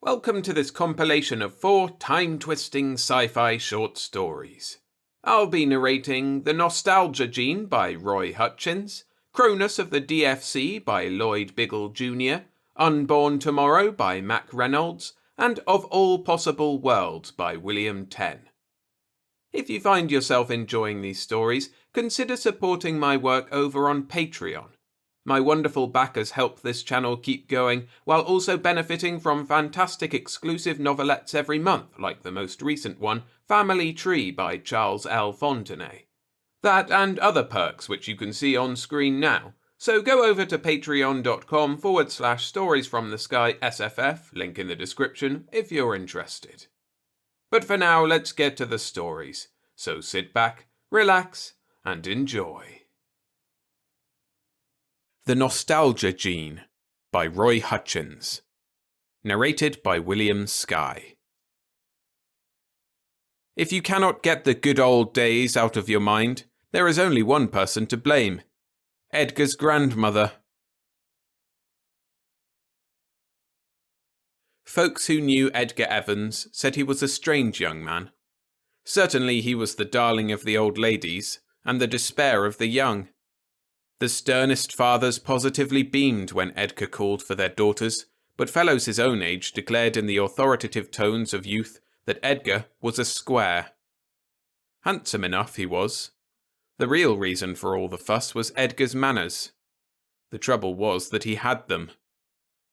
Welcome to this compilation of 4 time-twisting sci-fi short stories. I'll be narrating The Nostalgia Gene by Roy Hutchins, Cronus of the D.F.C. by Lloyd Biggle Jr., Unborn Tomorrow by Mack Reynolds, and Of All Possible Worlds by William Tenn. If you find yourself enjoying these stories, consider supporting my work over on Patreon. My wonderful backers help this channel keep going, while also benefiting from fantastic exclusive novelettes every month, like the most recent one, Family Tree by Charles L. Fontenay. That and other perks which you can see on screen now. So go over to patreon.com/storiesfromthesky_SFF, link in the description, if you're interested. But for now, let's get to the stories. So sit back, relax, and enjoy. The Nostalgia Gene by Roy Hutchins. Narrated by William Sky. If you cannot get the good old days out of your mind, there is only one person to blame. Edgar's grandmother. Folks who knew Edgar Evans said he was a strange young man. Certainly he was the darling of the old ladies, and the despair of the young. The sternest fathers positively beamed when Edgar called for their daughters, but fellows his own age declared in the authoritative tones of youth that Edgar was a square. Handsome enough he was. The real reason for all the fuss was Edgar's manners. The trouble was that he had them.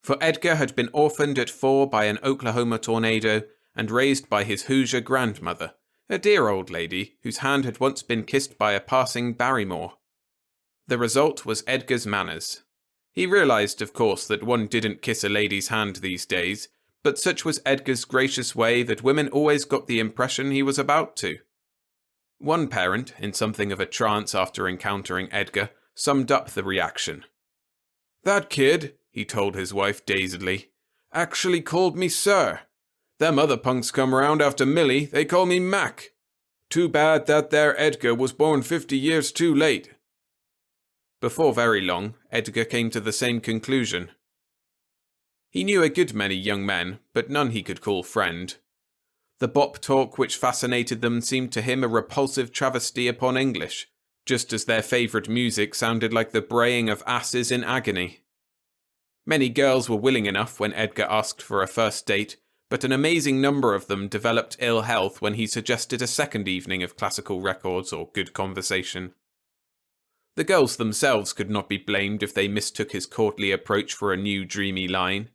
For Edgar had been orphaned at 4 by an Oklahoma tornado and raised by his Hoosier grandmother, a dear old lady whose hand had once been kissed by a passing Barrymore. The result was Edgar's manners. He realized, of course, that one didn't kiss a lady's hand these days, but such was Edgar's gracious way that women always got the impression he was about to. One parent, in something of a trance after encountering Edgar, summed up the reaction. "That kid," he told his wife dazedly, "actually called me sir. Them other punks come round after Millie, they call me Mack. Too bad that there Edgar was born 50 years too late." Before very long, Edgar came to the same conclusion. He knew a good many young men, but none he could call friend. The bop talk which fascinated them seemed to him a repulsive travesty upon English, just as their favourite music sounded like the braying of asses in agony. Many girls were willing enough when Edgar asked for a first date, but an amazing number of them developed ill health when he suggested a second evening of classical records or good conversation. The girls themselves could not be blamed if they mistook his courtly approach for a new dreamy line.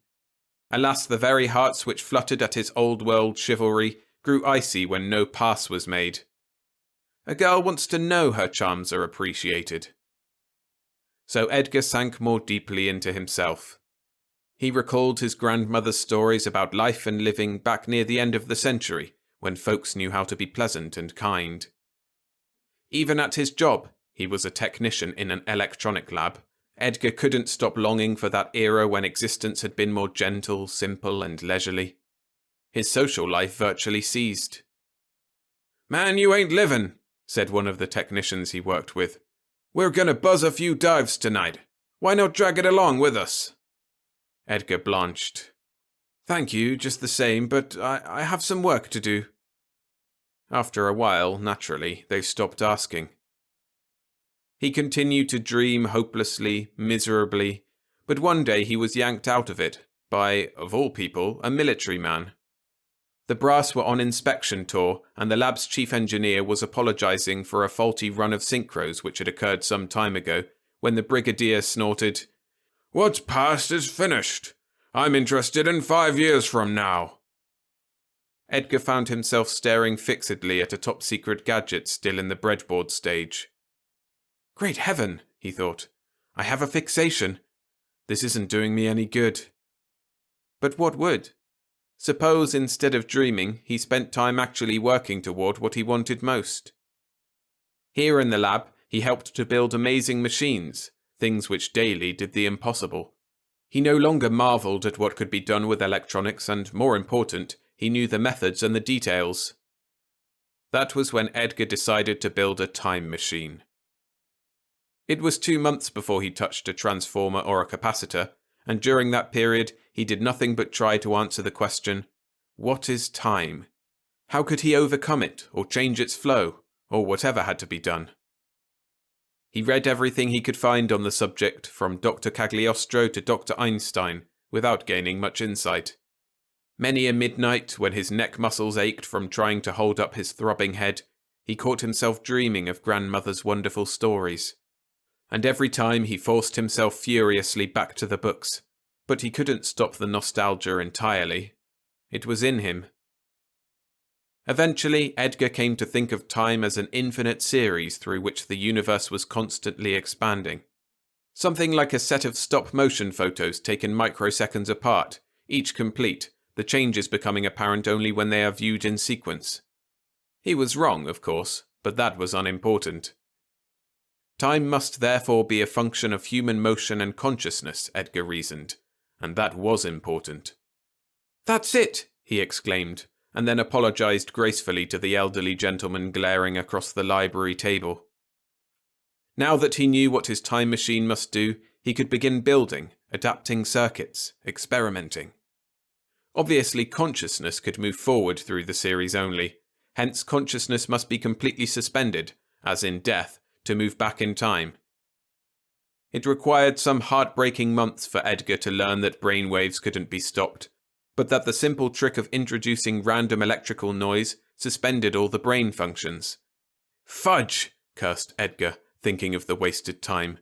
Alas, the very hearts which fluttered at his old-world chivalry grew icy when no pass was made. A girl wants to know her charms are appreciated. So Edgar sank more deeply into himself. He recalled his grandmother's stories about life and living back near the end of the century, when folks knew how to be pleasant and kind. Even at his job, he was a technician in an electronic lab. Edgar couldn't stop longing for that era when existence had been more gentle, simple, and leisurely. His social life virtually ceased. "Man, you ain't livin'," said one of the technicians he worked with. "We're gonna buzz a few dives tonight. Why not drag it along with us?" Edgar blanched. "Thank you, just the same, but I have some work to do." After a while, naturally, they stopped asking. He continued to dream hopelessly, miserably, but one day he was yanked out of it by, of all people, a military man. The brass were on inspection tour, and the lab's chief engineer was apologizing for a faulty run of synchros which had occurred some time ago, when the brigadier snorted, "What's past is finished. I'm interested in 5 years from now." Edgar found himself staring fixedly at a top-secret gadget still in the breadboard stage. Great heaven, he thought. I have a fixation. This isn't doing me any good. But what would? Suppose instead of dreaming, he spent time actually working toward what he wanted most. Here in the lab, he helped to build amazing machines, things which daily did the impossible. He no longer marveled at what could be done with electronics, and more important, he knew the methods and the details. That was when Edgar decided to build a time machine. It was 2 months before he touched a transformer or a capacitor, and during that period he did nothing but try to answer the question, what is time? How could he overcome it, or change its flow, or whatever had to be done? He read everything he could find on the subject, from Dr. Cagliostro to Dr. Einstein, without gaining much insight. Many a midnight, when his neck muscles ached from trying to hold up his throbbing head, he caught himself dreaming of grandmother's wonderful stories. And every time he forced himself furiously back to the books, but he couldn't stop the nostalgia entirely. It was in him. Eventually, Edgar came to think of time as an infinite series through which the universe was constantly expanding. Something like a set of stop-motion photos taken microseconds apart, each complete, the changes becoming apparent only when they are viewed in sequence. He was wrong, of course, but that was unimportant. Time must therefore be a function of human motion and consciousness, Edgar reasoned, and that was important. "That's it!" he exclaimed, and then apologized gracefully to the elderly gentleman glaring across the library table. Now that he knew what his time machine must do, he could begin building, adapting circuits, experimenting. Obviously, consciousness could move forward through the series only, hence consciousness must be completely suspended, as in death, to move back in time. It required some heartbreaking months for Edgar to learn that brainwaves couldn't be stopped, but that the simple trick of introducing random electrical noise suspended all the brain functions. "Fudge!" cursed Edgar, thinking of the wasted time.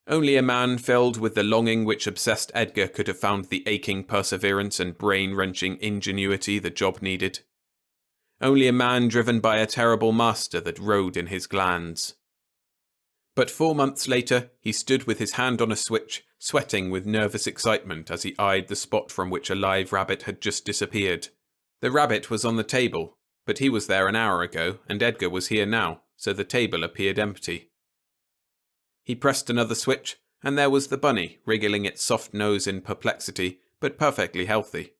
Only a man filled with the longing which obsessed Edgar could have found the aching perseverance and brain-wrenching ingenuity the job needed. Only a man driven by a terrible master that rode in his glands. But 4 months later, he stood with his hand on a switch, sweating with nervous excitement as he eyed the spot from which a live rabbit had just disappeared. The rabbit was on the table, but he was there an hour ago, and Edgar was here now, so the table appeared empty. He pressed another switch, and there was the bunny, wriggling its soft nose in perplexity, but perfectly healthy.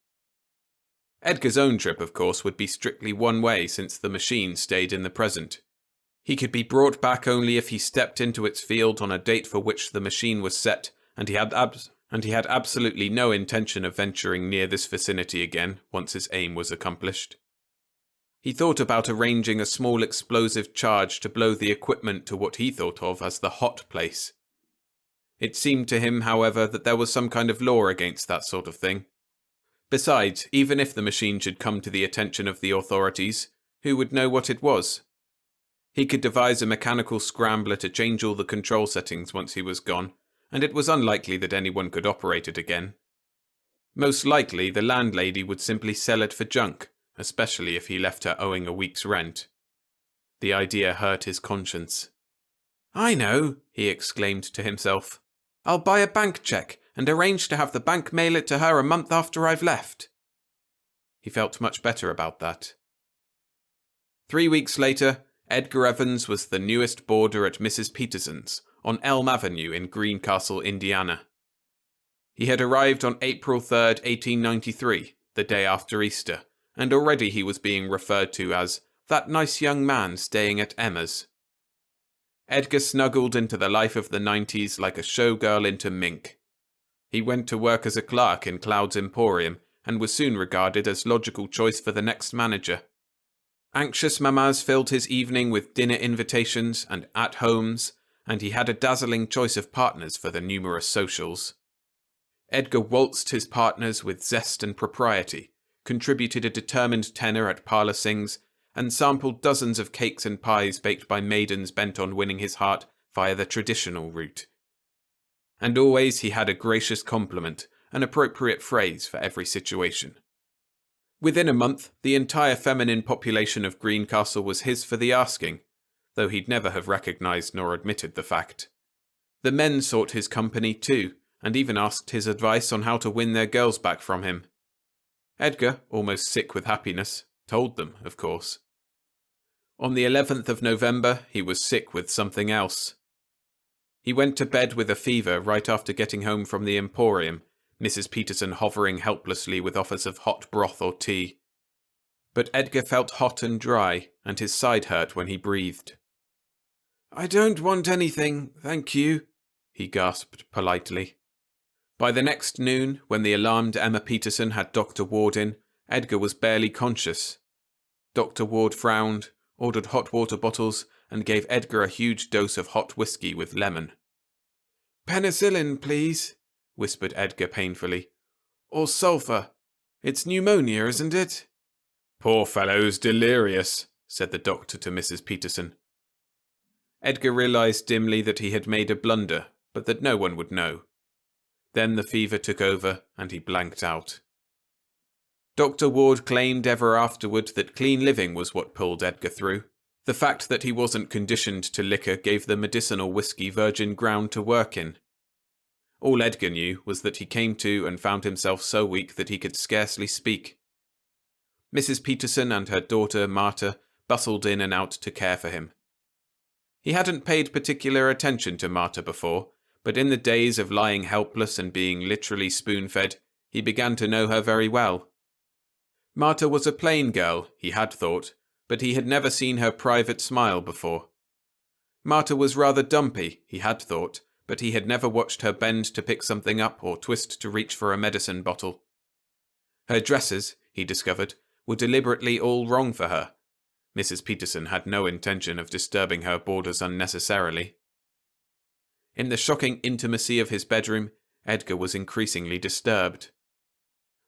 Edgar's own trip, of course, would be strictly one way since the machine stayed in the present. He could be brought back only if he stepped into its field on a date for which the machine was set, and he had absolutely no intention of venturing near this vicinity again once his aim was accomplished. He thought about arranging a small explosive charge to blow the equipment to what he thought of as the hot place. It seemed to him, however, that there was some kind of law against that sort of thing. Besides, even if the machine should come to the attention of the authorities, who would know what it was? He could devise a mechanical scrambler to change all the control settings once he was gone, and it was unlikely that anyone could operate it again. Most likely, the landlady would simply sell it for junk, especially if he left her owing a week's rent. The idea hurt his conscience. "I know," he exclaimed to himself. "I'll buy a bank check and arrange to have the bank mail it to her a month after I've left." He felt much better about that. 3 weeks later, Edgar Evans was the newest boarder at Mrs. Peterson's, on Elm Avenue in Greencastle, Indiana. He had arrived on April 3rd, 1893, the day after Easter, and already he was being referred to as "that nice young man staying at Emma's." Edgar snuggled into the life of the 90s like a showgirl into mink. He went to work as a clerk in Cloud's Emporium, and was soon regarded as logical choice for the next manager. Anxious mamas filled his evening with dinner invitations and at-homes, and he had a dazzling choice of partners for the numerous socials. Edgar waltzed his partners with zest and propriety, contributed a determined tenor at parlour sings, and sampled dozens of cakes and pies baked by maidens bent on winning his heart via the traditional route. And always he had a gracious compliment, an appropriate phrase for every situation. Within a month, the entire feminine population of Greencastle was his for the asking, though he'd never have recognised nor admitted the fact. The men sought his company too, and even asked his advice on how to win their girls back from him. Edgar, almost sick with happiness, told them, of course. On the 11th of November, he was sick with something else. He went to bed with a fever right after getting home from the Emporium, Mrs. Peterson hovering helplessly with offers of hot broth or tea. But Edgar felt hot and dry, and his side hurt when he breathed. "I don't want anything, thank you," he gasped politely. By the next noon, when the alarmed Emma Peterson had Dr. Ward in, Edgar was barely conscious. Dr. Ward frowned, ordered hot water bottles, and gave Edgar a huge dose of hot whiskey with lemon. "Penicillin, please," whispered Edgar painfully. "Or sulphur. It's pneumonia, isn't it?" "Poor fellow's delirious," said the doctor to Mrs. Peterson. Edgar realized dimly that he had made a blunder, but that no one would know. Then the fever took over, and he blanked out. Dr. Ward claimed ever afterward that clean living was what pulled Edgar through. The fact that he wasn't conditioned to liquor gave the medicinal whiskey virgin ground to work in. All Edgar knew was that he came to and found himself so weak that he could scarcely speak. Mrs. Peterson and her daughter, Marta, bustled in and out to care for him. He hadn't paid particular attention to Marta before, but in the days of lying helpless and being literally spoon-fed, he began to know her very well. Marta was a plain girl, he had thought, but he had never seen her private smile before. Marta was rather dumpy, he had thought, but he had never watched her bend to pick something up or twist to reach for a medicine bottle. Her dresses, he discovered, were deliberately all wrong for her. Mrs. Peterson had no intention of disturbing her boarders unnecessarily. In the shocking intimacy of his bedroom, Edgar was increasingly disturbed.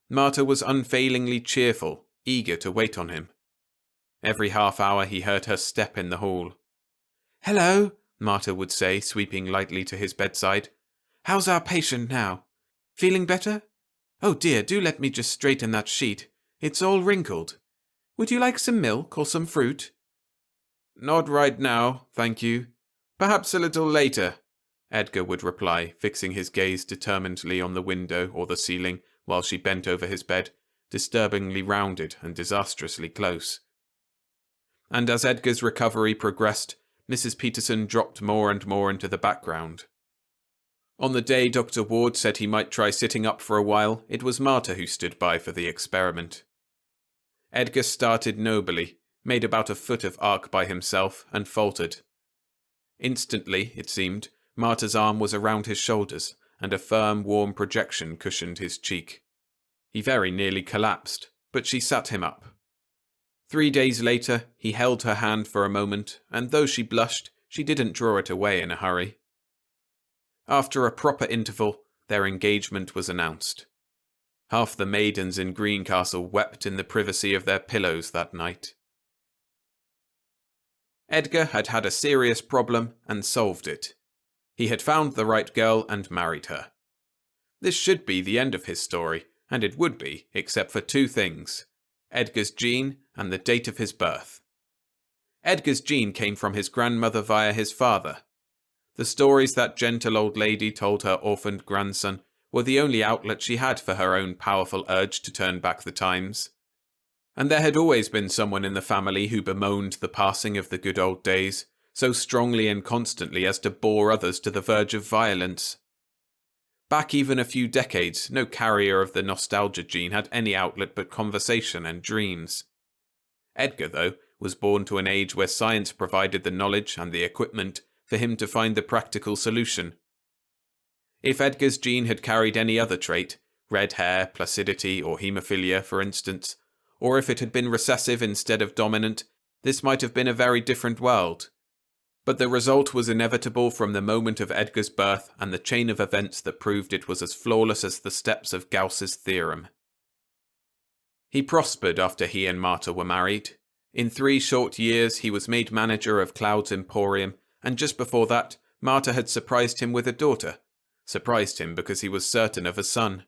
Marta was unfailingly cheerful, eager to wait on him. Every half hour he heard her step in the hall. "Hello," Marta would say, sweeping lightly to his bedside. "How's our patient now? Feeling better? Oh dear, do let me just straighten that sheet. It's all wrinkled. Would you like some milk or some fruit?" "Not right now, thank you. Perhaps a little later," Edgar would reply, fixing his gaze determinedly on the window or the ceiling while she bent over his bed, disturbingly rounded and disastrously close. And as Edgar's recovery progressed, Mrs. Peterson dropped more and more into the background. On the day Dr. Ward said he might try sitting up for a while, it was Marta who stood by for the experiment. Edgar started nobly, made about a foot of arc by himself, and faltered. Instantly, it seemed, Marta's arm was around his shoulders, and a firm, warm projection cushioned his cheek. He very nearly collapsed, but she sat him up. 3 days later, he held her hand for a moment, and though she blushed, she didn't draw it away in a hurry. After a proper interval, their engagement was announced. Half the maidens in Greencastle wept in the privacy of their pillows that night. Edgar had had a serious problem and solved it. He had found the right girl and married her. This should be the end of his story, and it would be, except for 2 things: Edgar's gene and the date of his birth. Edgar's gene came from his grandmother via his father. The stories that gentle old lady told her orphaned grandson were the only outlet she had for her own powerful urge to turn back the times. And there had always been someone in the family who bemoaned the passing of the good old days, so strongly and constantly as to bore others to the verge of violence. Back even a few decades, no carrier of the nostalgia gene had any outlet but conversation and dreams. Edgar, though, was born to an age where science provided the knowledge and the equipment for him to find the practical solution. If Edgar's gene had carried any other trait, red hair, placidity, or haemophilia, for instance, or if it had been recessive instead of dominant, this might have been a very different world. But the result was inevitable from the moment of Edgar's birth and the chain of events that proved it was as flawless as the steps of Gauss's theorem. He prospered after he and Marta were married. In 3 short years he was made manager of Cloud's Emporium, and just before that, Marta had surprised him with a daughter. Surprised him because he was certain of a son.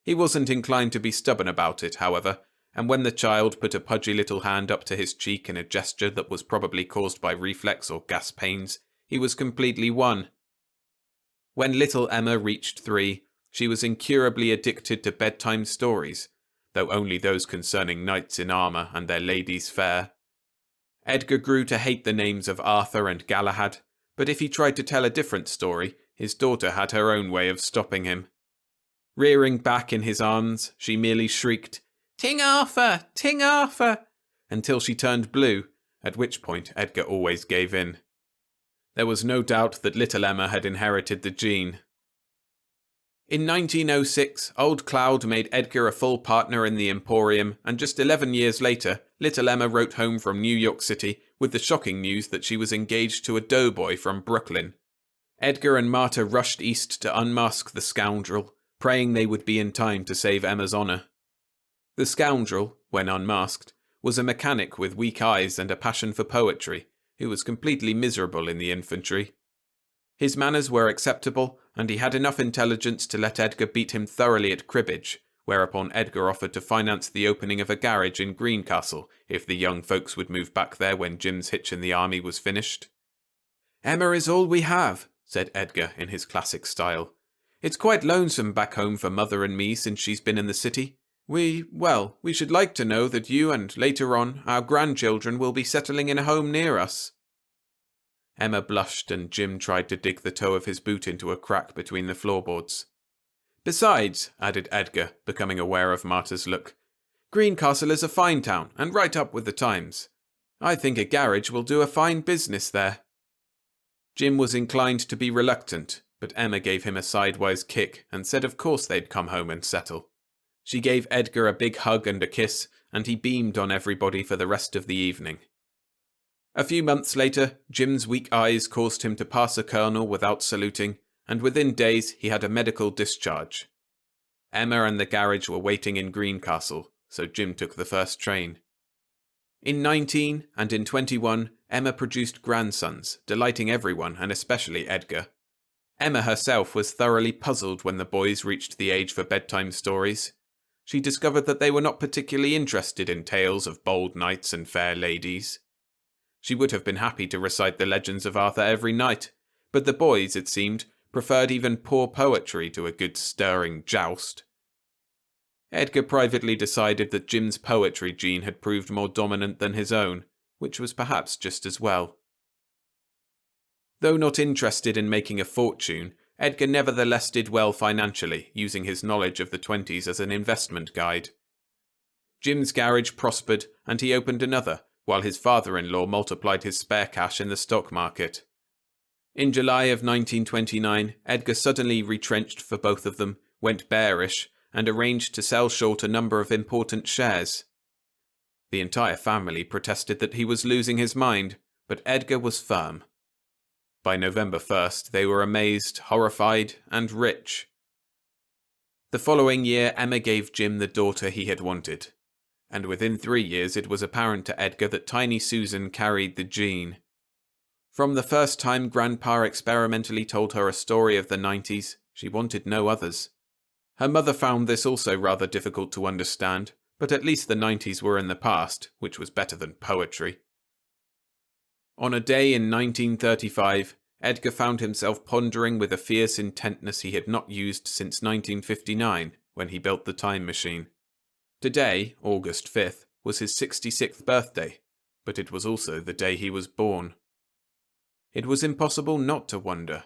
He wasn't inclined to be stubborn about it, however, and when the child put a pudgy little hand up to his cheek in a gesture that was probably caused by reflex or gas pains, he was completely won. When little Emma reached 3, she was incurably addicted to bedtime stories, though only those concerning knights in armour and their ladies fair. Edgar grew to hate the names of Arthur and Galahad, but if he tried to tell a different story, his daughter had her own way of stopping him. Rearing back in his arms, she merely shrieked, "Ting Arthur! Ting Arthur!" until she turned blue, at which point Edgar always gave in. There was no doubt that little Emma had inherited the gene. In 1906, Old Cloud made Edgar a full partner in the Emporium, and just 11 years later, little Emma wrote home from New York City with the shocking news that she was engaged to a doughboy from Brooklyn. Edgar and Marta rushed east to unmask the scoundrel, praying they would be in time to save Emma's honor. The scoundrel, when unmasked, was a mechanic with weak eyes and a passion for poetry, who was completely miserable in the infantry. His manners were acceptable, and he had enough intelligence to let Edgar beat him thoroughly at cribbage, whereupon Edgar offered to finance the opening of a garage in Greencastle if the young folks would move back there when Jim's hitch in the army was finished. "Emma is all we have," said Edgar in his classic style. "It's quite lonesome back home for Mother and me since she's been in the city. We should like to know that you and, later on, our grandchildren will be settling in a home near us." Emma blushed, and Jim tried to dig the toe of his boot into a crack between the floorboards. "Besides," added Edgar, becoming aware of Marta's look, "Greencastle is a fine town, and right up with the times. I think a garage will do a fine business there." Jim was inclined to be reluctant, but Emma gave him a sidewise kick and said of course they'd come home and settle. She gave Edgar a big hug and a kiss, and he beamed on everybody for the rest of the evening. A few months later, Jim's weak eyes caused him to pass a colonel without saluting, and within days he had a medical discharge. Emma and the garage were waiting in Greencastle, so Jim took the first train. In 19 and in 21, Emma produced grandsons, delighting everyone and especially Edgar. Emma herself was thoroughly puzzled when the boys reached the age for bedtime stories. She discovered that they were not particularly interested in tales of bold knights and fair ladies. She would have been happy to recite the legends of Arthur every night, but the boys, it seemed, preferred even poor poetry to a good stirring joust. Edgar privately decided that Jim's poetry gene had proved more dominant than his own, which was perhaps just as well. Though not interested in making a fortune, Edgar nevertheless did well financially, using his knowledge of the 20s as an investment guide. Jim's garage prospered, and he opened another, while his father-in-law multiplied his spare cash in the stock market. In July of 1929, Edgar suddenly retrenched for both of them, went bearish, and arranged to sell short a number of important shares. The entire family protested that he was losing his mind, but Edgar was firm. By November 1st, they were amazed, horrified, and rich. The following year, Emma gave Jim the daughter he had wanted, and within 3 years it was apparent to Edgar that tiny Susan carried the gene. From the first time Grandpa experimentally told her a story of the 90s, she wanted no others. Her mother found this also rather difficult to understand, but at least the 90s were in the past, which was better than poetry. On a day in 1935, Edgar found himself pondering with a fierce intentness he had not used since 1959, when he built the time machine. Today, August 5th, was his 66th birthday, but it was also the day he was born. It was impossible not to wonder.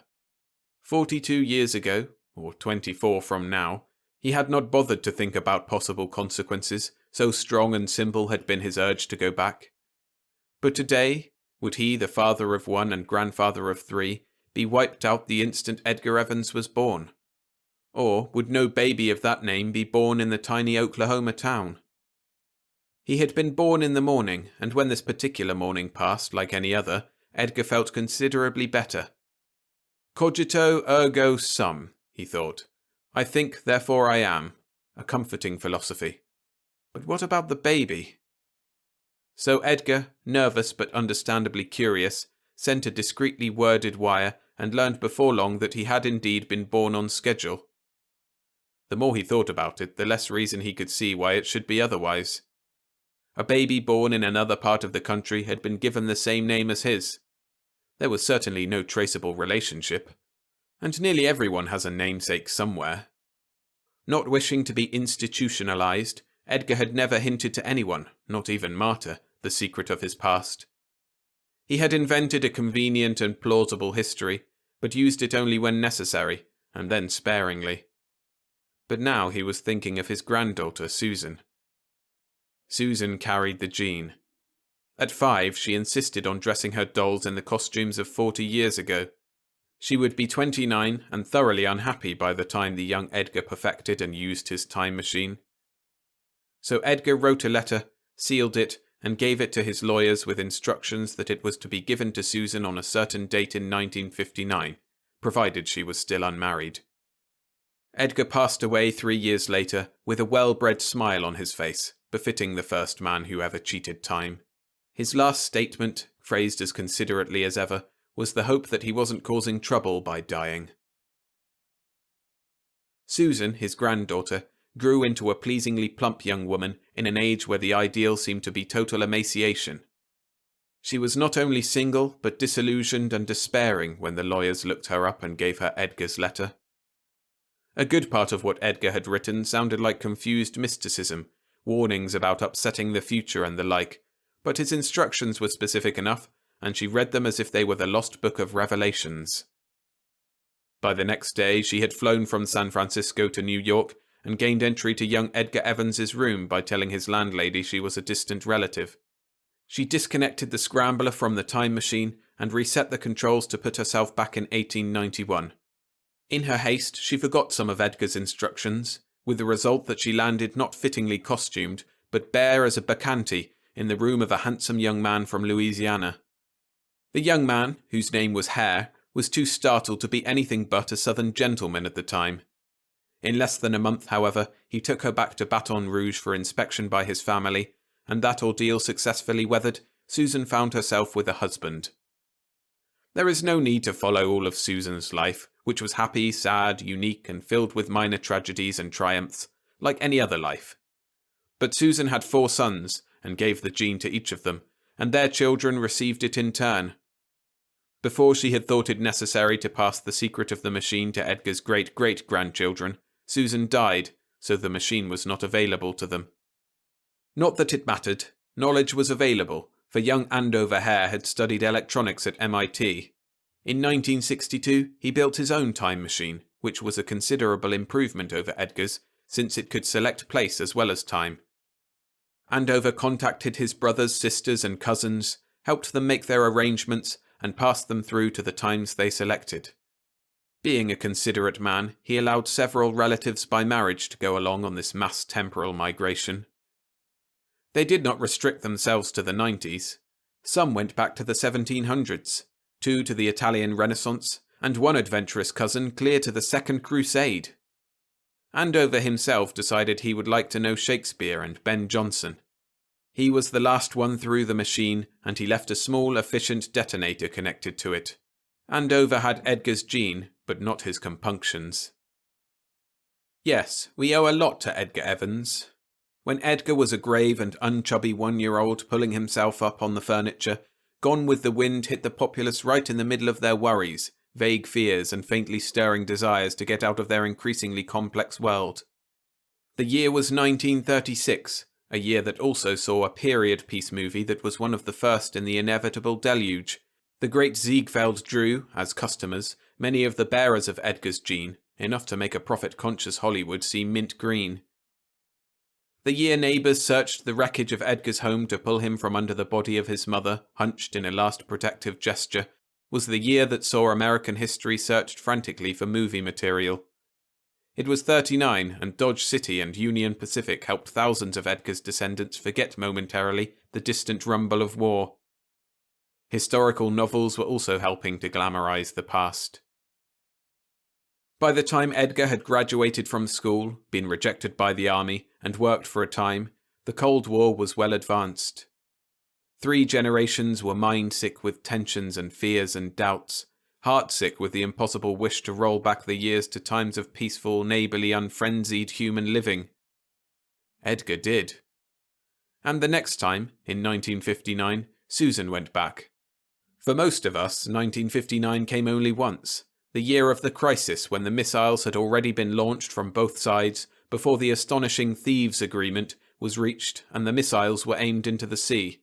42 years ago, or 24 from now, he had not bothered to think about possible consequences, so strong and simple had been his urge to go back. But today, would he, the father of one and grandfather of 3, be wiped out the instant Edgar Evans was born? Or would no baby of that name be born in the tiny Oklahoma town? He had been born in the morning, and when this particular morning passed like any other, Edgar felt considerably better. Cogito ergo sum, he thought. I think, therefore I am. A comforting philosophy. But what about the baby? So Edgar, nervous but understandably curious, sent a discreetly worded wire and learned before long that he had indeed been born on schedule. The more he thought about it, the less reason he could see why it should be otherwise. A baby born in another part of the country had been given the same name as his. There was certainly no traceable relationship, and nearly everyone has a namesake somewhere. Not wishing to be institutionalized, Edgar had never hinted to anyone, not even Marta, the secret of his past. He had invented a convenient and plausible history, but used it only when necessary, and then sparingly. But now he was thinking of his granddaughter, Susan. Susan carried the gene. At 5, she insisted on dressing her dolls in the costumes of 40 years ago. She would be 29 and thoroughly unhappy by the time the young Edgar perfected and used his time machine. So Edgar wrote a letter, sealed it, and gave it to his lawyers with instructions that it was to be given to Susan on a certain date in 1959, provided she was still unmarried. Edgar passed away 3 years later with a well-bred smile on his face, befitting the first man who ever cheated time. His last statement, phrased as considerately as ever, was the hope that he wasn't causing trouble by dying. Susan, his granddaughter, grew into a pleasingly plump young woman in an age where the ideal seemed to be total emaciation. She was not only single, but disillusioned and despairing when the lawyers looked her up and gave her Edgar's letter. A good part of what Edgar had written sounded like confused mysticism, warnings about upsetting the future and the like, but his instructions were specific enough, and she read them as if they were the lost book of Revelations. By the next day, she had flown from San Francisco to New York and gained entry to young Edgar Evans's room by telling his landlady she was a distant relative. She disconnected the scrambler from the time machine and reset the controls to put herself back in 1891. In her haste, she forgot some of Edgar's instructions, with the result that she landed not fittingly costumed, but bare as a bacchante, in the room of a handsome young man from Louisiana. The young man, whose name was Hare, was too startled to be anything but a southern gentleman at the time. In less than a month, however, he took her back to Baton Rouge for inspection by his family, and that ordeal successfully weathered, Susan found herself with a husband. There is no need to follow all of Susan's life, which was happy, sad, unique, and filled with minor tragedies and triumphs, like any other life. But Susan had 4 sons, and gave the gene to each of them, and their children received it in turn. Before she had thought it necessary to pass the secret of the machine to Edgar's great-great-grandchildren, Susan died, so the machine was not available to them. Not that it mattered. Knowledge was available, for young Andover Hare had studied electronics at MIT. In 1962, he built his own time machine, which was a considerable improvement over Edgar's, since it could select place as well as time. Andover contacted his brothers, sisters, and cousins, helped them make their arrangements, and passed them through to the times they selected. Being a considerate man, he allowed several relatives by marriage to go along on this mass temporal migration. They did not restrict themselves to the 90s. Some went back to the 1700s, 2 to the Italian Renaissance, and one adventurous cousin clear to the Second Crusade. Andover himself decided he would like to know Shakespeare and Ben Jonson. He was the last one through the machine, and he left a small, efficient detonator connected to it. Andover had Edgar's gene, but not his compunctions. Yes, we owe a lot to Edgar Evans. When Edgar was a grave and unchubby 1-year-old pulling himself up on the furniture, Gone with the Wind hit the populace right in the middle of their worries, vague fears, and faintly stirring desires to get out of their increasingly complex world. The year was 1936, a year that also saw a period piece movie that was one of the first in the inevitable deluge. The great Ziegfeld drew, as customers, many of the bearers of Edgar's gene, enough to make a profit-conscious Hollywood seem mint green. The year neighbours searched the wreckage of Edgar's home to pull him from under the body of his mother, hunched in a last protective gesture, was the year that saw American history searched frantically for movie material. It was 39, and Dodge City and Union Pacific helped thousands of Edgar's descendants forget momentarily the distant rumble of war. Historical novels were also helping to glamorize the past. By the time Edgar had graduated from school, been rejected by the army, and worked for a time, the Cold War was well advanced. 3 generations were mind-sick with tensions and fears and doubts, heartsick with the impossible wish to roll back the years to times of peaceful, neighbourly, unfrenzied human living. Edgar did. And the next time, in 1959, Susan went back. For most of us, 1959 came only once. The year of the crisis when the missiles had already been launched from both sides before the astonishing Thieves Agreement was reached and the missiles were aimed into the sea.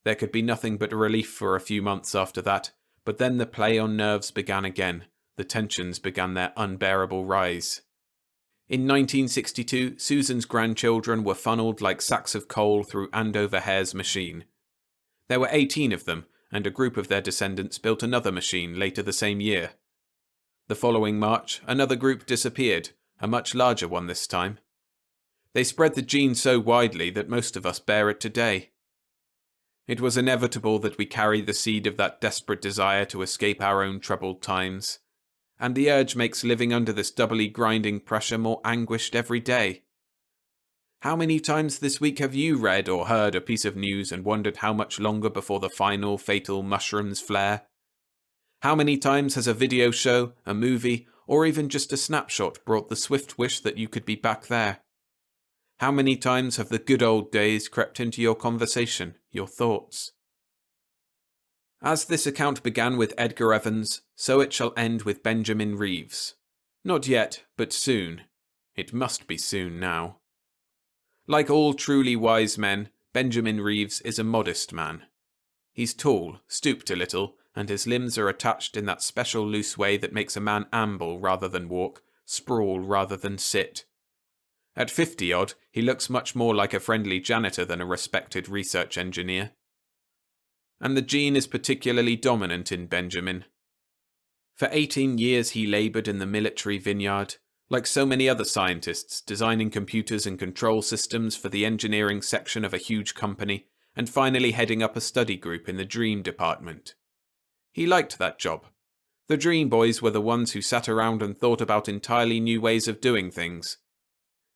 There could be nothing but relief for a few months after that, but then the play on nerves began again. The tensions began their unbearable rise. In 1962, Susan's grandchildren were funneled like sacks of coal through Andover Hare's machine. There were 18 of them, and a group of their descendants built another machine later the same year. The following March, another group disappeared, a much larger one this time. They spread the gene so widely that most of us bear it today. It was inevitable that we carry the seed of that desperate desire to escape our own troubled times, and the urge makes living under this doubly grinding pressure more anguished every day. How many times this week have you read or heard a piece of news and wondered how much longer before the final fatal mushrooms flare? How many times has a video show, a movie, or even just a snapshot brought the swift wish that you could be back there? How many times have the good old days crept into your conversation, your thoughts? As this account began with Edgar Evans, so it shall end with Benjamin Reeves. Not yet, but soon. It must be soon now. Like all truly wise men, Benjamin Reeves is a modest man. He's tall, stooped a little, and his limbs are attached in that special loose way that makes a man amble rather than walk, sprawl rather than sit. At 50-odd, he looks much more like a friendly janitor than a respected research engineer. And the gene is particularly dominant in Benjamin. For 18 years he laboured in the military vineyard, like so many other scientists, designing computers and control systems for the engineering section of a huge company, and finally heading up a study group in the Dream department. He liked that job. The Dream boys were the ones who sat around and thought about entirely new ways of doing things.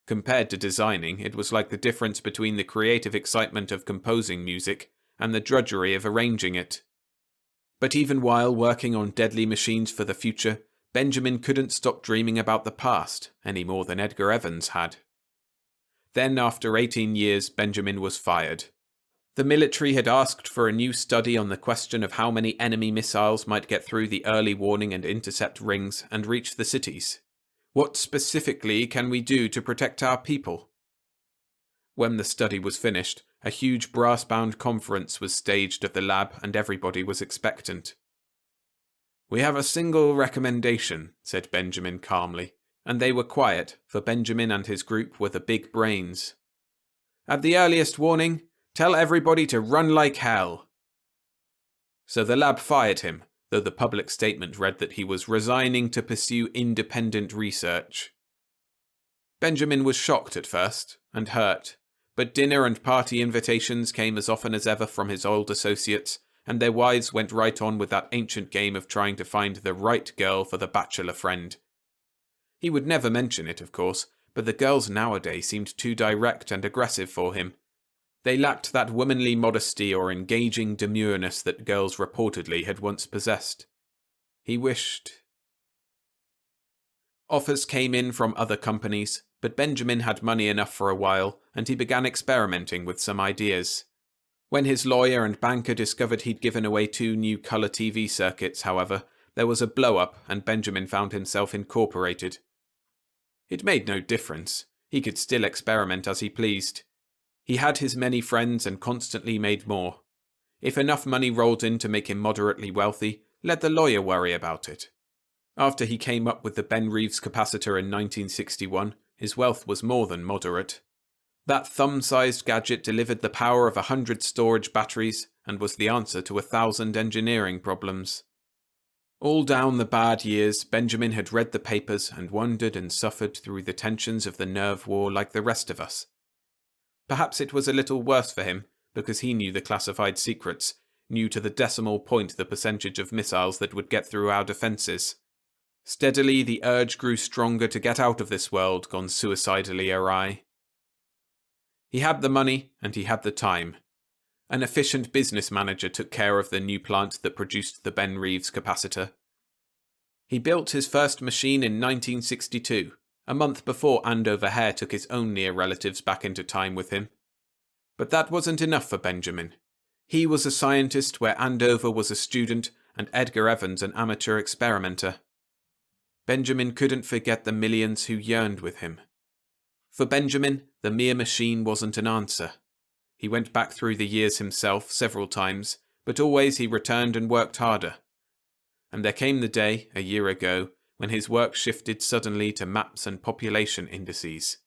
Compared to designing, it was like the difference between the creative excitement of composing music and the drudgery of arranging it. But even while working on deadly machines for the future, Benjamin couldn't stop dreaming about the past, any more than Edgar Evans had. Then, after 18 years, Benjamin was fired. The military had asked for a new study on the question of how many enemy missiles might get through the early warning and intercept rings and reach the cities. What specifically can we do to protect our people? When the study was finished, a huge brass-bound conference was staged at the lab and everybody was expectant. "We have a single recommendation," said Benjamin calmly, and they were quiet, for Benjamin and his group were the big brains. "At the earliest warning, tell everybody to run like hell." So the lab fired him, though the public statement read that he was resigning to pursue independent research. Benjamin was shocked at first, and hurt, but dinner and party invitations came as often as ever from his old associates, and their wives went right on with that ancient game of trying to find the right girl for the bachelor friend. He would never mention it, of course, but the girls nowadays seemed too direct and aggressive for him. They lacked that womanly modesty or engaging demureness that girls reportedly had once possessed. He wished. Offers came in from other companies, but Benjamin had money enough for a while, and he began experimenting with some ideas. When his lawyer and banker discovered he'd given away 2 new colour TV circuits, however, there was a blow-up and Benjamin found himself incorporated. It made no difference. He could still experiment as he pleased. He had his many friends and constantly made more. If enough money rolled in to make him moderately wealthy, let the lawyer worry about it. After he came up with the Ben Reeves capacitor in 1961, his wealth was more than moderate. That thumb-sized gadget delivered the power of 100 storage batteries and was the answer to 1,000 engineering problems. All down the bad years, Benjamin had read the papers and wondered and suffered through the tensions of the nerve war like the rest of us. Perhaps it was a little worse for him, because he knew the classified secrets, knew to the decimal point the percentage of missiles that would get through our defences. Steadily the urge grew stronger to get out of this world gone suicidally awry. He had the money, and he had the time. An efficient business manager took care of the new plant that produced the Ben Reeves capacitor. He built his first machine in 1962, a month before Andover Hare took his own near relatives back into time with him. But that wasn't enough for Benjamin. He was a scientist where Andover was a student and Edgar Evans an amateur experimenter. Benjamin couldn't forget the millions who yearned with him. For Benjamin, the mere machine wasn't an answer. He went back through the years himself several times, but always he returned and worked harder. And there came the day, a year ago, when his work shifted suddenly to maps and population indices.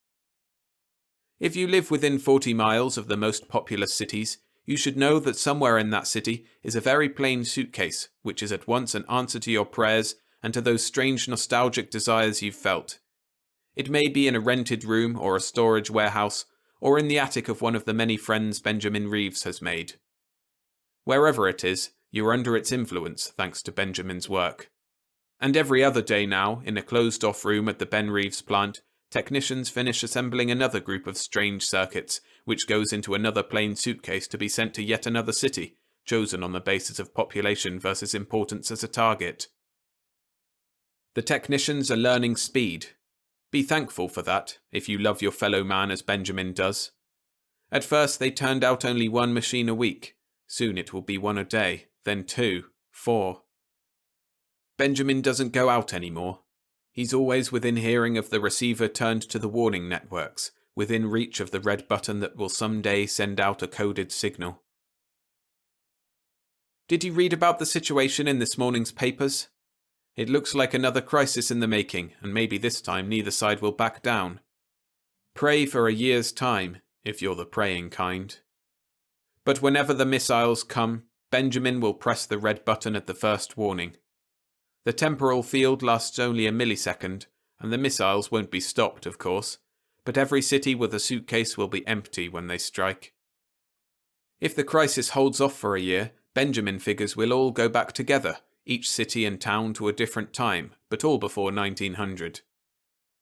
If you live within 40 miles of the most populous cities, you should know that somewhere in that city is a very plain suitcase, which is at once an answer to your prayers and to those strange nostalgic desires you've felt. It may be in a rented room or a storage warehouse, or in the attic of one of the many friends Benjamin Reeves has made. Wherever it is, you are under its influence thanks to Benjamin's work. And every other day now, in a closed-off room at the Ben Reeves plant, technicians finish assembling another group of strange circuits, which goes into another plain suitcase to be sent to yet another city, chosen on the basis of population versus importance as a target. The technicians are learning speed. Be thankful for that, if you love your fellow man as Benjamin does. At first they turned out only one machine a week. Soon it will be one a day, then 2, 4. Benjamin doesn't go out anymore. He's always within hearing of the receiver turned to the warning networks, within reach of the red button that will someday send out a coded signal. Did you read about the situation in this morning's papers? It looks like another crisis in the making, and maybe this time neither side will back down. Pray for a year's time, if you're the praying kind. But whenever the missiles come, Benjamin will press the red button at the first warning. The temporal field lasts only a millisecond, and the missiles won't be stopped, of course, but every city with a suitcase will be empty when they strike. If the crisis holds off for a year, Benjamin figures we'll all go back together, each city and town to a different time, but all before 1900.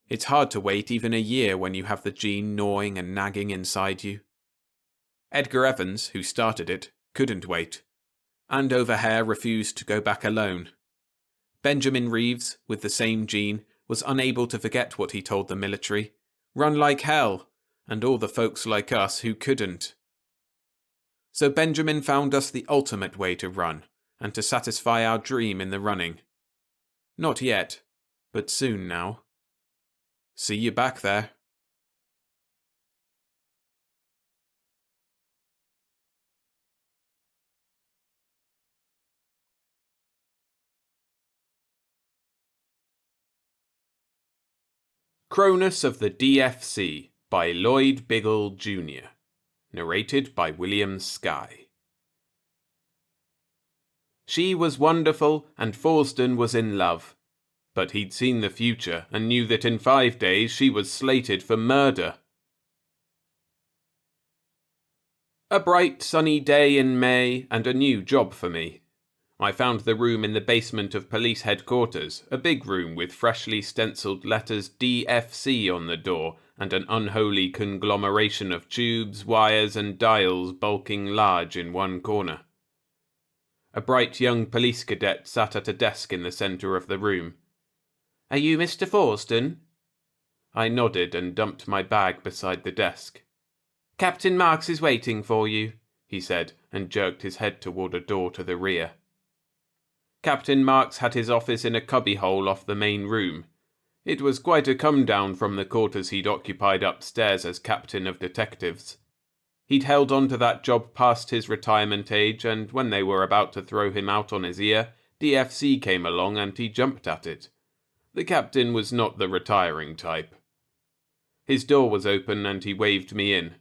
It's hard to wait even a year when you have the gene gnawing and nagging inside you. Edgar Evans, who started it, couldn't wait. Andover Hare refused to go back alone. Benjamin Reeves, with the same gene, was unable to forget what he told the military. Run like hell, and all the folks like us who couldn't. So Benjamin found us the ultimate way to run, and to satisfy our dream in the running. Not yet, but soon now. See you back there. Cronus of the D.F.C. by Lloyd Biggle, Jr. Narrated by William Skye. She was wonderful, and Forsden was in love. But he'd seen the future, and knew that in 5 days she was slated for murder. A bright sunny day in May, and a new job for me. I found the room in the basement of police headquarters, a big room with freshly stenciled letters D.F.C. on the door, and an unholy conglomeration of tubes, wires, and dials bulking large in one corner. A bright young police cadet sat at a desk in the centre of the room. "Are you Mr. Forsden?" I nodded and dumped my bag beside the desk. "Captain Marks is waiting for you," he said, and jerked his head toward a door to the rear. Captain Marks had his office in a cubbyhole off the main room. It was quite a come-down from the quarters he'd occupied upstairs as captain of detectives. He'd held on to that job past his retirement age, and when they were about to throw him out on his ear, D.F.C. came along and he jumped at it. The captain was not the retiring type. His door was open and he waved me in.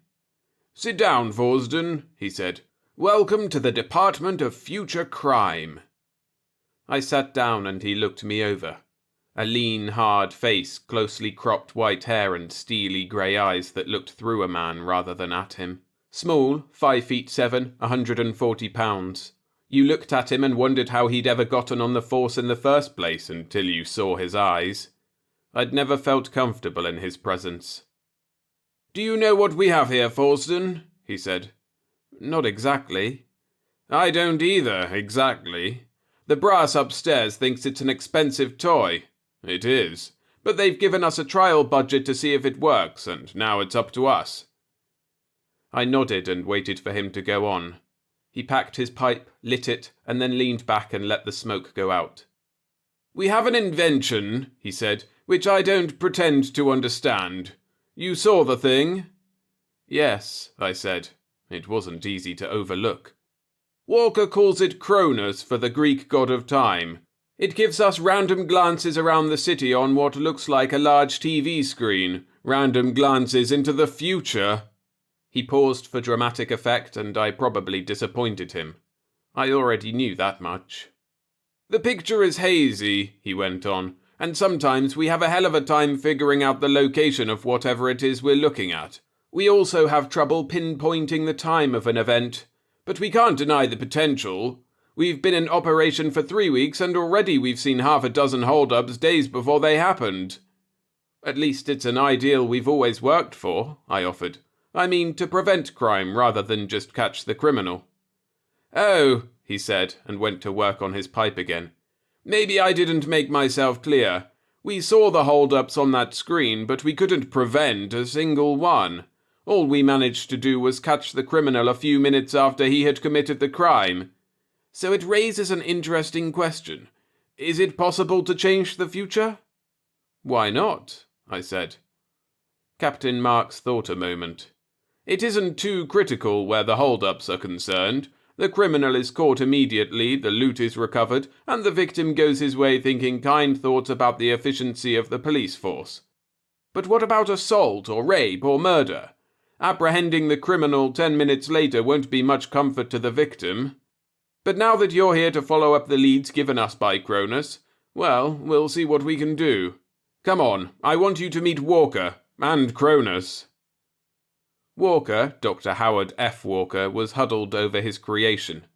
"Sit down, Forsden," he said. "Welcome to the Department of Future Crime." I sat down and he looked me over. A lean, hard face, closely cropped white hair and steely grey eyes that looked through a man rather than at him. Small, 5'7", 140 pounds. You looked at him and wondered how he'd ever gotten on the force in the first place until you saw his eyes. I'd never felt comfortable in his presence. "Do you know what we have here, Forsden?" he said. "Not exactly." "I don't either, exactly. The brass upstairs thinks it's an expensive toy. It is. But they've given us a trial budget to see if it works, and now it's up to us." I nodded and waited for him to go on. He packed his pipe, lit it, and then leaned back and let the smoke go out. "We have an invention," he said, "which I don't pretend to understand. You saw the thing?" "Yes," I said. It wasn't easy to overlook. "Walker calls it Cronus for the Greek god of time. It gives us random glances around the city on what looks like a large TV screen. Random glances into the future." He paused for dramatic effect, and I probably disappointed him. I already knew that much. "The picture is hazy," he went on, "and sometimes we have a hell of a time figuring out the location of whatever it is we're looking at. We also have trouble pinpointing the time of an event, but we can't deny the potential. We've been in operation for 3 weeks, and already we've seen half a dozen hold-ups days before they happened." "At least it's an ideal we've always worked for," I offered. "I mean, to prevent crime rather than just catch the criminal." "Oh," he said, and went to work on his pipe again. "Maybe I didn't make myself clear. We saw the hold-ups on that screen, but we couldn't prevent a single one. All we managed to do was catch the criminal a few minutes after he had committed the crime. So it raises an interesting question. Is it possible to change the future?" "Why not?" I said. Captain Marks thought a moment. "It isn't too critical where the hold-ups are concerned. The criminal is caught immediately, the loot is recovered, and the victim goes his way thinking kind thoughts about the efficiency of the police force. But what about assault or rape or murder? Apprehending the criminal 10 minutes later won't be much comfort to the victim. But now that you're here to follow up the leads given us by Cronus, well, we'll see what we can do. Come on, I want you to meet Walker, and Cronus." Walker, Dr. Howard F. Walker, was huddled over his creation.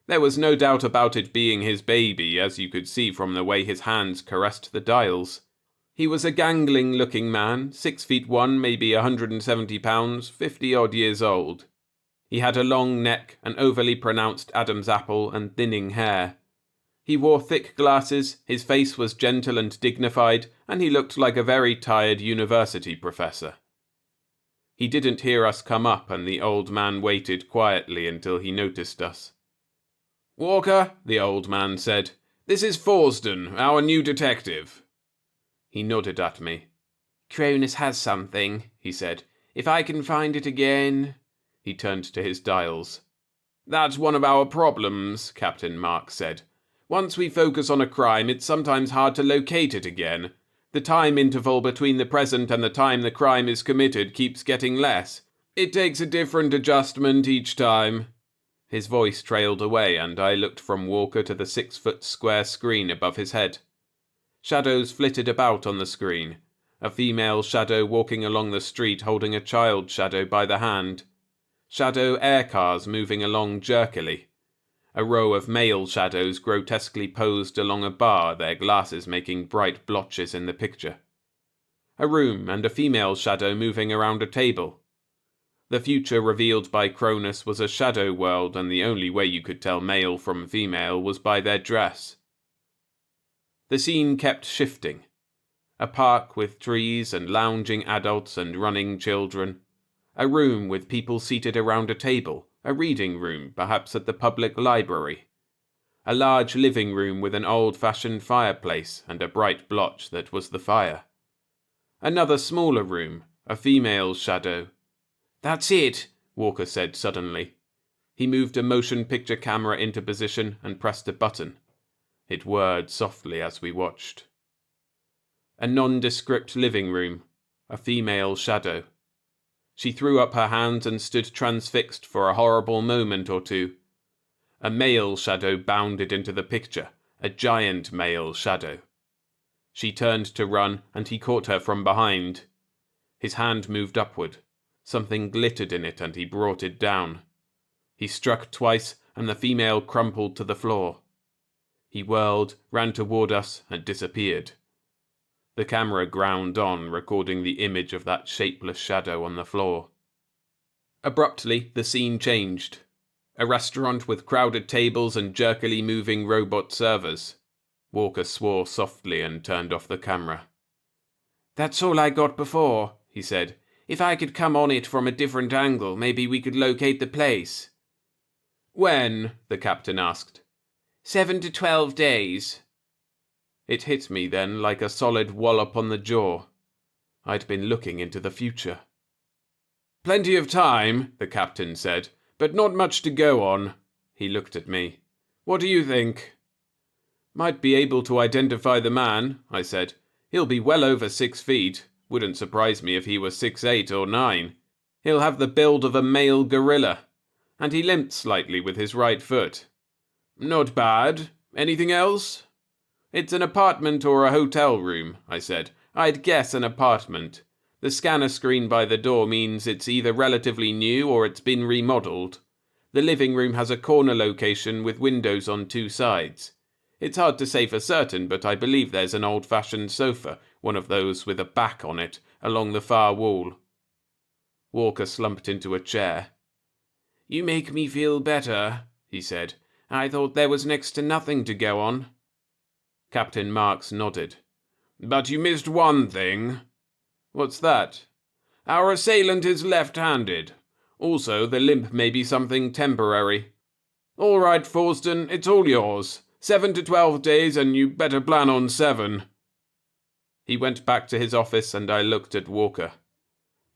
There was no doubt about it being his baby, as you could see from the way his hands caressed the dials. He was a gangling-looking man, 6'1", maybe 170 pounds, 50-odd years old. He had a long neck, an overly pronounced Adam's apple, and thinning hair. He wore thick glasses, his face was gentle and dignified, and he looked like a very tired university professor. He didn't hear us come up, and the old man waited quietly until he noticed us. "Walker," the old man said, "this is Forsden, our new detective." He nodded at me. "Cronus has something," he said. "If I can find it again—" He turned to his dials. "That's one of our problems," Captain Mark said. "Once we focus on a crime, it's sometimes hard to locate it again. The time interval between the present and the time the crime is committed keeps getting less. It takes a different adjustment each time." His voice trailed away, and I looked from Walker to the 6-foot square screen above his head. Shadows flitted about on the screen. A female shadow walking along the street holding a child shadow by the hand. Shadow air cars moving along jerkily. A row of male shadows grotesquely posed along a bar, their glasses making bright blotches in the picture. A room and a female shadow moving around a table. The future revealed by Cronus was a shadow world, and the only way you could tell male from female was by their dress. The scene kept shifting. A park with trees and lounging adults and running children. A room with people seated around a table, a reading room, perhaps at the public library. A large living room with an old-fashioned fireplace and a bright blotch that was the fire. Another smaller room, a female shadow. "That's it," Walker said suddenly. He moved a motion picture camera into position and pressed a button. It whirred softly as we watched. A nondescript living room, a female shadow. She threw up her hands and stood transfixed for a horrible moment or two. A male shadow bounded into the picture, a giant male shadow. She turned to run, and he caught her from behind. His hand moved upward. Something glittered in it, and he brought it down. He struck twice, and the female crumpled to the floor. He whirled, ran toward us, and disappeared. The camera ground on, recording the image of that shapeless shadow on the floor. Abruptly, the scene changed. A restaurant with crowded tables and jerkily moving robot servers. Walker swore softly and turned off the camera. "That's all I got before," he said. "If I could come on it from a different angle, maybe we could locate the place." "When?" the captain asked. 7 to 12 days. It hit me then like a solid wallop on the jaw. I'd been looking into the future. "Plenty of time," the captain said, "but not much to go on." He looked at me. "What do you think?" "Might be able to identify the man," I said. "He'll be well over 6 feet. Wouldn't surprise me if he was 6'8" or 9. He'll have the build of a male gorilla, and he limped slightly with his right foot. Not bad. Anything else? It's an apartment or a hotel room, I said. I'd guess an apartment. The scanner screen by the door means it's either relatively new or it's been remodeled. The living room has a corner location with windows on two sides. It's hard to say for certain, but I believe there's an old-fashioned sofa, one of those with a back on it, along the far wall. Walker slumped into a chair. You make me feel better, he said. I thought there was next to nothing to go on. Captain Marks nodded. But you missed one thing. What's that? Our assailant is left-handed. Also, the limp may be something temporary. All right, Forston, it's all yours. 7 to 12 days, and you better plan on 7. He went back to his office, and I looked at Walker.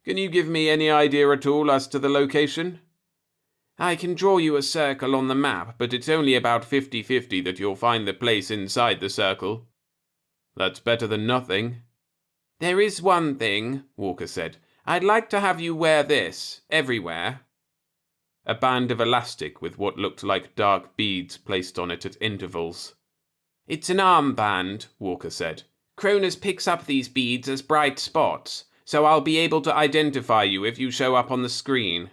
Can you give me any idea at all as to the location? I can draw you a circle on the map, but it's only about 50-50 that you'll find the place inside the circle. That's better than nothing. There is one thing, Walker said. I'd like to have you wear this, everywhere. A band of elastic with what looked like dark beads placed on it at intervals. It's an armband, Walker said. Cronus picks up these beads as bright spots, so I'll be able to identify you if you show up on the screen.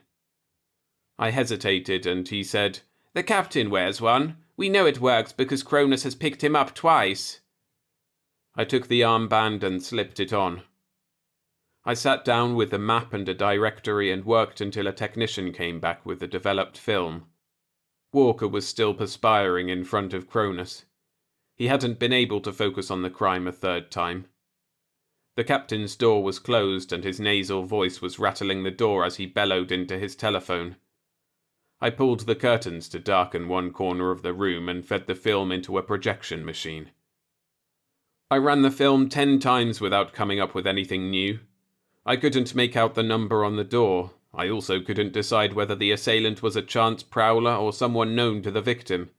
I hesitated, and he said, The captain wears one. We know it works because Cronus has picked him up twice. I took the armband and slipped it on. I sat down with the map and a directory and worked until a technician came back with the developed film. Walker was still perspiring in front of Cronus. He hadn't been able to focus on the crime a third time. The captain's door was closed and his nasal voice was rattling the door as he bellowed into his telephone. I pulled the curtains to darken one corner of the room and fed the film into a projection machine. I ran the film 10 times without coming up with anything new. I couldn't make out the number on the door. I also couldn't decide whether the assailant was a chance prowler or someone known to the victim.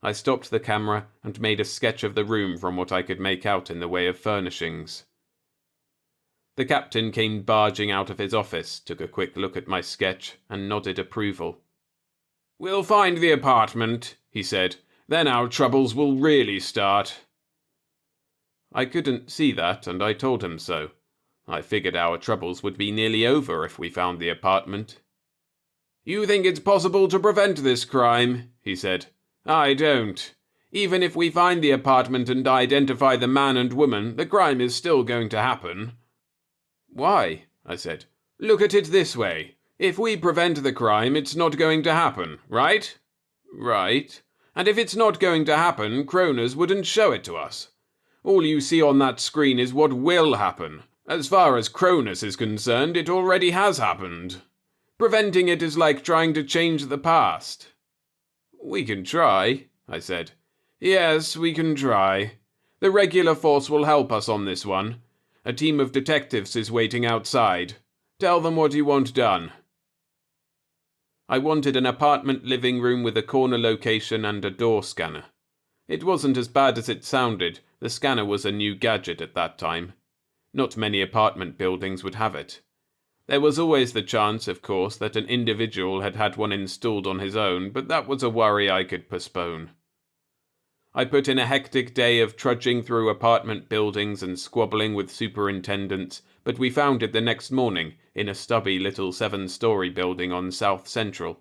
I stopped the camera and made a sketch of the room from what I could make out in the way of furnishings. The captain came barging out of his office, took a quick look at my sketch, and nodded approval. We'll find the apartment, he said. Then our troubles will really start. I couldn't see that, and I told him so. I figured our troubles would be nearly over if we found the apartment. You think it's possible to prevent this crime, he said. I don't. Even if we find the apartment and identify the man and woman, the crime is still going to happen. Why? I said. Look at it this way. If we prevent the crime, it's not going to happen, right? Right. And if it's not going to happen, Cronus wouldn't show it to us. All you see on that screen is what will happen. As far as Cronus is concerned, it already has happened. Preventing it is like trying to change the past. We can try, I said. Yes, we can try. The regular force will help us on this one. A team of detectives is waiting outside. Tell them what you want done. I wanted an apartment living room with a corner location and a door scanner. It wasn't as bad as it sounded. The scanner was a new gadget at that time. Not many apartment buildings would have it. There was always the chance, of course, that an individual had had one installed on his own, but that was a worry I could postpone. I put in a hectic day of trudging through apartment buildings and squabbling with superintendents, but we found it the next morning in a stubby little 7-story building on South Central.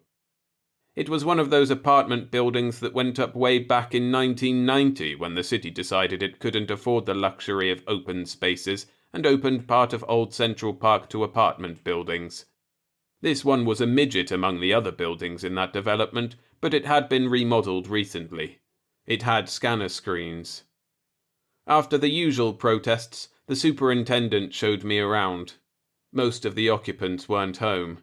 It was one of those apartment buildings that went up way back in 1990 when the city decided it couldn't afford the luxury of open spaces and opened part of Old Central Park to apartment buildings. This one was a midget among the other buildings in that development, but it had been remodeled recently. It had scanner screens. After the usual protests, the superintendent showed me around. Most of the occupants weren't home.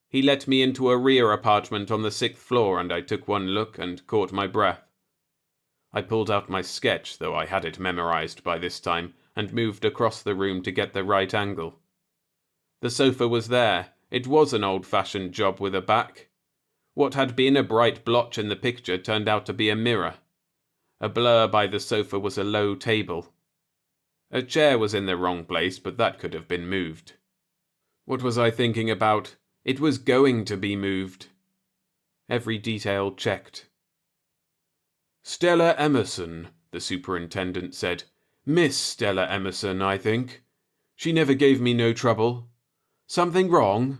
He let me into a rear apartment on the 6th floor and I took one look and caught my breath. I pulled out my sketch, though I had it memorized by this time, and moved across the room to get the right angle. The sofa was there. It was an old-fashioned job with a back. What had been a bright blotch in the picture turned out to be a mirror. A blur by the sofa was a low table. A chair was in the wrong place, but that could have been moved. What was I thinking about? It was going to be moved. Every detail checked. Stella Emerson, the superintendent said. Miss Stella Emerson, I think. She never gave me no trouble. Something wrong?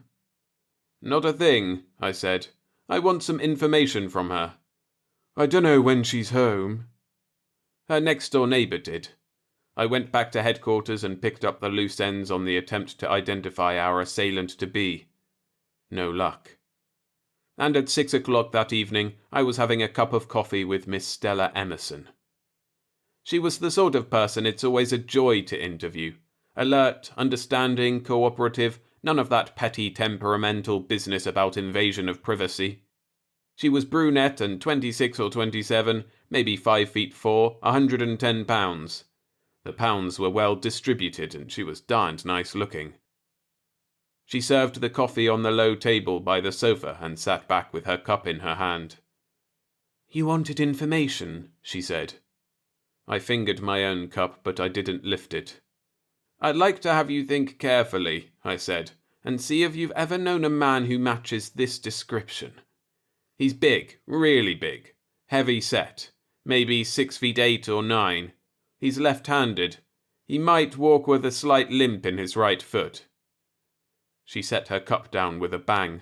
Not a thing, I said. I want some information from her. I dunno when she's home. Her next-door neighbour did. I went back to headquarters and picked up the loose ends on the attempt to identify our assailant-to-be. No luck. And at 6 o'clock that evening, I was having a cup of coffee with Miss Stella Emerson. She was the sort of person it's always a joy to interview. Alert, understanding, cooperative, none of that petty temperamental business about invasion of privacy. She was brunette and 26 or 27, maybe 5'4", 110 pounds. The pounds were well distributed and she was darned nice looking. She served the coffee on the low table by the sofa and sat back with her cup in her hand. You wanted information, she said. I fingered my own cup, but I didn't lift it. I'd like to have you think carefully, I said, and see if you've ever known a man who matches this description. He's big, really big, heavy set, maybe 6'8" or 9. He's left-handed. He might walk with a slight limp in his right foot. She set her cup down with a bang.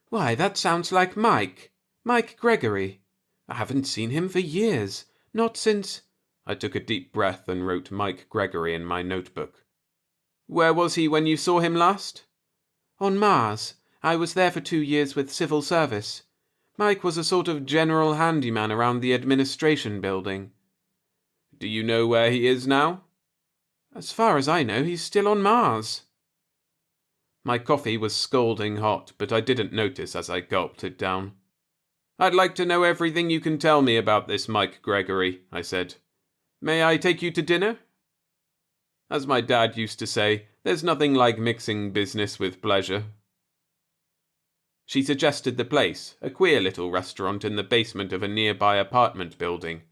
Why, that sounds like Mike. Mike Gregory. I haven't seen him for years. Not since... I took a deep breath and wrote Mike Gregory in my notebook. Where was he when you saw him last? On Mars. I was there for 2 years with civil service. Mike was a sort of general handyman around the administration building. Do you know where he is now? As far as I know, he's still on Mars. My coffee was scalding hot, but I didn't notice as I gulped it down. I'd like to know everything you can tell me about this Mike Gregory, I said. May I take you to dinner? As my dad used to say, there's nothing like mixing business with pleasure. She suggested the place, a queer little restaurant in the basement of a nearby apartment building.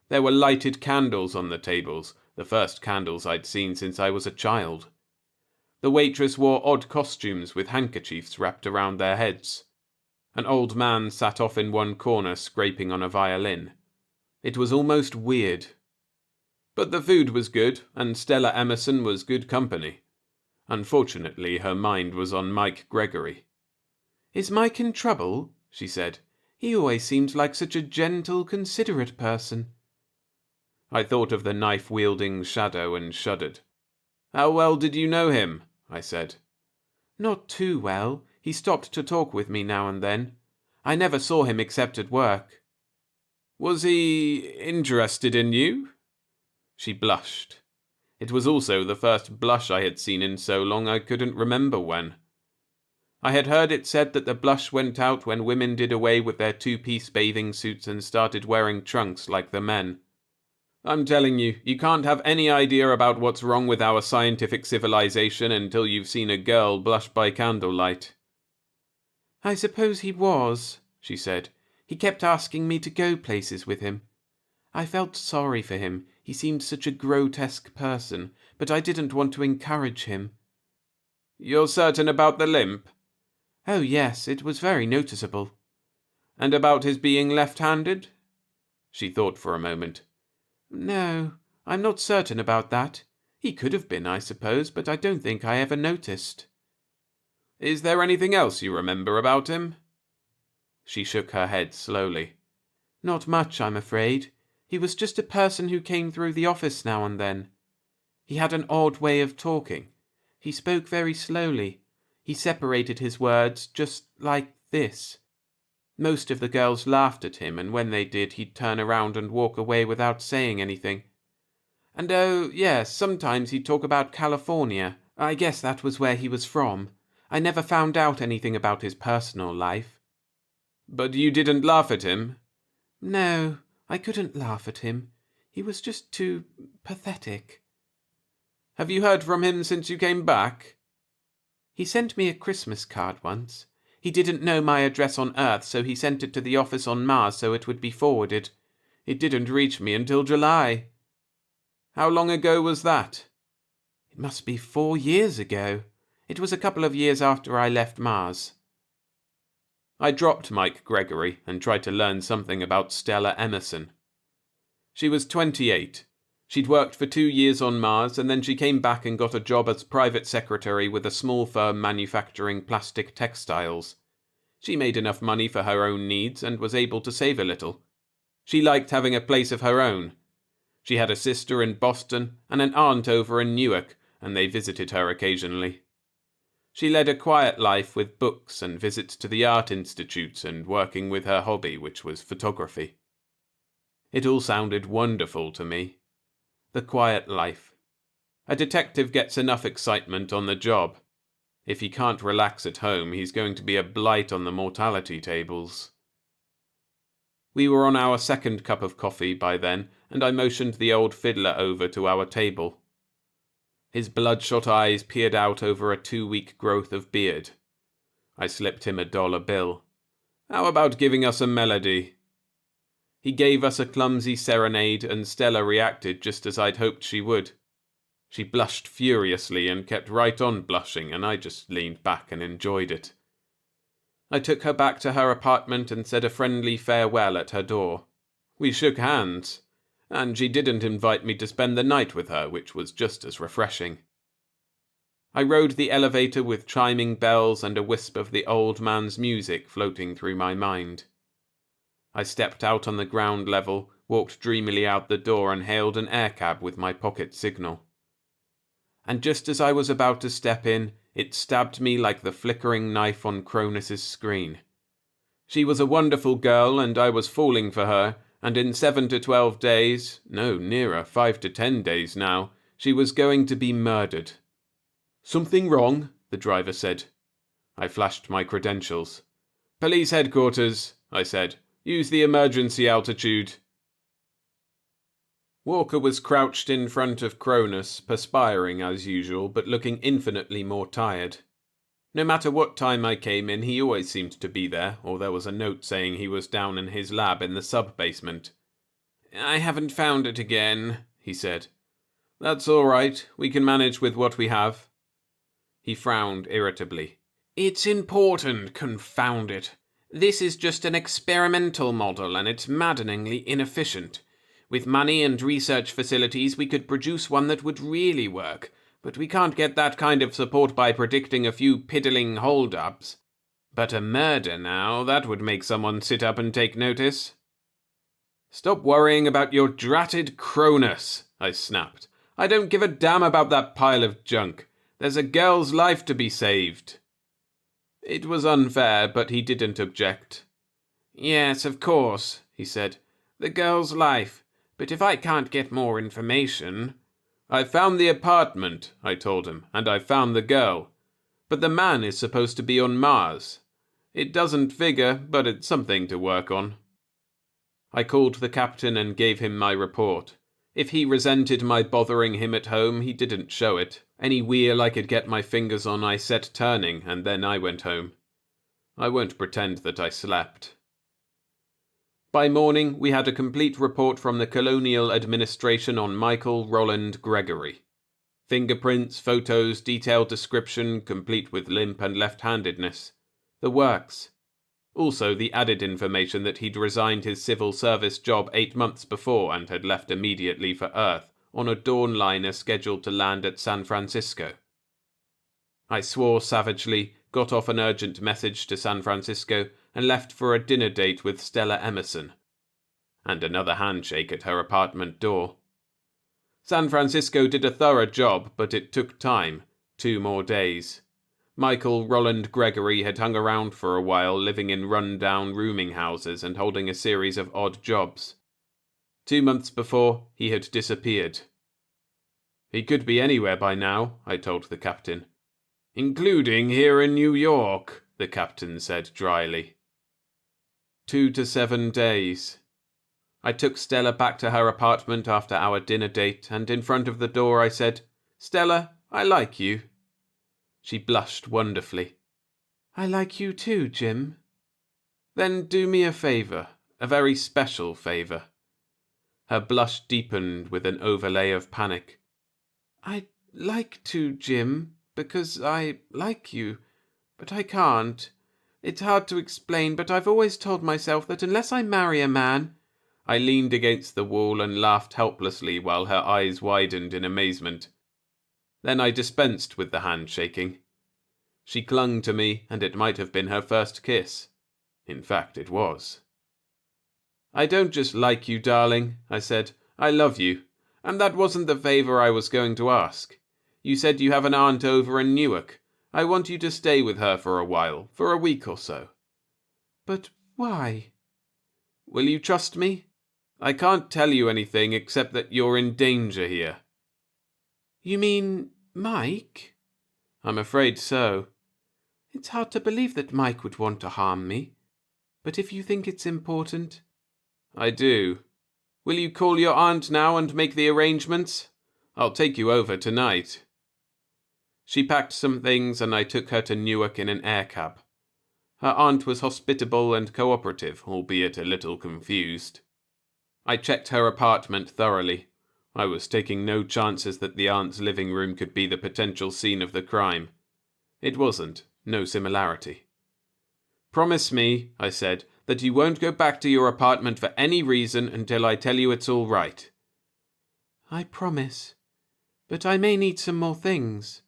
There were lighted candles on the tables, the first candles I'd seen since I was a child. The waitress wore odd costumes with handkerchiefs wrapped around their heads. An old man sat off in one corner scraping on a violin. It was almost weird. But the food was good, and Stella Emerson was good company. Unfortunately, her mind was on Mike Gregory. Is Mike in trouble? She said. He always seemed like such a gentle, considerate person. I thought of the knife-wielding shadow and shuddered. How well did you know him? I said. Not too well. He stopped to talk with me now and then. I never saw him except at work. Was he interested in you? She blushed. It was also the first blush I had seen in so long I couldn't remember when. I had heard it said that the blush went out when women did away with their two-piece bathing suits and started wearing trunks like the men. I'm telling you, you can't have any idea about what's wrong with our scientific civilization until you've seen a girl blush by candlelight. I suppose he was, she said. He kept asking me to go places with him. I felt sorry for him. He seemed such a grotesque person, but I didn't want to encourage him. You're certain about the limp? Oh, yes, it was very noticeable. And about his being left-handed? She thought for a moment. No, I'm not certain about that. He could have been, I suppose, but I don't think I ever noticed. Is there anything else you remember about him? She shook her head slowly. Not much, I'm afraid. He was just a person who came through the office now and then. He had an odd way of talking. He spoke very slowly. He separated his words just like this. Most of the girls laughed at him, and when they did, he'd turn around and walk away without saying anything. And oh, yes, sometimes he'd talk about California. I guess that was where he was from. I never found out anything about his personal life. But you didn't laugh at him? No, I couldn't laugh at him. He was just too pathetic. Have you heard from him since you came back? He sent me a Christmas card once. He didn't know my address on Earth, so he sent it to the office on Mars so it would be forwarded. It didn't reach me until July. How long ago was that? It must be 4 years ago. It was a couple of years after I left Mars. I dropped Mike Gregory and tried to learn something about Stella Emerson. She was 28. She'd worked for 2 years on Mars, and then she came back and got a job as private secretary with a small firm manufacturing plastic textiles. She made enough money for her own needs and was able to save a little. She liked having a place of her own. She had a sister in Boston and an aunt over in Newark, and they visited her occasionally. She led a quiet life with books and visits to the art institute and working with her hobby, which was photography. It all sounded wonderful to me. The quiet life. A detective gets enough excitement on the job. If he can't relax at home, he's going to be a blight on the mortality tables. We were on our second cup of coffee by then, and I motioned the old fiddler over to our table. His bloodshot eyes peered out over a 2-week growth of beard. I slipped him a $1 bill. How about giving us a melody? He gave us a clumsy serenade, and Stella reacted just as I'd hoped she would. She blushed furiously and kept right on blushing, and I just leaned back and enjoyed it. I took her back to her apartment and said a friendly farewell at her door. We shook hands, and she didn't invite me to spend the night with her, which was just as refreshing. I rode the elevator with chiming bells and a wisp of the old man's music floating through my mind. I stepped out on the ground level, walked dreamily out the door, and hailed an air cab with my pocket signal. And just as I was about to step in, it stabbed me like the flickering knife on Cronus's screen. She was a wonderful girl, and I was falling for her, and in 7 to 12 days, no, nearer, 5 to 10 days now, she was going to be murdered. Something wrong? The driver said. I flashed my credentials. Police headquarters, I said. Use the emergency altitude. Walker was crouched in front of Cronus, perspiring as usual, but looking infinitely more tired. No matter what time I came in, he always seemed to be there, or there was a note saying he was down in his lab in the sub-basement. I haven't found it again, he said. That's all right, we can manage with what we have. He frowned irritably. It's important, confound it. This is just an experimental model, and it's maddeningly inefficient. With money and research facilities, we could produce one that would really work, but we can't get that kind of support by predicting a few piddling hold-ups. But a murder now, that would make someone sit up and take notice. Stop worrying about your dratted Cronus, I snapped. I don't give a damn about that pile of junk. There's a girl's life to be saved. It was unfair, but he didn't object. Yes, of course, he said. The girl's life. But if I can't get more information... I found the apartment, I told him, and I found the girl. But the man is supposed to be on Mars. It doesn't figure, but it's something to work on. I called the captain and gave him my report. If he resented my bothering him at home, he didn't show it. Any wheel I could get my fingers on I set turning, and then I went home. I won't pretend that I slept. By morning, we had a complete report from the Colonial Administration on Michael Roland Gregory. Fingerprints, photos, detailed description, complete with limp and left-handedness. The works. Also the added information that he'd resigned his civil service job 8 months before and had left immediately for Earth on a dawn liner scheduled to land at San Francisco. I swore savagely, got off an urgent message to San Francisco, and left for a dinner date with Stella Emerson. And another handshake at her apartment door. San Francisco did a thorough job, but it took time. 2 more days. Michael Roland Gregory had hung around for a while, living in run-down rooming houses and holding a series of odd jobs. 2 months before, he had disappeared. He could be anywhere by now, I told the captain. Including here in New York, the captain said dryly. 2 to 7 days. I took Stella back to her apartment after our dinner date, and in front of the door I said, Stella, I like you. She blushed wonderfully. I like you too, Jim. Then do me a favour, a very special favour. Her blush deepened with an overlay of panic. I'd like to, Jim, because I like you, but I can't. It's hard to explain, but I've always told myself that unless I marry a man—" I leaned against the wall and laughed helplessly while her eyes widened in amazement. Then I dispensed with the handshaking. She clung to me, and it might have been her first kiss. In fact, it was. "I don't just like you, darling," I said. "I love you. And that wasn't the favour I was going to ask. You said you have an aunt over in Newark. I want you to stay with her for a while, for a week or so." "But why?" "Will you trust me? I can't tell you anything except that you're in danger here." "You mean Mike?" "I'm afraid so." "It's hard to believe that Mike would want to harm me. But if you think it's important—" "I do. Will you call your aunt now and make the arrangements? I'll take you over tonight." She packed some things and I took her to Newark in an air cab. Her aunt was hospitable and cooperative, albeit a little confused. I checked her apartment thoroughly. I was taking no chances that the aunt's living room could be the potential scene of the crime. It wasn't, no similarity. "Promise me," I said, "that you won't go back to your apartment for any reason until I tell you it's all right." "I promise. But I may need some more things."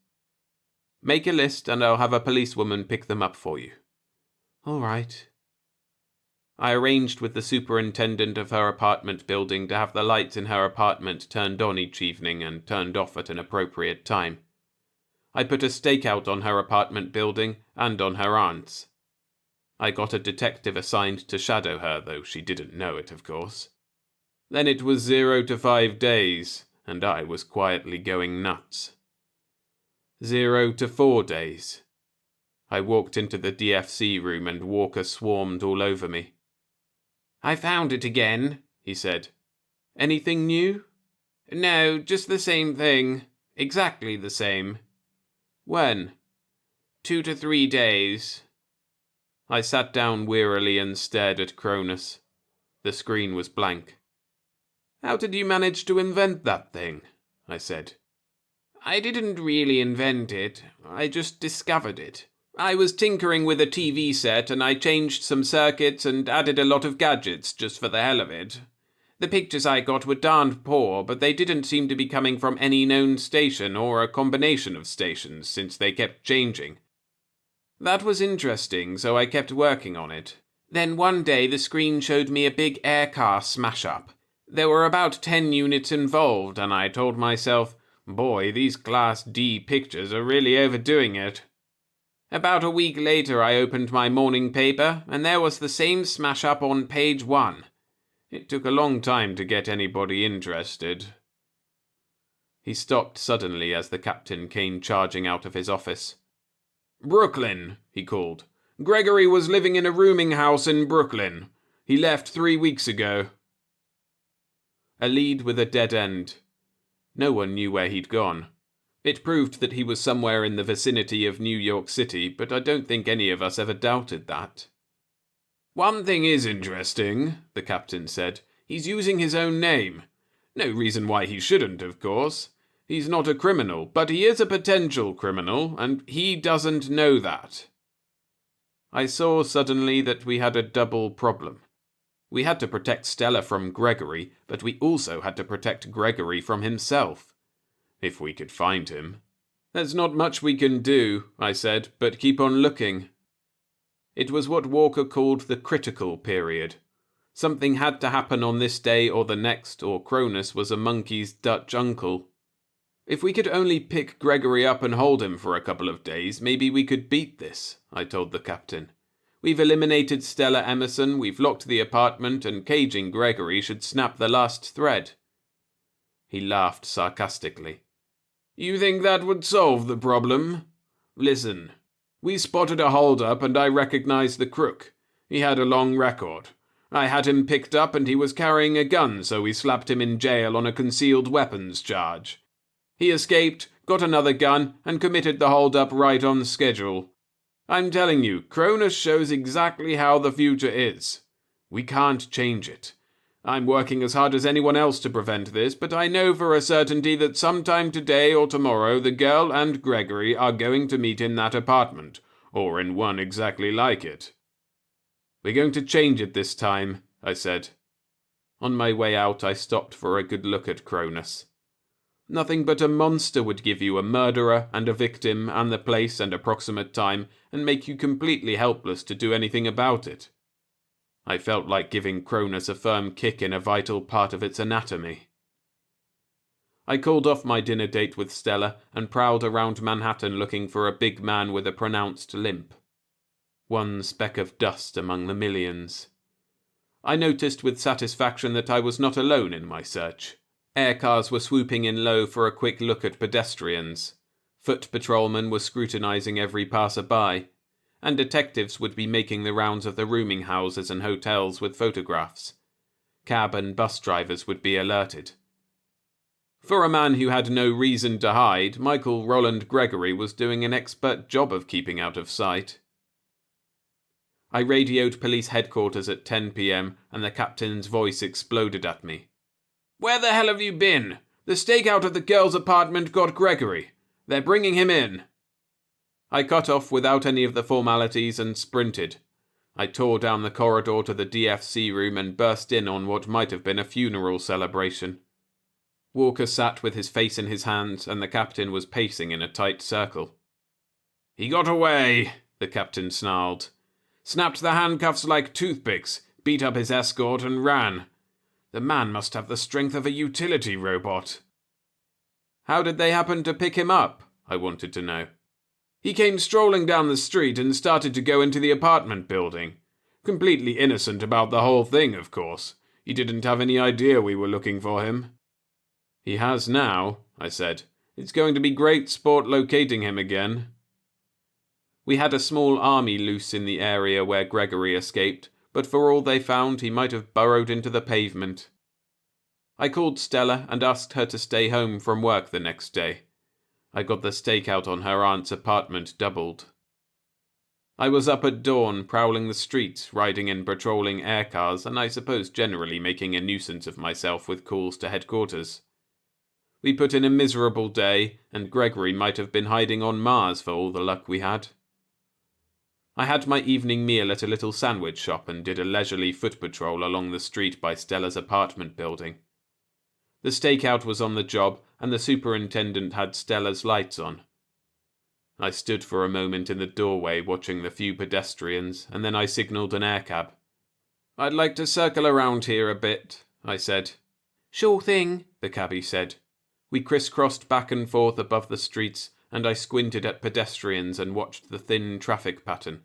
"Make a list and I'll have a policewoman pick them up for you." "All right." I arranged with the superintendent of her apartment building to have the lights in her apartment turned on each evening and turned off at an appropriate time. I put a stakeout on her apartment building and on her aunt's. I got a detective assigned to shadow her, though she didn't know it, of course. Then it was 0 to 5 days, and I was quietly going nuts. 0 to 4 days. I walked into the D.F.C room and Walker swarmed all over me. "I found it again," he said. "Anything new?" "No, just the same thing. Exactly the same." "When?" 2 to 3 days. I sat down wearily and stared at Cronus. The screen was blank. "How did you manage to invent that thing?" I said. "I didn't really invent it. I just discovered it. I was tinkering with a TV set and I changed some circuits and added a lot of gadgets just for the hell of it. The pictures I got were darned poor, but they didn't seem to be coming from any known station or a combination of stations since they kept changing. That was interesting, so I kept working on it. Then one day the screen showed me a big air car smash-up. There were about 10 units involved, and I told myself, boy, these Class D pictures are really overdoing it. About a week later I opened my morning paper, and there was the same smash-up on page 1. It took a long time to get anybody interested." He stopped suddenly as the captain came charging out of his office. "Brooklyn," he called. "Gregory was living in a rooming house in Brooklyn. He left 3 weeks ago." A lead with a dead end. No one knew where he'd gone. It proved that he was somewhere in the vicinity of New York City, but I don't think any of us ever doubted that. "One thing is interesting," the captain said. "He's using his own name. No reason why he shouldn't, of course. He's not a criminal, but he is a potential criminal, and he doesn't know that." I saw suddenly that we had a double problem. We had to protect Stella from Gregory, but we also had to protect Gregory from himself. If we could find him. "There's not much we can do," I said, "but keep on looking." It was what Walker called the critical period. Something had to happen on this day or the next, or Cronus was a monkey's Dutch uncle. "If we could only pick Gregory up and hold him for a couple of days, maybe we could beat this," I told the captain. "We've eliminated Stella Emerson, we've locked the apartment, and caging Gregory should snap the last thread." He laughed sarcastically. "You think that would solve the problem? Listen, we spotted a hold-up and I recognized the crook. He had a long record. I had him picked up and he was carrying a gun, so we slapped him in jail on a concealed weapons charge. He escaped, got another gun, and committed the hold-up right on schedule. I'm telling you, Cronus shows exactly how the future is. We can't change it. I'm working as hard as anyone else to prevent this, but I know for a certainty that sometime today or tomorrow the girl and Gregory are going to meet in that apartment, or in one exactly like it. We're going to change it this time, I said. On my way out, I stopped for a good look at Cronus. Nothing but a monster would give you a murderer and a victim and the place and approximate time and make you completely helpless to do anything about it. I felt like giving Cronus a firm kick in a vital part of its anatomy. I called off my dinner date with Stella and prowled around Manhattan looking for a big man with a pronounced limp. One speck of dust among the millions. I noticed with satisfaction that I was not alone in my search. Aircars were swooping in low for a quick look at pedestrians. Foot patrolmen were scrutinizing every passer-by, and detectives would be making the rounds of the rooming houses and hotels with photographs. Cab and bus drivers would be alerted. For a man who had no reason to hide, Michael Roland Gregory was doing an expert job of keeping out of sight. I radioed police headquarters at 10 p.m. and the captain's voice exploded at me. "Where the hell have you been? The stakeout at the girl's apartment got Gregory. They're bringing him in." I cut off without any of the formalities and sprinted. I tore down the corridor to the D.F.C room and burst in on what might have been a funeral celebration. Walker sat with his face in his hands and the captain was pacing in a tight circle. "He got away," the captain snarled. "Snapped the handcuffs like toothpicks, beat up his escort and ran. The man must have the strength of a utility robot." "How did they happen to pick him up?" I wanted to know. "He came strolling down the street and started to go into the apartment building. Completely innocent about the whole thing, of course. He didn't have any idea we were looking for him." "He has now," I said. "It's going to be great sport locating him again." We had a small army loose in the area where Gregory escaped, but for all they found, he might have burrowed into the pavement. I called Stella and asked her to stay home from work the next day. I got the stakeout on her aunt's apartment doubled. I was up at dawn, prowling the streets, riding in patrolling aircars, and I suppose generally making a nuisance of myself with calls to headquarters. We put in a miserable day, and Gregory might have been hiding on Mars for all the luck we had. I had my evening meal at a little sandwich shop and did a leisurely foot patrol along the street by Stella's apartment building. The stakeout was on the job, and the superintendent had Stella's lights on. I stood for a moment in the doorway watching the few pedestrians, and then I signalled an aircab. "I'd like to circle around here a bit," I said. "Sure thing," the cabbie said. We crisscrossed back and forth above the streets, and I squinted at pedestrians and watched the thin traffic pattern.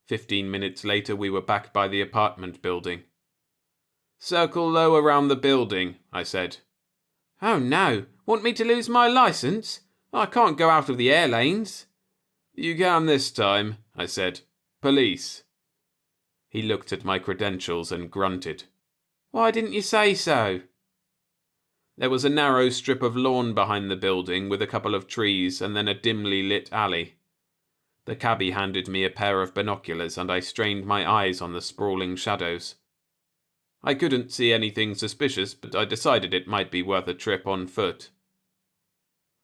15 minutes later we were back by the apartment building. "Circle low around the building," I said. "Oh no, want me to lose my licence? I can't go out of the air lanes." "You can this time," I said. "Police." He looked at my credentials and grunted. "Why didn't you say so?" There was a narrow strip of lawn behind the building with a couple of trees and then a dimly lit alley. The cabbie handed me a pair of binoculars and I strained my eyes on the sprawling shadows. I couldn't see anything suspicious, but I decided it might be worth a trip on foot.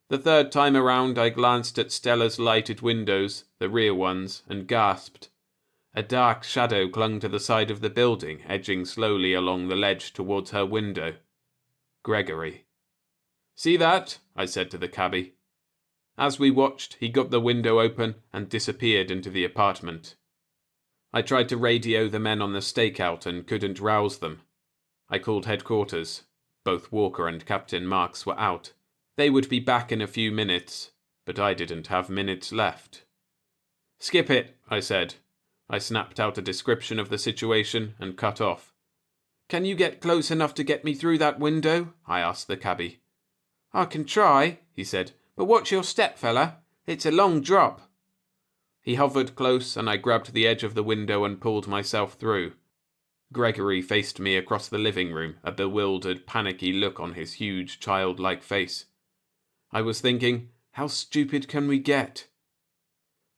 The third time around I glanced at Stella's lighted windows, the rear ones, and gasped. A dark shadow clung to the side of the building, edging slowly along the ledge towards her window. Gregory. "See that?" I said to the cabbie. As we watched, he got the window open and disappeared into the apartment. I tried to radio the men on the stakeout and couldn't rouse them. I called headquarters. Both Walker and Captain Marks were out. They would be back in a few minutes, but I didn't have minutes left. "Skip it," I said. I snapped out a description of the situation and cut off. "Can you get close enough to get me through that window?" I asked the cabbie. "I can try," he said, "but watch your step, fella. It's a long drop." He hovered close and I grabbed the edge of the window and pulled myself through. Gregory faced me across the living room, a bewildered, panicky look on his huge, childlike face. I was thinking, how stupid can we get?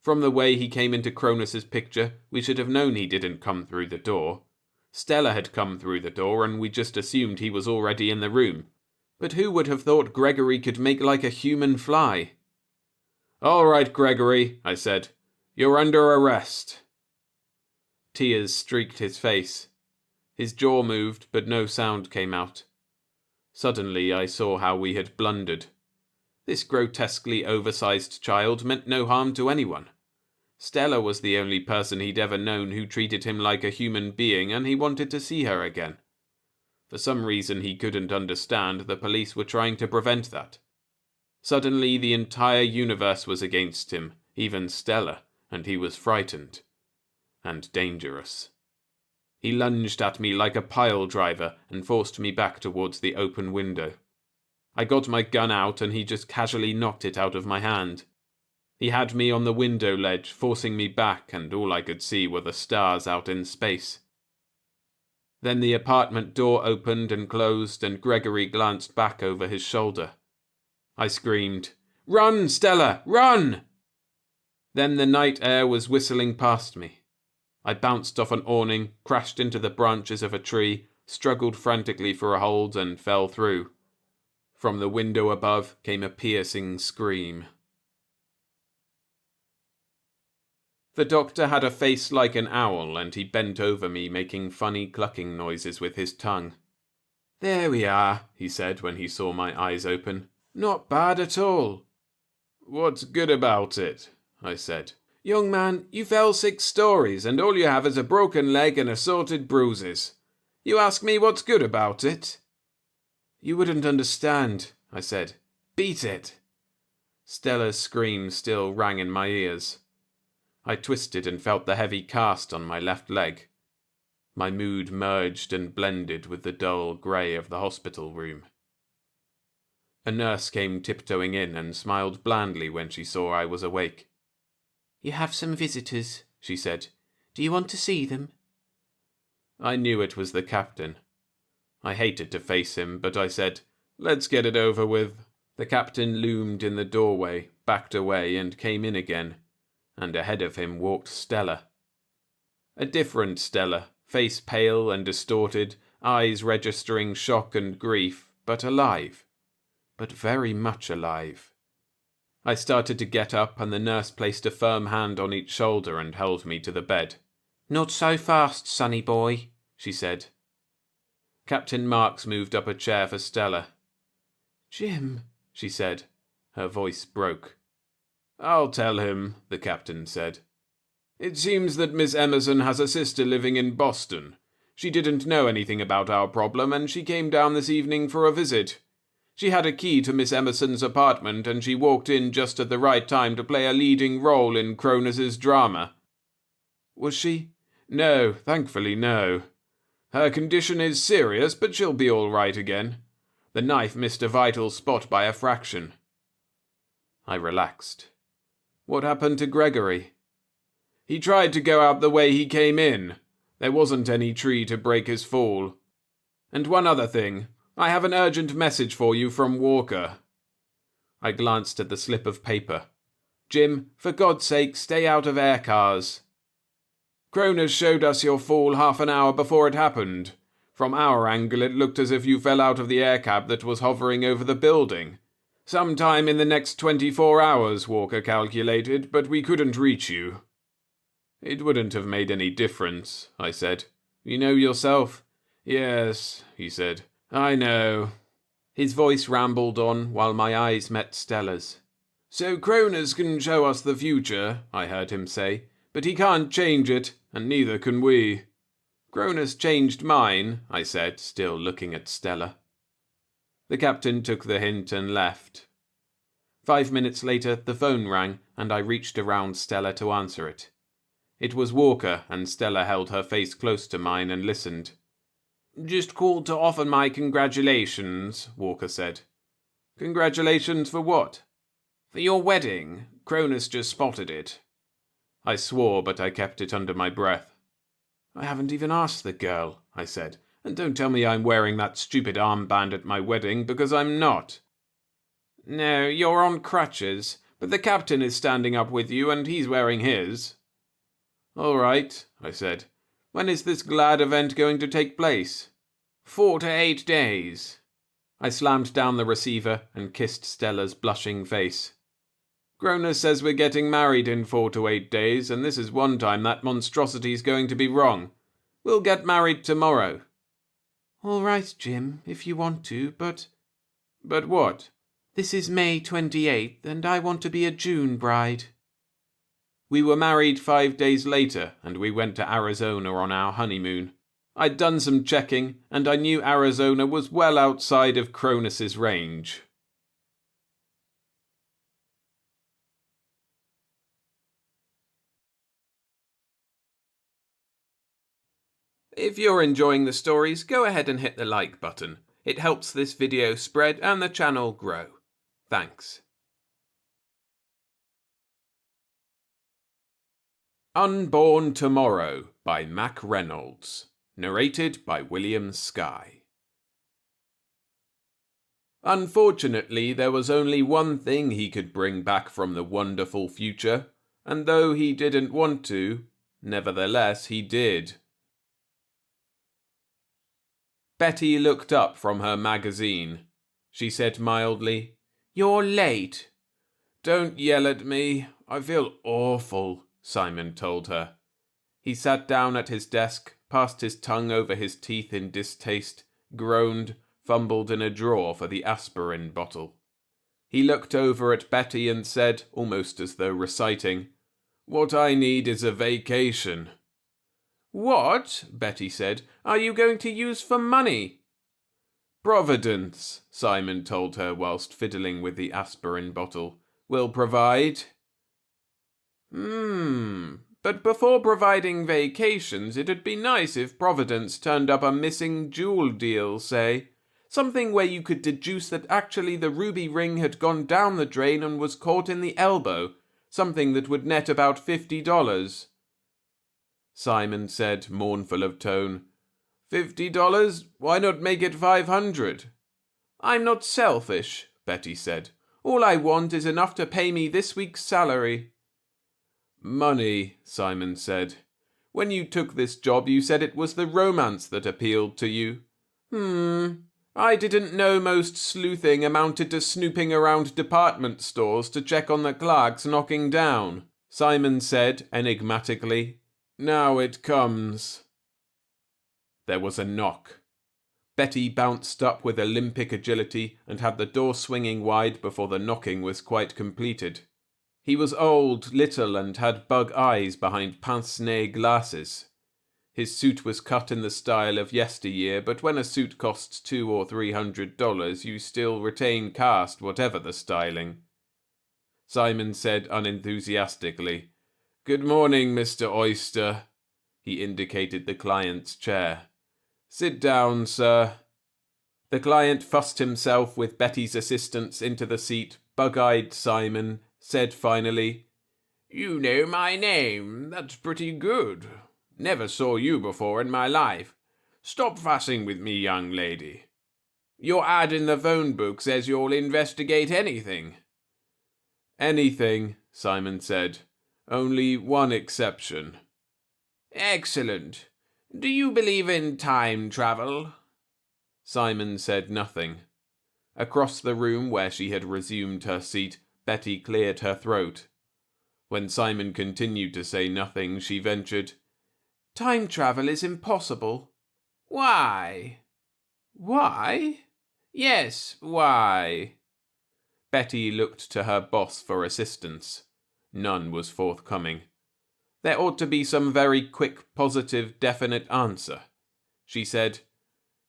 From the way he came into Cronus's picture, we should have known he didn't come through the door. Stella had come through the door and we just assumed he was already in the room. But who would have thought Gregory could make like a human fly? "All right, Gregory," I said. "You're under arrest." Tears streaked his face. His jaw moved, but no sound came out. Suddenly I saw how we had blundered. This grotesquely oversized child meant no harm to anyone. Stella was the only person he'd ever known who treated him like a human being, and he wanted to see her again. For some reason he couldn't understand, the police were trying to prevent that. Suddenly the entire universe was against him, even Stella, and he was frightened. And dangerous. He lunged at me like a pile driver and forced me back towards the open window. I got my gun out and he just casually knocked it out of my hand. He had me on the window ledge, forcing me back, and all I could see were the stars out in space. Then the apartment door opened and closed and Gregory glanced back over his shoulder. I screamed, "Run, Stella, run!" Then the night air was whistling past me. I bounced off an awning, crashed into the branches of a tree, struggled frantically for a hold and fell through. From the window above came a piercing scream. The doctor had a face like an owl and he bent over me making funny clucking noises with his tongue. "There we are," he said when he saw my eyes open. "Not bad at all." "What's good about it?" I said. "Young man, you fell 6 stories and all you have is a broken leg and assorted bruises. You ask me what's good about it?" "You wouldn't understand," I said. "Beat it." Stella's scream still rang in my ears. I twisted and felt the heavy cast on my left leg. My mood merged and blended with the dull grey of the hospital room. A nurse came tiptoeing in and smiled blandly when she saw I was awake. "You have some visitors," she said. "Do you want to see them?" I knew it was the captain. I hated to face him, but I said, "Let's get it over with." The captain loomed in the doorway, backed away, and came in again, and ahead of him walked Stella. A different Stella, face pale and distorted, eyes registering shock and grief, but alive. But very much alive. I started to get up, and the nurse placed a firm hand on each shoulder and held me to the bed. "Not so fast, sonny boy," she said. Captain Marks moved up a chair for Stella. "Jim," she said. Her voice broke. "I'll tell him," the captain said. "It seems that Miss Emerson has a sister living in Boston. She didn't know anything about our problem, and she came down this evening for a visit. She had a key to Miss Emerson's apartment, and she walked in just at the right time to play a leading role in Cronus's drama." "Was she?" "No, thankfully no. Her condition is serious, but she'll be all right again. The knife missed a vital spot by a fraction." I relaxed. "What happened to Gregory?" "He tried to go out the way he came in. There wasn't any tree to break his fall. And one other thing. I have an urgent message for you from Walker." I glanced at the slip of paper. "Jim, for God's sake, stay out of air cars. Cronus showed us your fall half an hour before it happened. From our angle it looked as if you fell out of the air cab that was hovering over the building. Sometime in the next 24 hours, Walker calculated, but we couldn't reach you." "It wouldn't have made any difference," I said. "You know yourself." "Yes," he said. "I know." His voice rambled on while my eyes met Stella's. "So Cronus can show us the future," I heard him say, "but he can't change it, and neither can we." "Cronus changed mine," I said, still looking at Stella. The captain took the hint and left. 5 minutes later, the phone rang, and I reached around Stella to answer it. It was Walker, and Stella held her face close to mine and listened. "Just called to offer my congratulations," Walker said. "Congratulations for what?" "For your wedding. Cronus just spotted it." I swore, but I kept it under my breath. "I haven't even asked the girl," I said, "and don't tell me I'm wearing that stupid armband at my wedding, because I'm not." "No, you're on crutches, but the captain is standing up with you and he's wearing his." "All right," I said. When is this glad event going to take place? 4 to 8 days. I slammed down the receiver and kissed Stella's blushing face. Cronus says we're getting married in 4 to 8 days, and this is one time that monstrosity's going to be wrong. We'll get married tomorrow. All right, Jim, if you want to, but... But what? This is May 28th, and I want to be a June bride. We were married 5 days later, and we went to Arizona on our honeymoon. I'd done some checking, and I knew Arizona was well outside of Cronus's range. If you're enjoying the stories, go ahead and hit the like button. It helps this video spread and the channel grow. Thanks. Unborn Tomorrow by Mack Reynolds. Narrated by William Skye. Unfortunately, there was only one thing he could bring back from the wonderful future, and though he didn't want to, nevertheless he did. Betty looked up from her magazine. She said mildly, "You're late." "Don't yell at me. I feel awful," Simon told her. He sat down at his desk, passed his tongue over his teeth in distaste, groaned, fumbled in a drawer for the aspirin bottle. He looked over at Betty and said, almost as though reciting, "What I need is a vacation." "What," Betty said, "are you going to use for money?" "Providence," Simon told her whilst fiddling with the aspirin bottle, "will provide." But before providing vacations, it'd be nice if Providence turned up a missing jewel deal, say. Something where you could deduce that actually the ruby ring had gone down the drain and was caught in the elbow. Something that would net about $50. Simon said, mournful of tone, $50? Why not make it 500? "I'm not selfish," Betty said. "All I want is enough to pay me this week's salary." "Money," Simon said. "When you took this job, you said it was the romance that appealed to you." I didn't know most sleuthing amounted to snooping around department stores to check on the clerks knocking down," Simon said enigmatically. "Now it comes." There was a knock. Betty bounced up with Olympic agility and had the door swinging wide before the knocking was quite completed. He was old, little, and had bug eyes behind pince-nez glasses. His suit was cut in the style of yesteryear, but when a suit costs $200 or $300, you still retain caste, whatever the styling. Simon said unenthusiastically, "Good morning, Mr. Oyster." He indicated the client's chair. "Sit down, sir." The client fussed himself with Betty's assistance into the seat, bug-eyed Simon, said finally, "You know my name. That's pretty good. Never saw you before in my life. Stop fussing with me, young lady. Your ad in the phone book says you'll investigate anything." "Anything," Simon said. "Only one exception." "Excellent. Do you believe in time travel?" Simon said nothing. Across the room where she had resumed her seat, Betty cleared her throat. When Simon continued to say nothing, she ventured, "Time travel is impossible." "Why?" "Why?" "Yes, why?" Betty looked to her boss for assistance. None was forthcoming. There ought to be some very quick, positive, definite answer. She said,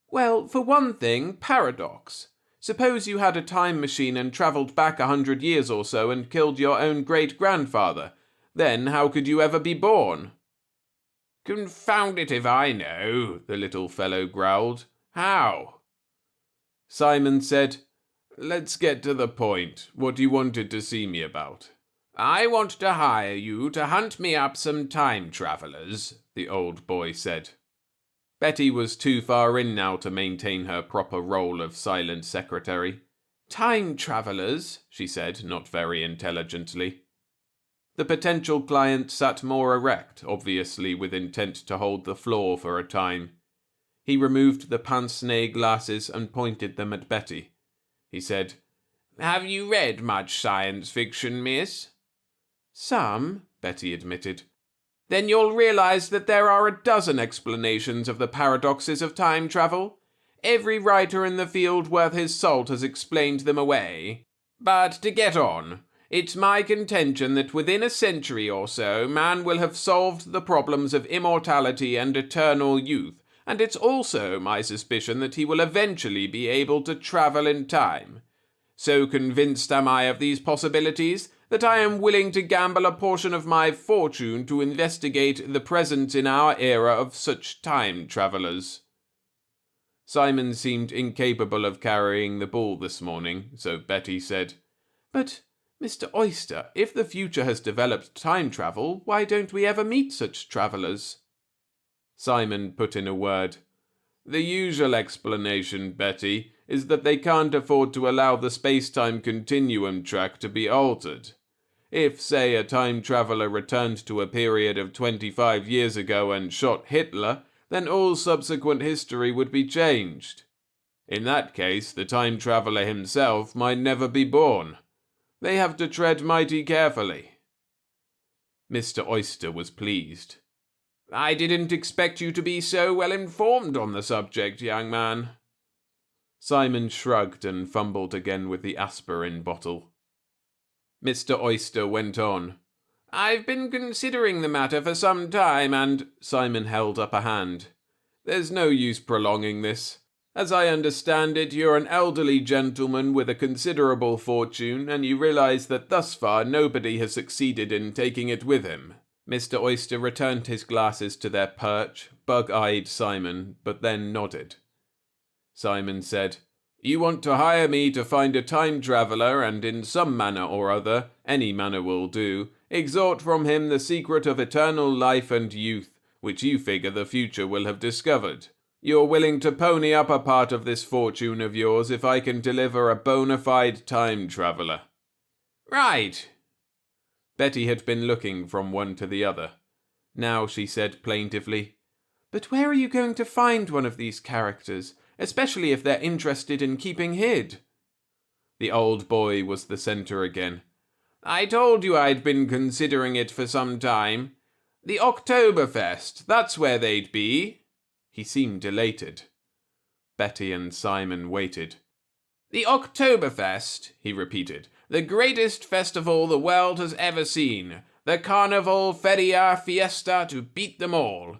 "Well, for one thing, paradox. Suppose you had a time machine and travelled back 100 years or so and killed your own great-grandfather. Then how could you ever be born?" "Confound it if I know," the little fellow growled. "How?" Simon said, "Let's get to the point. What you wanted to see me about?" "I want to hire you to hunt me up some time travellers," the old boy said. Betty was too far in now to maintain her proper role of silent secretary. "Time travellers," she said, not very intelligently. The potential client sat more erect, obviously with intent to hold the floor for a time. He removed the pince-nez glasses and pointed them at Betty. He said, "Have you read much science fiction, miss?" "Some," Betty admitted. "Then you'll realize that there are a dozen explanations of the paradoxes of time travel. Every writer in the field worth his salt has explained them away. But to get on, it's my contention that within a century or so, man will have solved the problems of immortality and eternal youth, and it's also my suspicion that he will eventually be able to travel in time. So convinced am I of these possibilities that I am willing to gamble a portion of my fortune to investigate the presence in our era of such time travelers." Simon seemed incapable of carrying the ball this morning, so Betty said, "But, Mr. Oyster, if the future has developed time travel, why don't we ever meet such travellers?" Simon put in a word. "The usual explanation, Betty, is that they can't afford to allow the space-time continuum track to be altered. If, say, a time traveller returned to a period of 25 years ago and shot Hitler, then all subsequent history would be changed. In that case, the time traveller himself might never be born. They have to tread mighty carefully." Mr. Oyster was pleased. "I didn't expect you to be so well informed on the subject, young man." Simon shrugged and fumbled again with the aspirin bottle. Mr. Oyster went on. "I've been considering the matter for some time, and—" Simon held up a hand. "There's no use prolonging this. As I understand it, you're an elderly gentleman with a considerable fortune, and you realize that thus far nobody has succeeded in taking it with him." Mr. Oyster returned his glasses to their perch, bug-eyed Simon, but then nodded. Simon said, "You want to hire me to find a time traveller and in some manner or other, any manner will do, extort from him the secret of eternal life and youth, which you figure the future will have discovered. You're willing to pony up a part of this fortune of yours if I can deliver a bona fide time traveller." "Right." Betty had been looking from one to the other. Now she said plaintively, "But where are you going to find one of these characters, especially if they're interested in keeping hid?" The old boy was the centre again. "I told you I'd been considering it for some time. The Oktoberfest, that's where they'd be." He seemed elated. Betty and Simon waited. "The Oktoberfest," he repeated. "The greatest festival the world has ever seen. The carnival, feria, fiesta to beat them all.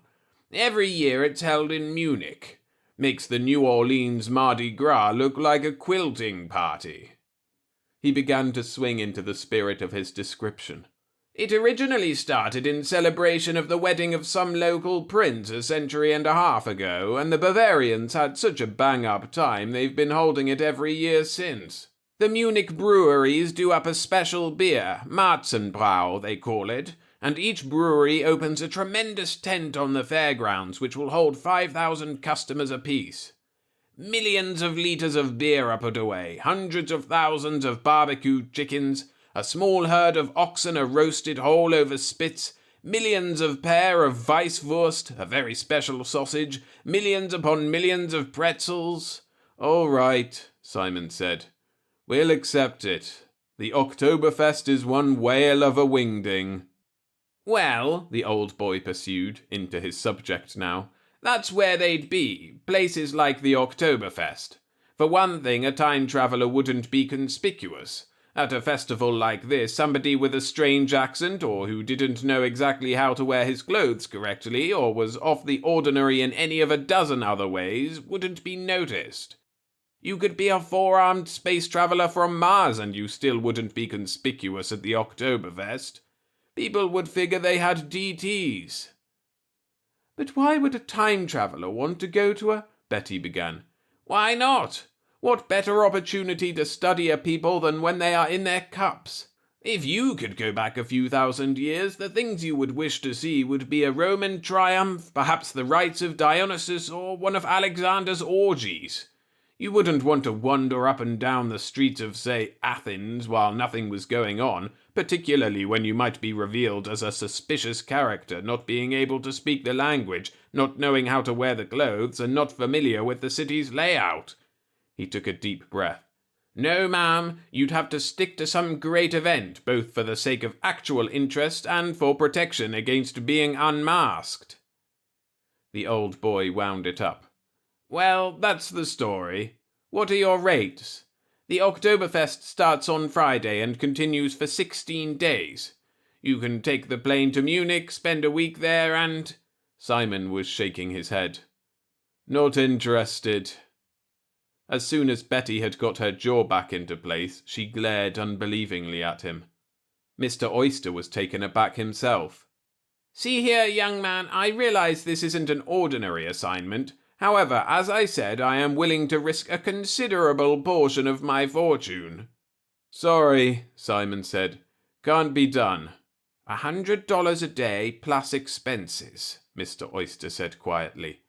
Every year it's held in Munich. Makes the New Orleans Mardi Gras look like a quilting party." He began to swing into the spirit of his description. "It originally started in celebration of the wedding of some local prince a century and a half ago, and the Bavarians had such a bang-up time they've been holding it every year since. The Munich breweries do up a special beer, Marzenbrau they call it, and each brewery opens a tremendous tent on the fairgrounds which will hold 5,000 customers apiece. Millions of litres of beer are put away, hundreds of thousands of barbecued chickens, a small herd of oxen are roasted whole over spits, millions of pair of Weisswurst, a very special sausage, millions upon millions of pretzels." "All right," Simon said. "We'll accept it. The Oktoberfest is one whale of a wingding." "Well," the old boy pursued, into his subject now, "that's where they'd be, places like the Oktoberfest. For one thing, a time traveller wouldn't be conspicuous. At a festival like this, somebody with a strange accent, or who didn't know exactly how to wear his clothes correctly, or was off the ordinary in any of a dozen other ways, wouldn't be noticed. You could be a four-armed space traveller from Mars and you still wouldn't be conspicuous at the Oktoberfest. People would figure they had DTs. "But why would a time traveller want to go to a—" Betty began. "Why not? What better opportunity to study a people than when they are in their cups? If you could go back a few thousand years, the things you would wish to see would be a Roman triumph, perhaps the rites of Dionysus, or one of Alexander's orgies. You wouldn't want to wander up and down the streets of, say, Athens while nothing was going on, particularly when you might be revealed as a suspicious character, not being able to speak the language, not knowing how to wear the clothes, and not familiar with the city's layout." He took a deep breath. "No, ma'am, you'd have to stick to some great event, both for the sake of actual interest and for protection against being unmasked." The old boy wound it up. "Well, that's the story. What are your rates? The Oktoberfest starts on Friday and continues for 16 days. You can take the plane to Munich, spend a week there, and—" Simon was shaking his head. "Not interested." As soon as Betty had got her jaw back into place, she glared unbelievingly at him. Mr. Oyster was taken aback himself. "See here, young man, I realize this isn't an ordinary assignment. However, as I said, I am willing to risk a considerable portion of my fortune." "Sorry," Simon said. "Can't be done." $100 a day plus expenses, Mr. Oyster said quietly.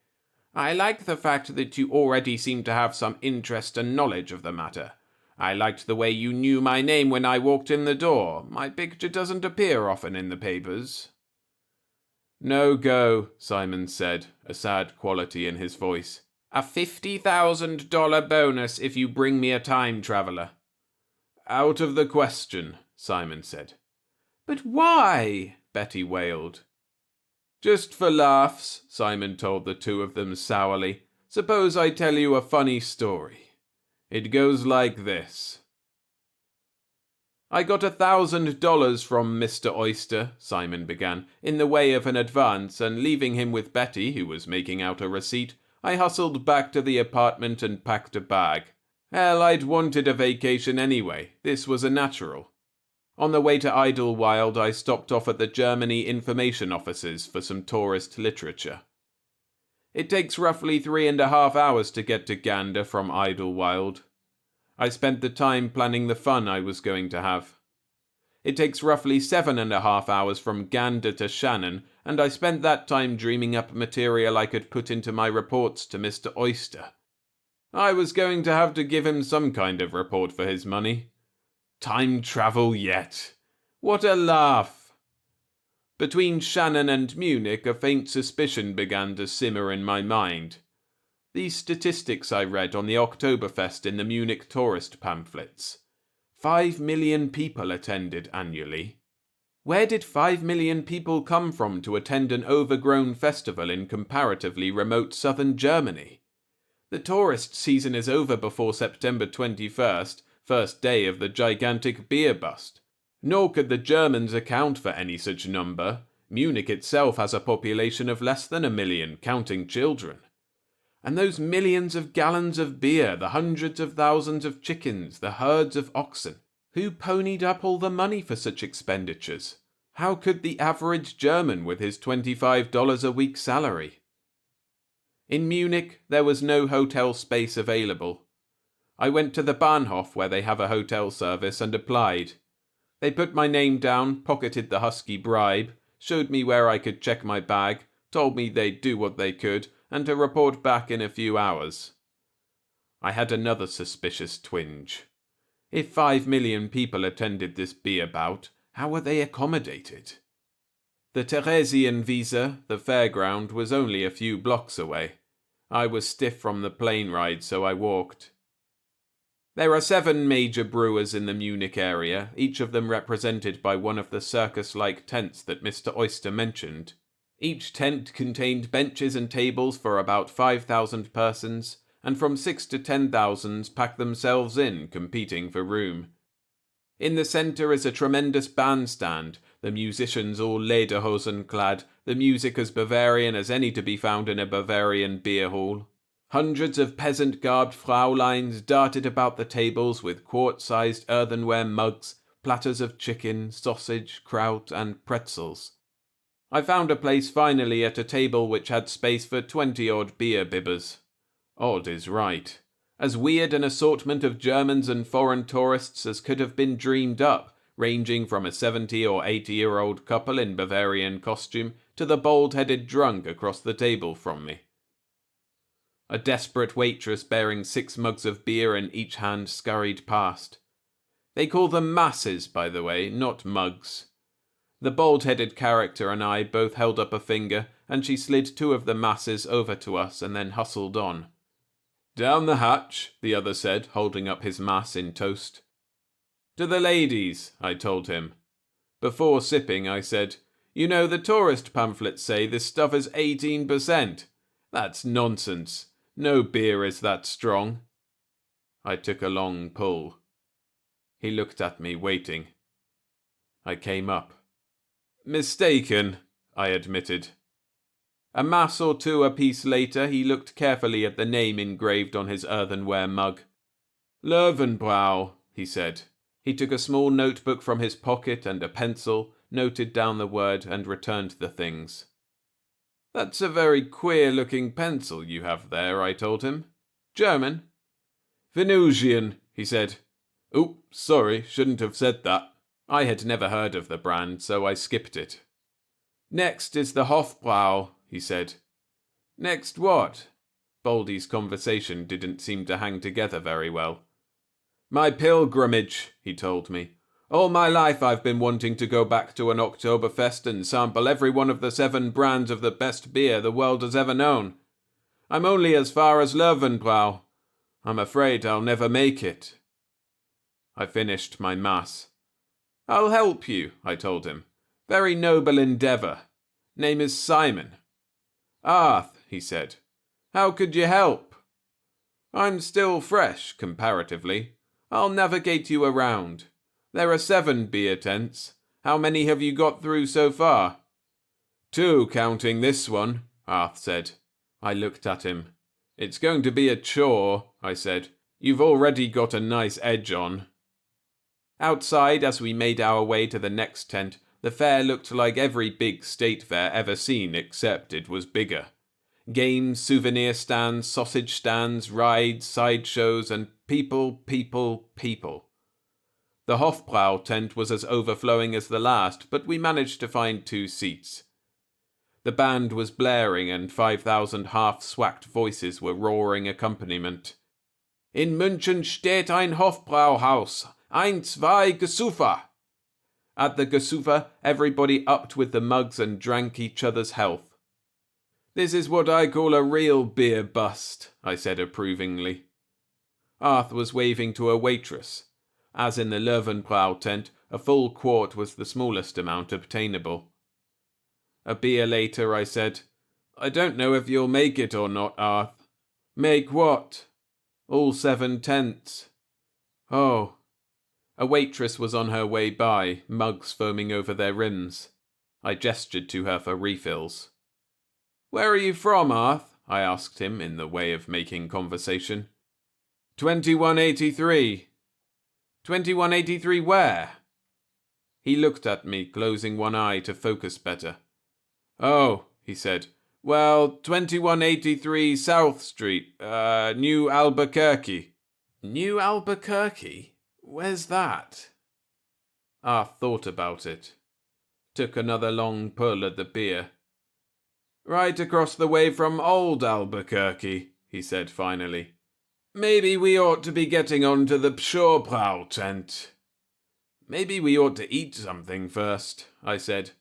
"I like the fact that you already seem to have some interest and knowledge of the matter. I liked the way you knew my name when I walked in the door. My picture doesn't appear often in the papers." "No go," Simon said, a sad quality in his voice. "A $50,000 bonus if you bring me a time traveler." "Out of the question," Simon said. "But why?" Betty wailed. "Just for laughs," Simon told the two of them sourly. "Suppose I tell you a funny story. It goes like this. I got $1,000 from Mr. Oyster," Simon began, "in the way of an advance, and leaving him with Betty, who was making out a receipt, I hustled back to the apartment and packed a bag. Hell, I'd wanted a vacation anyway. This was a natural. On the way to Idlewild, I stopped off at the Germany information offices for some tourist literature. It takes roughly 3.5 hours to get to Gander from Idlewild. I spent the time planning the fun I was going to have. It takes roughly 7.5 hours from Gander to Shannon, and I spent that time dreaming up material I could put into my reports to Mr. Oyster. I was going to have to give him some kind of report for his money. Time travel yet. What a laugh. Between Shannon and Munich, a faint suspicion began to simmer in my mind. These statistics I read on the Oktoberfest in the Munich tourist pamphlets. 5 million people attended annually. Where did 5 million people come from to attend an overgrown festival in comparatively remote southern Germany? The tourist season is over before September 21st, first day of the gigantic beer bust. Nor could the Germans account for any such number. Munich itself has a population of less than 1 million, counting children. And those millions of gallons of beer, the hundreds of thousands of chickens, the herds of oxen. Who ponied up all the money for such expenditures? How could the average German with his $25 a week salary? In Munich, there was no hotel space available. I went to the Bahnhof, where they have a hotel service, and applied. They put my name down, pocketed the husky bribe, showed me where I could check my bag, told me they'd do what they could, and to report back in a few hours. I had another suspicious twinge. If 5 million people attended this beer bout, how were they accommodated? The Theresienwiese, the fairground, was only a few blocks away. I was stiff from the plane ride, so I walked. There are 7 major brewers in the Munich area, each of them represented by one of the circus-like tents that Mr. Oyster mentioned. Each tent contained benches and tables for about 5,000 persons, and from 6,000 to 10,000 pack themselves in, competing for room. In the centre is a tremendous bandstand, the musicians all lederhosen clad, the music as Bavarian as any to be found in a Bavarian beer hall. Hundreds of peasant-garbed Frauleins darted about the tables with quart-sized earthenware mugs, platters of chicken, sausage, kraut, and pretzels. I found a place finally at a table which had space for 20-odd beer bibbers. Odd is right. As weird an assortment of Germans and foreign tourists as could have been dreamed up, ranging from a 70 or 80-year-old couple in Bavarian costume to the bald-headed drunk across the table from me. A desperate waitress bearing 6 mugs of beer in each hand scurried past. They call them masses, by the way, not mugs. The bald-headed character and I both held up a finger, and she slid 2 of the masses over to us and then hustled on. "Down the hatch," the other said, holding up his mass in toast. "To the ladies," I told him. Before sipping, I said, "You know, the tourist pamphlets say this stuff is 18%. That's nonsense. No beer is that strong." I took a long pull. He looked at me, waiting. I came up. "Mistaken," I admitted. A mass or 2 apiece later, he looked carefully at the name engraved on his earthenware mug. "Löwenbräu," he said. He took a small notebook from his pocket and a pencil, noted down the word, and returned the things. "That's a very queer-looking pencil you have there," I told him. "German?" "Venusian," he said. "Oh, sorry, shouldn't have said that." I had never heard of the brand, so I skipped it. "Next is the Hofbrau," he said. "Next what?" Baldy's conversation didn't seem to hang together very well. "My pilgrimage," he told me. "All my life I've been wanting to go back to an Oktoberfest and sample every one of the 7 brands of the best beer the world has ever known. I'm only as far as Löwenbräu. I'm afraid I'll never make it." I finished my mass. "I'll help you," I told him. "Very noble endeavour. Name is Simon." "Arth," he said. "How could you help?" "I'm still fresh, comparatively. I'll navigate you around. There are 7 beer tents. How many have you got through so far?" "2, counting this one," Arth said. I looked at him. "It's going to be a chore," I said. "You've already got a nice edge on." Outside, as we made our way to the next tent, the fair looked like every big state fair ever seen, except it was bigger. Games, souvenir stands, sausage stands, rides, sideshows, and people. The Hofbrau tent was as overflowing as the last, but we managed to find 2 seats. The band was blaring, and 5,000 half-swacked voices were roaring accompaniment. "In München steht ein Hofbrauhaus. 1, 2, Gesufa!" At the Gesufa, everybody upped with the mugs and drank each other's health. "This is what I call a real beer bust," I said approvingly. Arth was waving to a waitress. As in the Löwenbräu tent, a full quart was the smallest amount obtainable. A beer later, I said, "I don't know if you'll make it or not, Arth." "Make what?" "All 7 tents." "Oh." A waitress was on her way by, mugs foaming over their rims. I gestured to her for refills. "Where are you from, Arth?" I asked him in the way of making conversation. 2183. 2183 where? He looked at me, closing one eye to focus better. "Oh," he said. "Well, 2183 South Street, New Albuquerque." "New Albuquerque? Where's that?" Arth thought about it. Took another long pull at the beer. "Right across the way from Old Albuquerque," he said finally. "Maybe we ought to be getting on to the Pschorbrau tent." "Maybe we ought to eat something first," I said.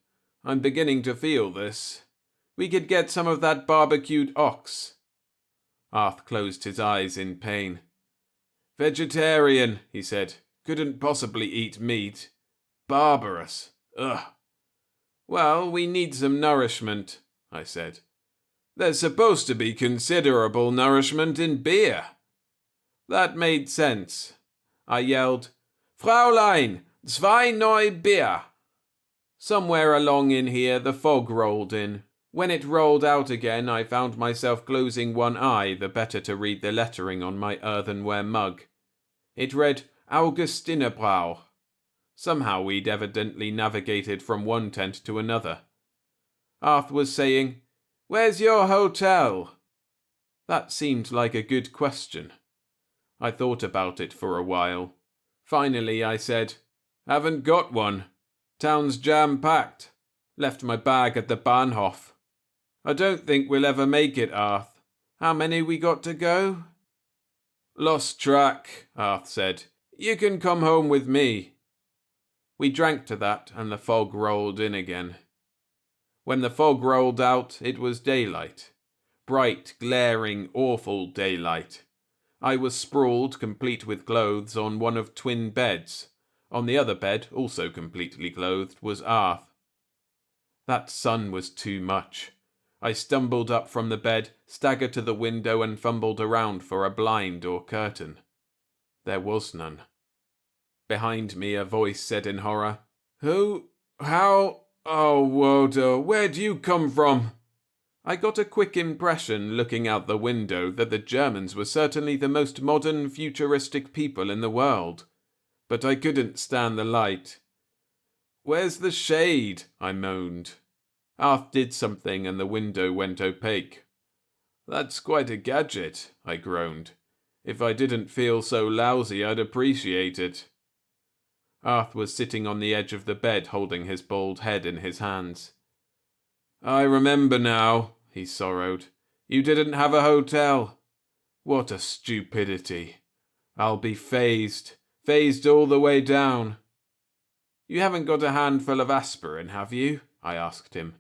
"I'm beginning to feel this. We could get some of that barbecued ox." Arth closed his eyes in pain. "Vegetarian," he said. "Couldn't possibly eat meat. Barbarous. Ugh." "Well, we need some nourishment," I said. "There's supposed to be considerable nourishment in beer." That made sense. I yelled, "Fraulein, 2 neue Bier." Somewhere along in here the fog rolled in. When it rolled out again, I found myself closing one eye the better to read the lettering on my earthenware mug. It read Augustinerbrau. Somehow we'd evidently navigated from one tent to another. Arth was saying, "Where's your hotel?" That seemed like a good question. I thought about it for a while. Finally I said, "Haven't got one. Town's jam-packed. Left my bag at the Bahnhof. I don't think we'll ever make it, Arth. How many we got to go? Lost track, Arth said. You can come home with me. We drank to that, and the fog rolled in again. When the fog rolled out, it was daylight. Bright, glaring, awful daylight. I was sprawled, complete with clothes, on one of twin beds. On the other bed, also completely clothed, was Arth. That sun was too much. I stumbled up from the bed, staggered to the window, and fumbled around for a blind or curtain. There was none. Behind me, a voice said in horror, "Who? How? Oh, Wodo, where'd you come from?" I got a quick impression, looking out the window, that the Germans were certainly the most modern, futuristic people in the world. But I couldn't stand the light. "Where's the shade?" I moaned. Arth did something and the window went opaque. "That's quite a gadget," I groaned. "If I didn't feel so lousy, I'd appreciate it." Arth was sitting on the edge of the bed, holding his bald head in his hands. "I remember now," he sorrowed. "You didn't have a hotel. What a stupidity. I'll be phased all the way down." "You haven't got a handful of aspirin, have you?" I asked him.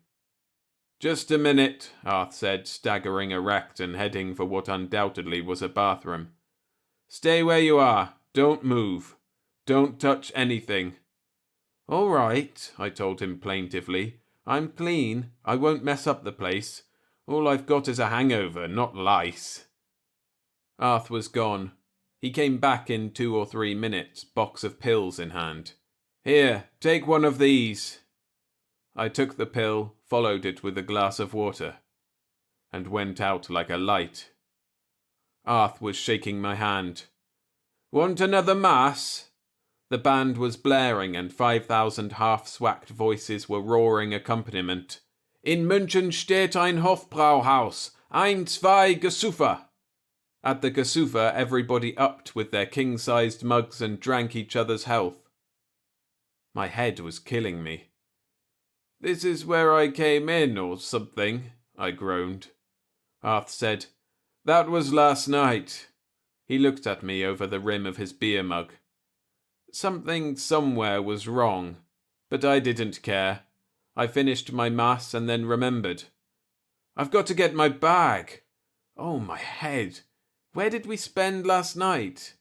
"Just a minute," Arth said, staggering erect and heading for what undoubtedly was a bathroom. "Stay where you are. Don't move. Don't touch anything." "All right," I told him plaintively. "I'm clean. I won't mess up the place. All I've got is a hangover, not lice." Arth was gone. He came back in 2 or 3 minutes, box of pills in hand. "Here, take one of these." I took the pill, followed it with a glass of water, and went out like a light. Arth was shaking my hand. "Want another mass?" The band was blaring and 5,000 half-swacked voices were roaring accompaniment. "In München steht ein Hofbrauhaus. 1, 2, Gesufa." At the Gesufa, everybody upped with their king-sized mugs and drank each other's health. My head was killing me. "This is where I came in, or something," I groaned. Arth said, "That was last night." He looked at me over the rim of his beer mug. Something somewhere was wrong, but I didn't care. I finished my mass and then remembered. "I've got to get my bag." Oh, my head. Where did we spend last night?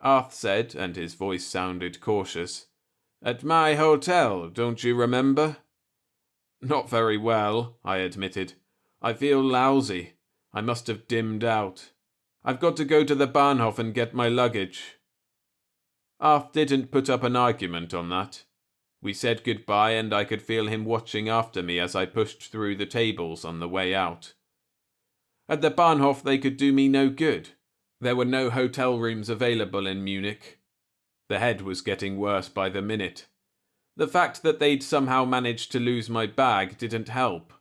Arth said, and his voice sounded cautious, "At my hotel, don't you remember?" "Not very well," I admitted. "I feel lousy. I must have dimmed out. I've got to go to the Bahnhof and get my luggage." Arth didn't put up an argument on that. We said goodbye and I could feel him watching after me as I pushed through the tables on the way out. At the Bahnhof they could do me no good. There were no hotel rooms available in Munich. The head was getting worse by the minute. The fact that they'd somehow managed to lose my bag didn't help.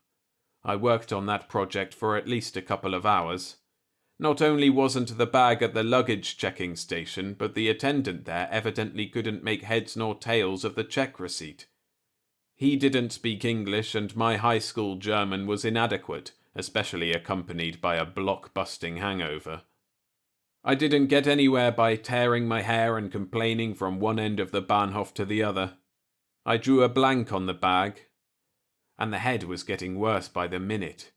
I worked on that project for at least a couple of hours. Not only wasn't the bag at the luggage checking station, but the attendant there evidently couldn't make heads nor tails of the check receipt. He didn't speak English, and my high school German was inadequate, especially accompanied by a block-busting hangover. I didn't get anywhere by tearing my hair and complaining from one end of the Bahnhof to the other. I drew a blank on the bag, and the head was getting worse by the minute.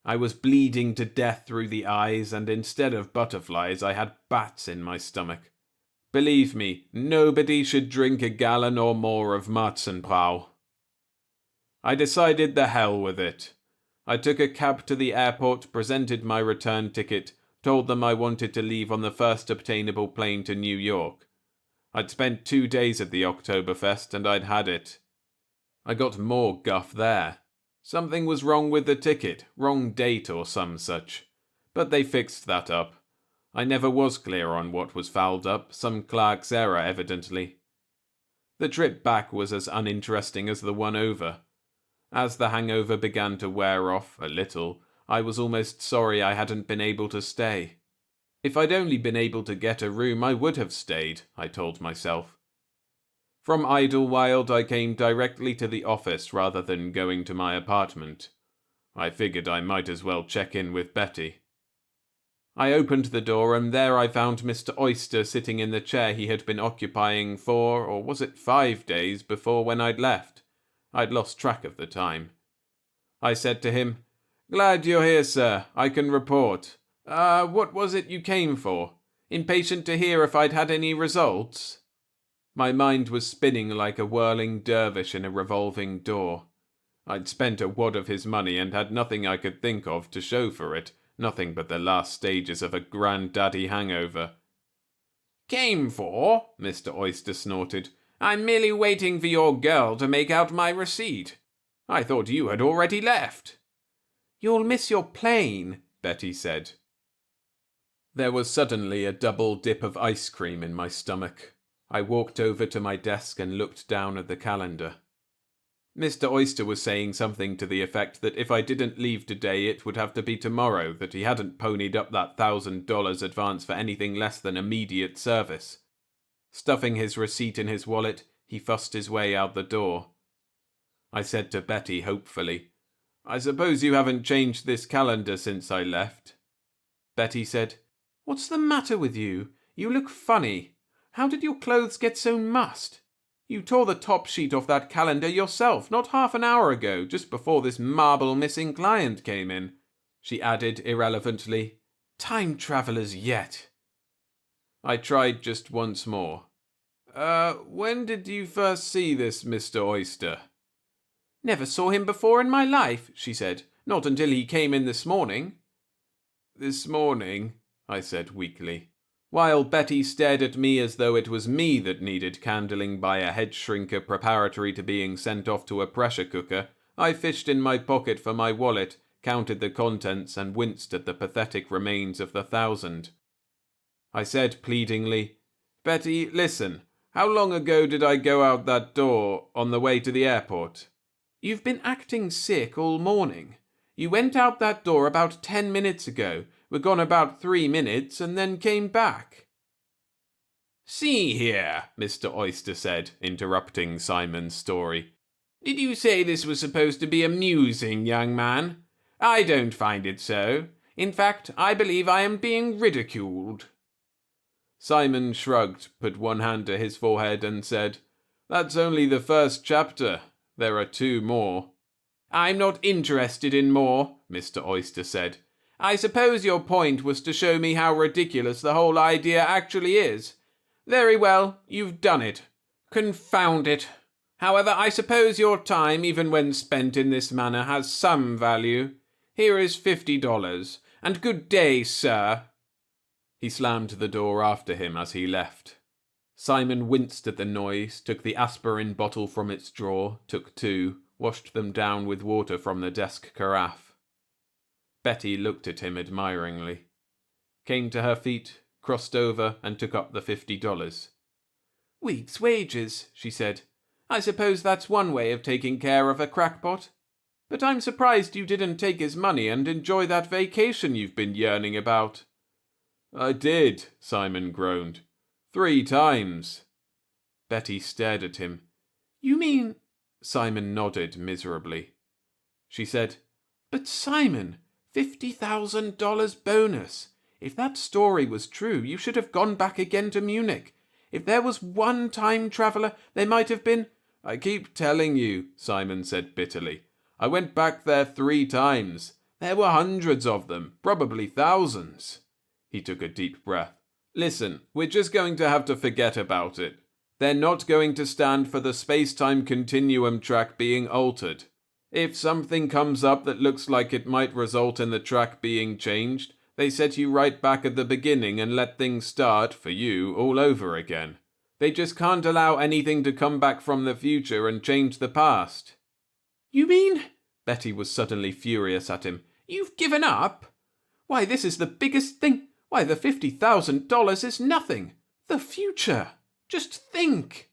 I was bleeding to death through the eyes, and instead of butterflies, I had bats in my stomach. Believe me, nobody should drink a gallon or more of Marzenbrau. I decided the hell with it. I took a cab to the airport, presented my return ticket, told them I wanted to leave on the first obtainable plane to New York. I'd spent 2 days at the Oktoberfest, and I'd had it. I got more guff there. Something was wrong with the ticket, wrong date or some such. But they fixed that up. I never was clear on what was fouled up, some clerk's error evidently. The trip back was as uninteresting as the one over. As the hangover began to wear off a little, I was almost sorry I hadn't been able to stay. If I'd only been able to get a room, I would have stayed, I told myself. From Idlewild I came directly to the office rather than going to my apartment. I figured I might as well check in with Betty. I opened the door, and there I found Mr. Oyster sitting in the chair he had been occupying 4, or was it 5 days before when I'd left. I'd lost track of the time. I said to him, "Glad you're here, sir. I can report. What was it you came for? Impatient to hear if I'd had any results?" My mind was spinning like a whirling dervish in a revolving door. I'd spent a wad of his money and had nothing I could think of to show for it, nothing but the last stages of a granddaddy hangover. "Came for?" Mr. Oyster snorted. "I'm merely waiting for your girl to make out my receipt. I thought you had already left." "You'll miss your plane," Betty said. There was suddenly a double dip of ice cream in my stomach. I walked over to my desk and looked down at the calendar. Mr. Oyster was saying something to the effect that if I didn't leave today, it would have to be tomorrow, that he hadn't ponied up that $1,000 advance for anything less than immediate service. Stuffing his receipt in his wallet, he fussed his way out the door. I said to Betty hopefully, "I suppose you haven't changed this calendar since I left?" Betty said, "What's the matter with you? You look funny. How did your clothes get so mussed? You tore the top sheet off that calendar yourself not half an hour ago, just before this marble missing client came in." She added irrelevantly, "Time travelers yet." I tried just once more. When did you first see this Mr. Oyster?" "Never saw him before in my life," she said. "Not until he came in this morning." "This morning?" I said weakly, while Betty stared at me as though it was me that needed candling by a head shrinker preparatory to being sent off to a pressure cooker. I fished in my pocket for my wallet, counted the contents, and winced at the pathetic remains of the 1,000. I said pleadingly, "Betty, listen, how long ago did I go out that door on the way to the airport?" "You've been acting sick all morning. You went out that door about 10 minutes ago, were gone about 3 minutes, and then came back." "See here," Mr. Oyster said, interrupting Simon's story. "Did you say this was supposed to be amusing, young man? I don't find it so. In fact, I believe I am being ridiculed." Simon shrugged, put one hand to his forehead, and said, "That's only the first chapter. There are 2 more. "I'm not interested in more," Mr. Oyster said. "I suppose your point was to show me how ridiculous the whole idea actually is. Very well, you've done it. Confound it. However, I suppose your time, even when spent in this manner, has some value. Here is $50, and good day, sir." He slammed the door after him as he left. Simon winced at the noise, took the aspirin bottle from its drawer, took 2, washed them down with water from the desk carafe. Betty looked at him admiringly, came to her feet, crossed over, and took up the $50. "Week's wages," she said. "I suppose that's one way of taking care of a crackpot. But I'm surprised you didn't take his money and enjoy that vacation you've been yearning about." "I did," Simon groaned. 3 times. Betty stared at him. "You mean—" Simon nodded miserably. She said, "But Simon, $50,000 bonus. If that story was true, you should have gone back again to Munich. If there was one time traveler, there might have been—" "I keep telling you," Simon said bitterly. "I went back there 3 times. There were hundreds of them, probably thousands." He took a deep breath. "Listen, we're just going to have to forget about it. They're not going to stand for the space-time continuum track being altered. If something comes up that looks like it might result in the track being changed, they set you right back at the beginning and let things start, for you, all over again. They just can't allow anything to come back from the future and change the past." "You mean—" Betty was suddenly furious at him. "You've given up? Why, this is the biggest thing. Why, the $50,000 is nothing. The future. Just think."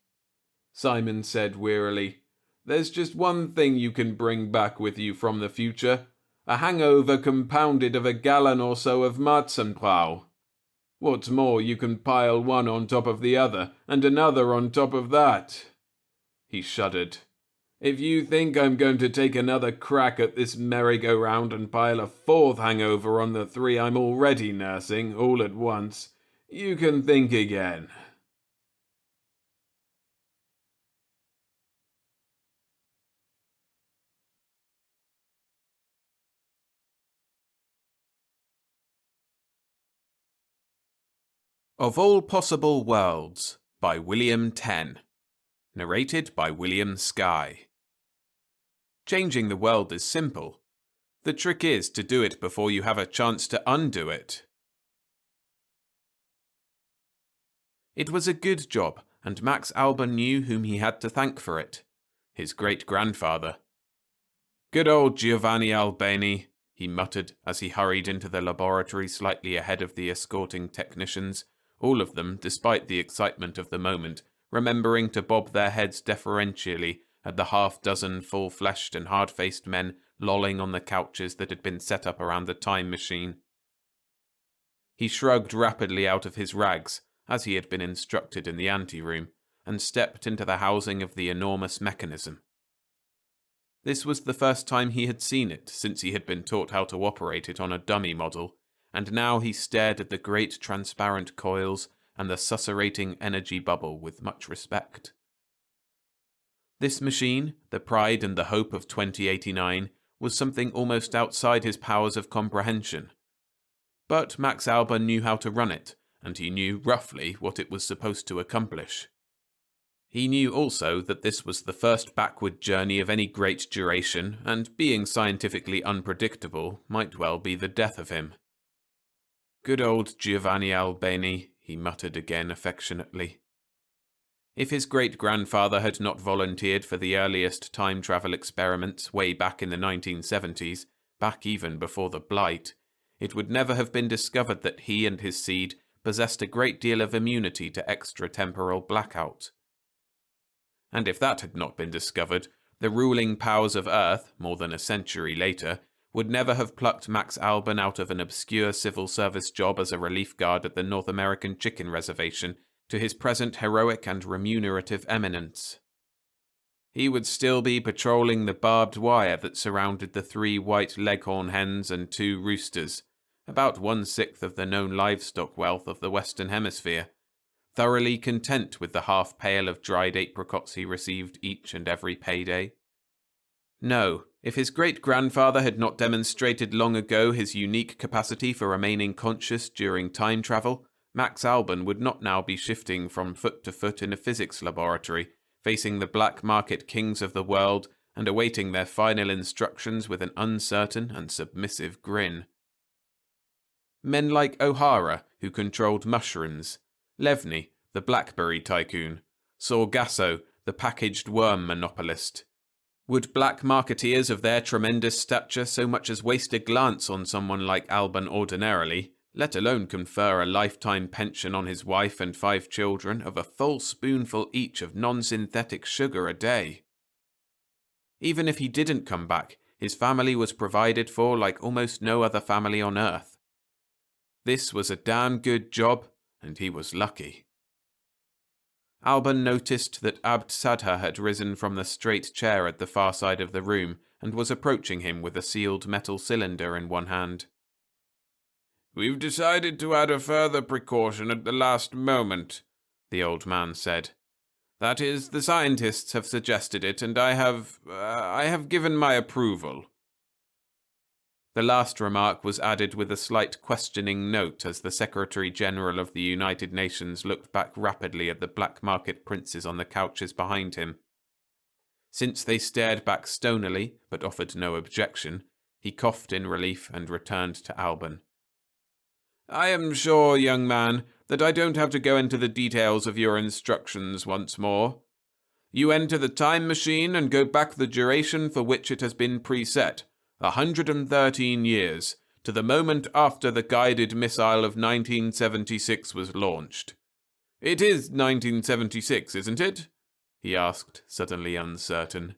Simon said wearily, "There's just one thing you can bring back with you from the future. A hangover compounded of a gallon or so of Marzenbrau. What's more, you can pile one on top of the other, and another on top of that." He shuddered. If you think I'm going to take another crack at this merry-go-round and pile a fourth hangover on the 3 I'm already nursing all at once, you can think again. Of All Possible Worlds by William Tenn. Narrated by William Skye. Changing the world is simple. The trick is to do it before you have a chance to undo it. It was a good job, and Max Alban knew whom he had to thank for it. His great-grandfather. "Good old Giovanni Albani," he muttered as he hurried into the laboratory slightly ahead of the escorting technicians, all of them, despite the excitement of the moment, remembering to bob their heads deferentially at the half-dozen full-fleshed and hard-faced men lolling on the couches that had been set up around the time machine. He shrugged rapidly out of his rags, as he had been instructed in the anteroom, and stepped into the housing of the enormous mechanism. This was the first time he had seen it since he had been taught how to operate it on a dummy model, and now he stared at the great transparent coils and the susurrating energy bubble with much respect. This machine, the pride and the hope of 2089, was something almost outside his powers of comprehension. But Max Alban knew how to run it, and he knew roughly what it was supposed to accomplish. He knew also that this was the first backward journey of any great duration, and being scientifically unpredictable might well be the death of him. "Good old Giovanni Albani," he muttered again affectionately. If his great-grandfather had not volunteered for the earliest time-travel experiments way back in the 1970s, back even before the Blight, it would never have been discovered that he and his seed possessed a great deal of immunity to extratemporal blackout. And if that had not been discovered, the ruling powers of Earth, more than a century later, would never have plucked Max Alban out of an obscure civil service job as a relief guard at the North American Chicken Reservation to his present heroic and remunerative eminence. He would still be patrolling the barbed wire that surrounded the 3 white leghorn hens and 2 roosters, about 1/6 of the known livestock wealth of the Western Hemisphere, thoroughly content with the half-pail of dried apricots he received each and every payday. No, if his great-grandfather had not demonstrated long ago his unique capacity for remaining conscious during time travel, Max Alban would not now be shifting from foot to foot in a physics laboratory, facing the black market kings of the world and awaiting their final instructions with an uncertain and submissive grin. Men like O'Hara, who controlled mushrooms, Levny, the blackberry tycoon, Sorgasso, the packaged worm monopolist. Would black marketeers of their tremendous stature so much as waste a glance on someone like Alban ordinarily, let alone confer a lifetime pension on his wife and 5 children of a full spoonful each of non-synthetic sugar a day? Even if he didn't come back, his family was provided for like almost no other family on Earth. This was a damn good job, and he was lucky. Alban noticed that Abd Sadha had risen from the straight chair at the far side of the room and was approaching him with a sealed metal cylinder in one hand. "We've decided to add a further precaution at the last moment," the old man said. "That is, the scientists have suggested it, and I have given my approval." The last remark was added with a slight questioning note as the Secretary-General of the United Nations looked back rapidly at the black market princes on the couches behind him. Since they stared back stonily, but offered no objection, he coughed in relief and returned to Alban. "I am sure, young man, that I don't have to go into the details of your instructions once more. You enter the time machine and go back the duration for which it has been preset, 113 years, to the moment after the guided missile of 1976 was launched. It is 1976, isn't it?" he asked, suddenly uncertain.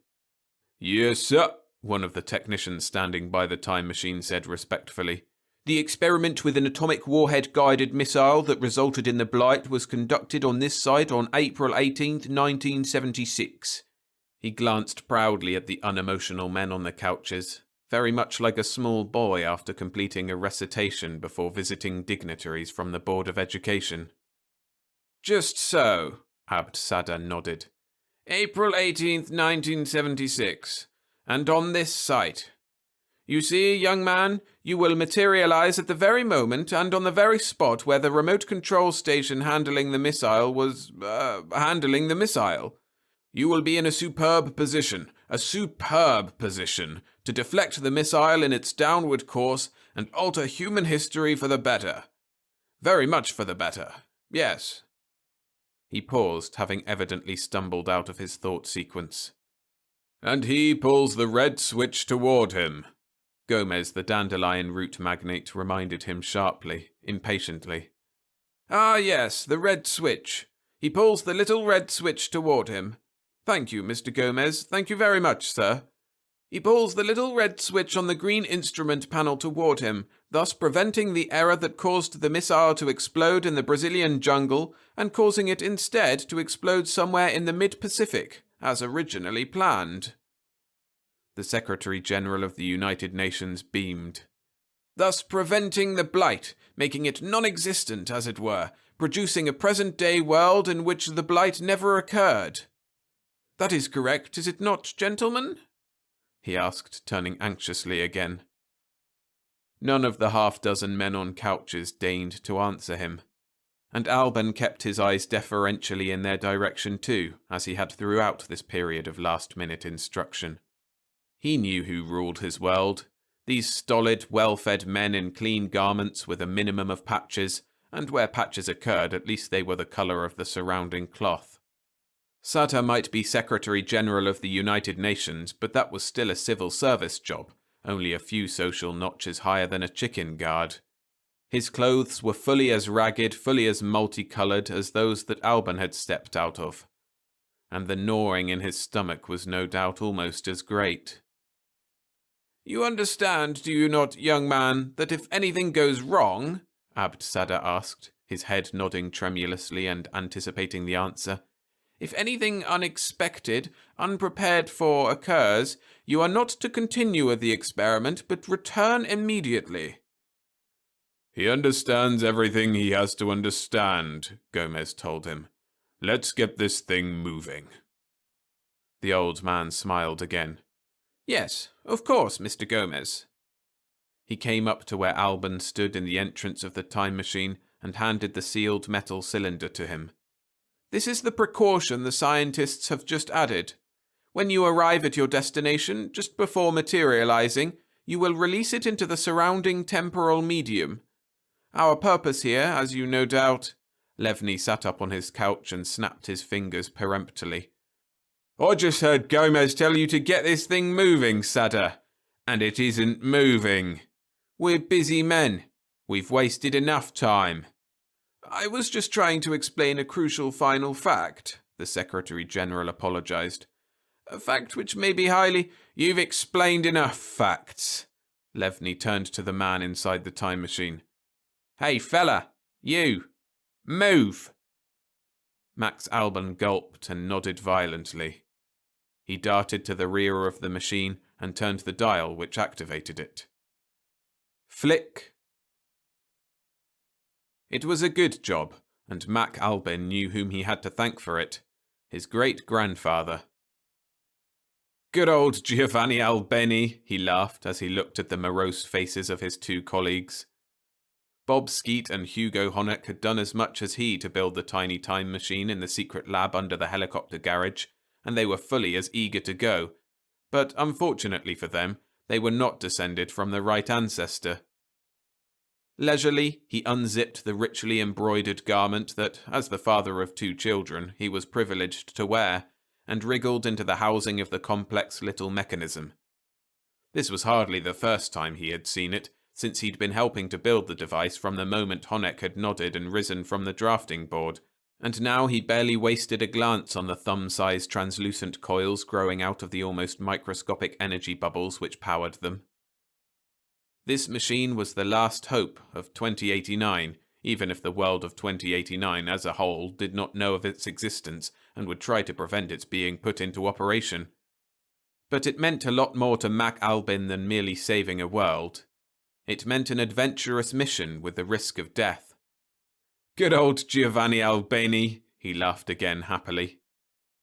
"Yes, sir," one of the technicians standing by the time machine said respectfully. "The experiment with an atomic warhead-guided missile that resulted in the Blight was conducted on this site on April 18th, 1976. He glanced proudly at the unemotional men on the couches, very much like a small boy after completing a recitation before visiting dignitaries from the Board of Education. Just so, Abd Sadr nodded. April 18th, 1976, and on this site. You see, young man, you will materialize at the very moment and on the very spot where the remote control station handling the missile was, handling the missile. You will be in a superb position, to deflect the missile in its downward course and alter human history for the better. Very much for the better, yes. He paused, having evidently stumbled out of his thought sequence. And he pulls the red switch toward him. Gomez, the dandelion root magnate, reminded him sharply, impatiently. Ah, yes, the red switch. He pulls the little red switch toward him. Thank you, Mr. Gomez. Thank you very much, sir. He pulls the little red switch on the green instrument panel toward him, thus preventing the error that caused the missile to explode in the Brazilian jungle and causing it instead to explode somewhere in the mid-Pacific, as originally planned. The Secretary-General of the United Nations beamed. Thus preventing the blight, making it non-existent, as it were, producing a present-day world in which the blight never occurred. That is correct, is it not, gentlemen? He asked, turning anxiously again. None of the half-dozen men on couches deigned to answer him, and Alban kept his eyes deferentially in their direction too, as he had throughout this period of last-minute instruction. He knew who ruled his world, these stolid, well-fed men in clean garments with a minimum of patches, and where patches occurred, at least they were the colour of the surrounding cloth. Sadr might be Secretary-General of the United Nations, but that was still a civil service job, only a few social notches higher than a chicken guard. His clothes were fully as ragged, fully as multicoloured as those that Alban had stepped out of, and the gnawing in his stomach was no doubt almost as great. You understand, do you not, young man, that if anything goes wrong, Abd Sadr asked, his head nodding tremulously and anticipating the answer, if anything unexpected, unprepared for occurs, you are not to continue with the experiment, but return immediately. He understands everything he has to understand, Gomez told him. Let's get this thing moving. The old man smiled again. Yes, of course, Mr. Gomez. He came up to where Alban stood in the entrance of the time machine and handed the sealed metal cylinder to him. This is the precaution the scientists have just added. When you arrive at your destination, just before materializing, you will release it into the surrounding temporal medium. Our purpose here, as you no doubt... Levny sat up on his couch and snapped his fingers peremptorily. I just heard Gomez tell you to get this thing moving, Sadr. And it isn't moving. We're busy men. We've wasted enough time. I was just trying to explain a crucial final fact, the Secretary-General apologized. A fact which may be highly... You've explained enough facts. Levny turned to the man inside the time machine. Hey, fella, you. Move. Max Alban gulped and nodded violently. He darted to the rear of the machine and turned the dial which activated it. Flick. It was a good job, and Mack Alban knew whom he had to thank for it. His great-grandfather. Good old Giovanni Albeni, he laughed as he looked at the morose faces of his two colleagues. Bob Skeet and Hugo Honeck had done as much as he to build the tiny time machine in the secret lab under the helicopter garage, and they were fully as eager to go. But unfortunately for them, they were not descended from the right ancestor. Leisurely, he unzipped the richly embroidered garment that, as the father of two children, he was privileged to wear, and wriggled into the housing of the complex little mechanism. This was hardly the first time he had seen it, since he'd been helping to build the device from the moment Honeck had nodded and risen from the drafting board, and now he barely wasted a glance on the thumb-sized translucent coils growing out of the almost microscopic energy bubbles which powered them. This machine was the last hope of 2089, even if the world of 2089 as a whole did not know of its existence and would try to prevent its being put into operation. But it meant a lot more to Mack Albin than merely saving a world. It meant an adventurous mission with the risk of death. Good old Giovanni Albani, he laughed again happily.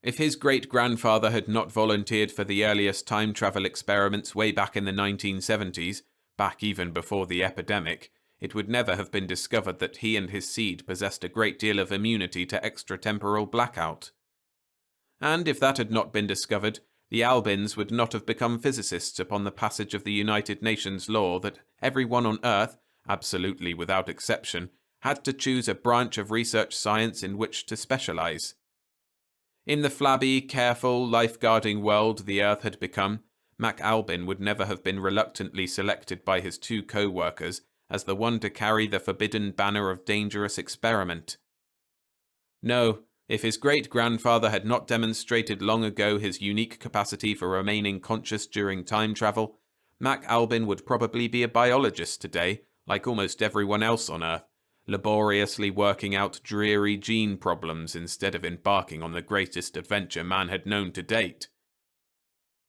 If his great-grandfather had not volunteered for the earliest time travel experiments way back in the 1970s, back even before the epidemic, it would never have been discovered that he and his seed possessed a great deal of immunity to extratemporal blackout. And if that had not been discovered, the Albins would not have become physicists upon the passage of the United Nations law that everyone on Earth, absolutely without exception, had to choose a branch of research science in which to specialize. In the flabby, careful, life-guarding world the Earth had become, Mack Albin would never have been reluctantly selected by his two co-workers as the one to carry the forbidden banner of dangerous experiment. No, if his great-grandfather had not demonstrated long ago his unique capacity for remaining conscious during time travel, Mack Albin would probably be a biologist today, like almost everyone else on Earth, laboriously working out dreary gene problems instead of embarking on the greatest adventure man had known to date.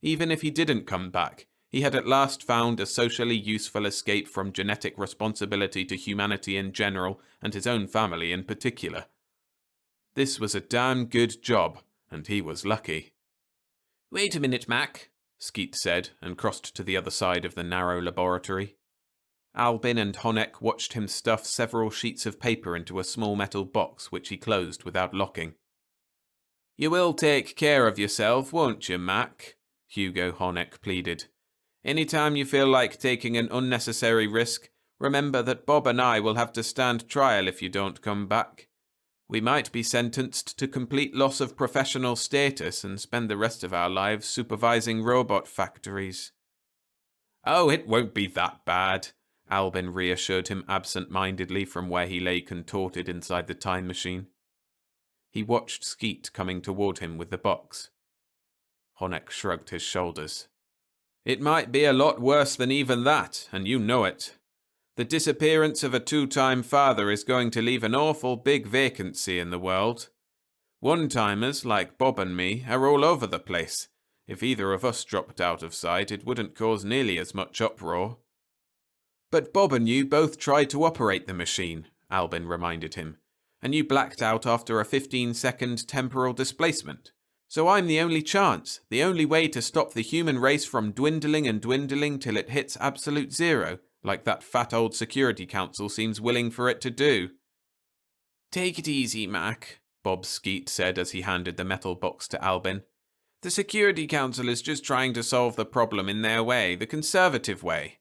Even if he didn't come back, he had at last found a socially useful escape from genetic responsibility to humanity in general and his own family in particular. This was a damn good job, and he was lucky. "Wait a minute, Mack," Skeet said, and crossed to the other side of the narrow laboratory. Albin and Honeck watched him stuff several sheets of paper into a small metal box which he closed without locking. "You will take care of yourself, won't you, Mack?" Hugo Honeck pleaded. "Any time you feel like taking an unnecessary risk, remember that Bob and I will have to stand trial if you don't come back. We might be sentenced to complete loss of professional status and spend the rest of our lives supervising robot factories." "Oh, it won't be that bad," Albin reassured him absent-mindedly from where he lay contorted inside the time machine. He watched Skeet coming toward him with the box. Honeck shrugged his shoulders. "It might be a lot worse than even that, and you know it. The disappearance of a two-time father is going to leave an awful big vacancy in the world. One-timers, like Bob and me, are all over the place. If either of us dropped out of sight, it wouldn't cause nearly as much uproar." "But Bob and you both tried to operate the machine," Albin reminded him, "and you blacked out after a 15-second temporal displacement. So I'm the only chance, the only way to stop the human race from dwindling and dwindling till it hits absolute zero, like that fat old Security Council seems willing for it to do." "Take it easy, Mack," Bob Skeet said as he handed the metal box to Albin. "The Security Council is just trying to solve the problem in their way, the conservative way.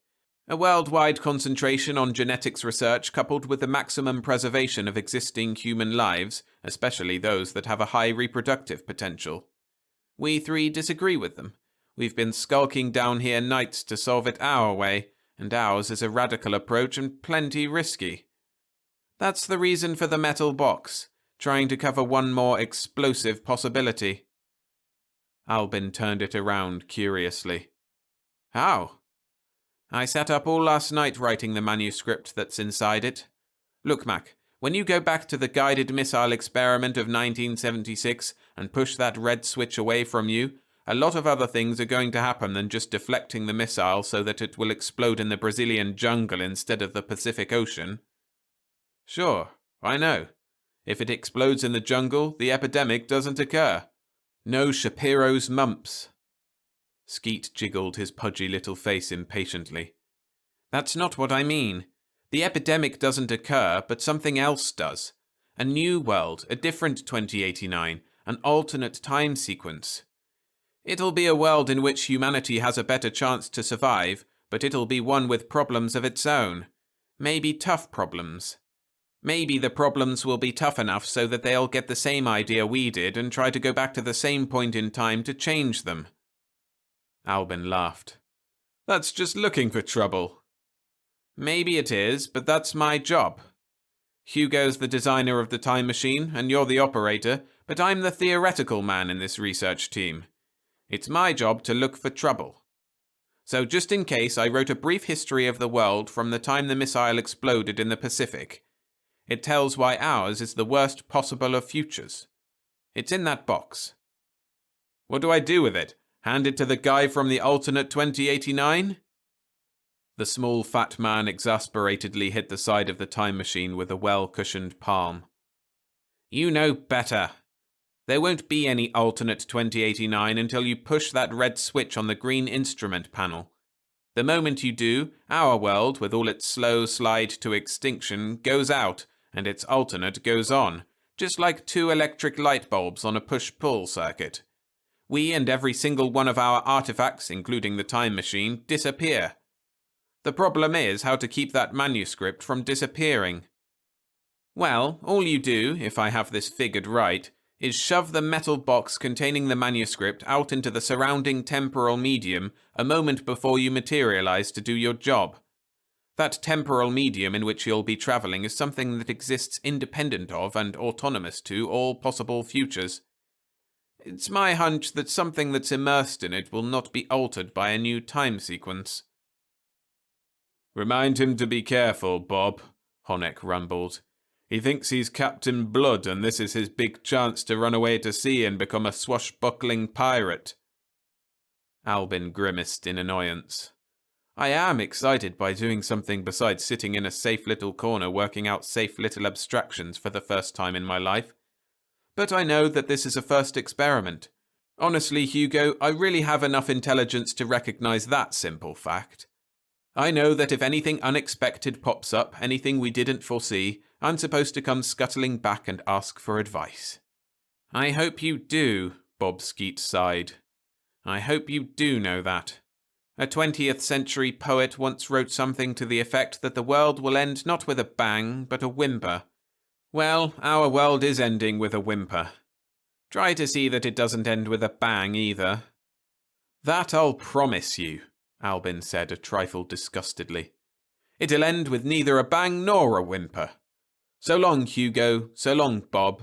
A worldwide concentration on genetics research coupled with the maximum preservation of existing human lives, especially those that have a high reproductive potential. We three disagree with them. We've been skulking down here nights to solve it our way, and ours is a radical approach and plenty risky. That's the reason for the metal box, trying to cover one more explosive possibility." Albin turned it around curiously. "How?" "I sat up all last night writing the manuscript that's inside it. Look, Mack, when you go back to the guided missile experiment of 1976 and push that red switch away from you, a lot of other things are going to happen than just deflecting the missile so that it will explode in the Brazilian jungle instead of the Pacific Ocean." "Sure, I know. If it explodes in the jungle, the epidemic doesn't occur. No Shapiro's mumps." Skeet jiggled his pudgy little face impatiently. "That's not what I mean. The epidemic doesn't occur, but something else does. A new world, a different 2089, an alternate time sequence. It'll be a world in which humanity has a better chance to survive, but it'll be one with problems of its own. Maybe tough problems. Maybe the problems will be tough enough so that they'll get the same idea we did and try to go back to the same point in time to change them." Albin laughed. "That's just looking for trouble." "Maybe it is, but that's my job. Hugo's the designer of the time machine, and you're the operator, but I'm the theoretical man in this research team. It's my job to look for trouble. So just in case, I wrote a brief history of the world from the time the missile exploded in the Pacific. It tells why ours is the worst possible of futures. It's in that box." "What do I do with it? Hand it to the guy from the alternate 2089? The small fat man exasperatedly hit the side of the time machine with a well-cushioned palm. You know better. There won't be any alternate 2089 until you push that red switch on the green instrument panel. The moment you do, our world, with all its slow slide to extinction, goes out, and its alternate goes on, just like two electric light bulbs on a push-pull circuit. We and every single one of our artifacts, including the time machine, disappear. The problem is how to keep that manuscript from disappearing. Well, all you do, if I have this figured right, is shove the metal box containing the manuscript out into the surrounding temporal medium a moment before you materialize to do your job. That temporal medium in which you'll be traveling is something that exists independent of and autonomous to all possible futures. It's my hunch that something that's immersed in it will not be altered by a new time sequence. Remind him to be careful, Bob, Honeck rumbled. He thinks he's Captain Blood and this is his big chance to run away to sea and become a swashbuckling pirate. Albin grimaced in annoyance. I am excited by doing something besides sitting in a safe little corner working out safe little abstractions for the first time in my life. But I know that this is a first experiment. Honestly, Hugo, I really have enough intelligence to recognize that simple fact. I know that if anything unexpected pops up, anything we didn't foresee, I'm supposed to come scuttling back and ask for advice. I hope you do, Bob Skeet sighed. I hope you do know that. A 20th century poet once wrote something to the effect that the world will end not with a bang, but a whimper. Well, our world is ending with a whimper. Try to see that it doesn't end with a bang either. That I'll promise you, Albin said a trifle disgustedly. It'll end with neither a bang nor a whimper. So long, Hugo. So long, Bob.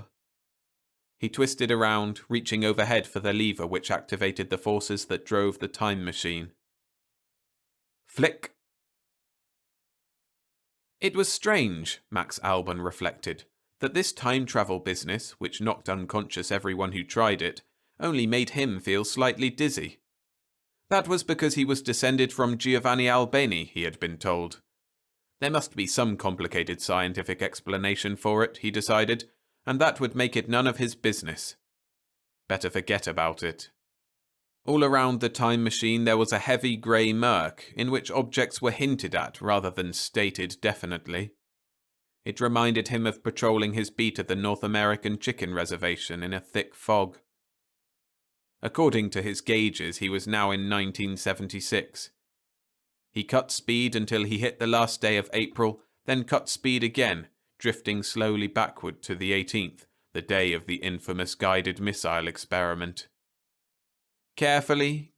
He twisted around, reaching overhead for the lever which activated the forces that drove the time machine. Flick. It was strange, Max Albin reflected, that this time travel business, which knocked unconscious everyone who tried it, only made him feel slightly dizzy. That was because he was descended from Giovanni Albani, he had been told. There must be some complicated scientific explanation for it, he decided, and that would make it none of his business. Better forget about it. All around the time machine there was a heavy grey murk, in which objects were hinted at rather than stated definitely. It reminded him of patrolling his beat at the North American chicken reservation in a thick fog. According to his gauges, he was now in 1976. He cut speed until he hit the last day of April, then cut speed again, drifting slowly backward to the 18th, the day of the infamous guided missile experiment. Carefully,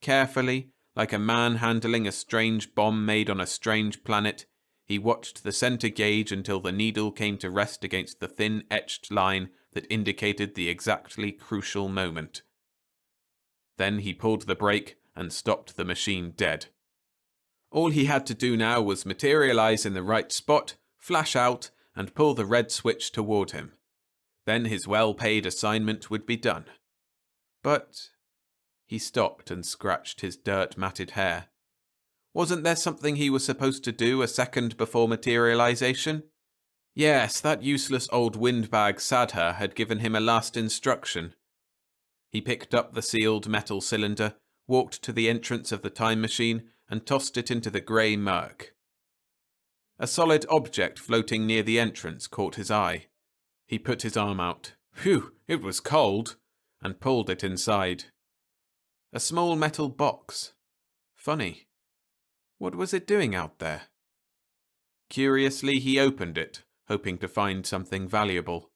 like a man handling a strange bomb made on a strange planet, he watched the center gauge until the needle came to rest against the thin etched line that indicated the exactly crucial moment. Then he pulled the brake and stopped the machine dead. All he had to do now was materialize in the right spot, flash out, and pull the red switch toward him. Then his well-paid assignment would be done. But he stopped and scratched his dirt-matted hair. Wasn't there something he was supposed to do a second before materialization? Yes, that useless old windbag Sadher had given him a last instruction. He picked up the sealed metal cylinder, walked to the entrance of the time machine, and tossed it into the grey murk. A solid object floating near the entrance caught his eye. He put his arm out. Phew, it was cold, and pulled it inside. A small metal box. Funny. What was it doing out there? Curiously, he opened it, hoping to find something valuable.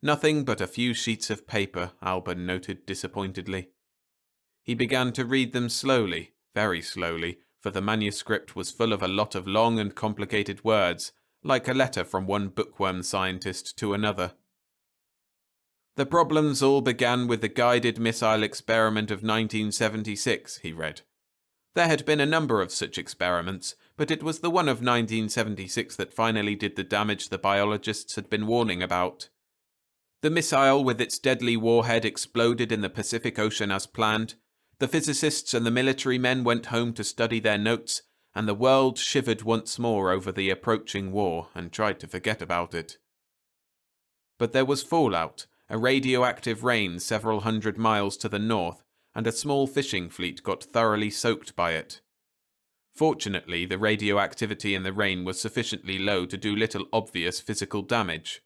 Nothing but a few sheets of paper, Albin noted disappointedly. He began to read them slowly, very slowly, for the manuscript was full of a lot of long and complicated words, like a letter from one bookworm scientist to another. The problems all began with the guided missile experiment of 1976, he read. There had been a number of such experiments, but it was the one of 1976 that finally did the damage the biologists had been warning about. The missile with its deadly warhead exploded in the Pacific Ocean as planned, The physicists and the military men went home to study their notes, and the world shivered once more over the approaching war and tried to forget about it. But there was fallout, a radioactive rain several hundred miles to the north, and a small fishing fleet got thoroughly soaked by it. Fortunately, the radioactivity in the rain was sufficiently low to do little obvious physical damage.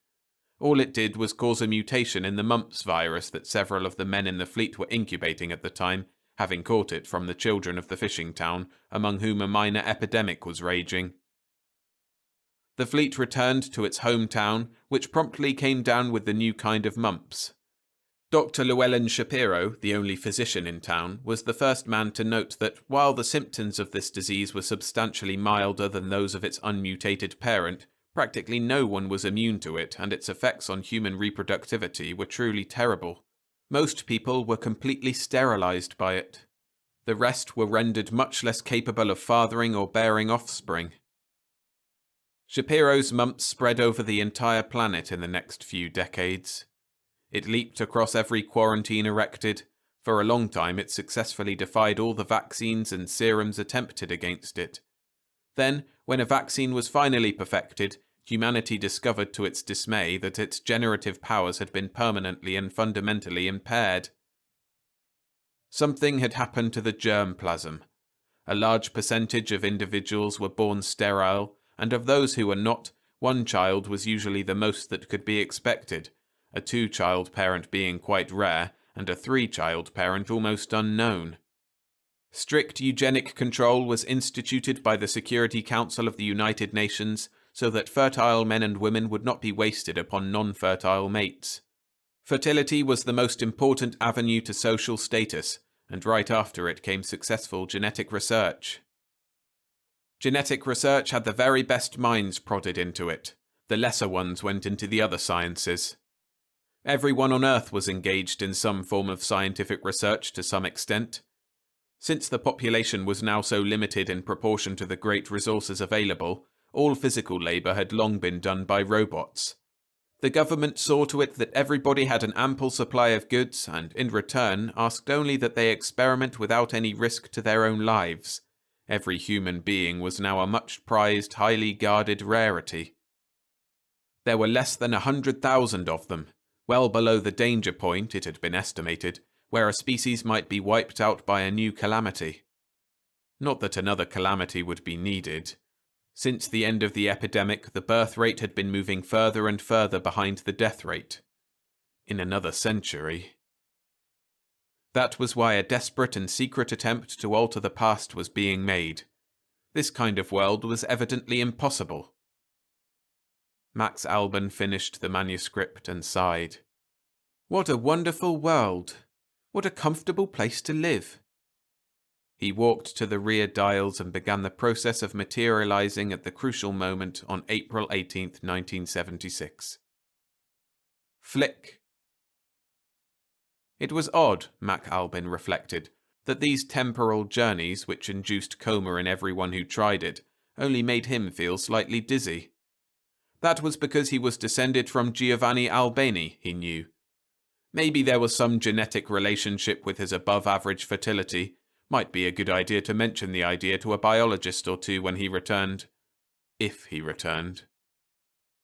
All it did was cause a mutation in the mumps virus that several of the men in the fleet were incubating at the time, having caught it from the children of the fishing town, among whom a minor epidemic was raging. The fleet returned to its hometown, which promptly came down with the new kind of mumps. Dr. Llewellyn Shapiro, the only physician in town, was the first man to note that while the symptoms of this disease were substantially milder than those of its unmutated parent, practically no one was immune to it, and its effects on human reproductivity were truly terrible. Most people were completely sterilized by it. The rest were rendered much less capable of fathering or bearing offspring. Shapiro's mumps spread over the entire planet in the next few decades. It leaped across every quarantine erected. For a long time it successfully defied all the vaccines and serums attempted against it. Then, when a vaccine was finally perfected, humanity discovered to its dismay that its generative powers had been permanently and fundamentally impaired. Something had happened to the germplasm. A large percentage of individuals were born sterile, and of those who were not, one child was usually the most that could be expected, a two-child parent being quite rare, and a three-child parent almost unknown. Strict eugenic control was instituted by the Security Council of the United Nations so that fertile men and women would not be wasted upon non-fertile mates. Fertility was the most important avenue to social status, and right after it came successful genetic research. Genetic research had the very best minds prodded into it. The lesser ones went into the other sciences. Everyone on Earth was engaged in some form of scientific research to some extent. Since the population was now so limited in proportion to the great resources available, all physical labour had long been done by robots. The government saw to it that everybody had an ample supply of goods and, in return, asked only that they experiment without any risk to their own lives. Every human being was now a much prized, highly guarded rarity. There were less than 100,000 of them, well below the danger point, it had been estimated, where a species might be wiped out by a new calamity. Not that another calamity would be needed. Since the end of the epidemic, the birth rate had been moving further and further behind the death rate. In another century. That was why a desperate and secret attempt to alter the past was being made. This kind of world was evidently impossible. Max Alban finished the manuscript and sighed. What a wonderful world! What a comfortable place to live! He walked to the rear dials and began the process of materializing at the crucial moment on April 18th, 1976. Flick. It was odd, Mack Alban reflected, that these temporal journeys, which induced coma in everyone who tried it, only made him feel slightly dizzy. That was because he was descended from Giovanni Albani, he knew. Maybe there was some genetic relationship with his above-average fertility. Might be a good idea to mention the idea to a biologist or two when he returned. If he returned.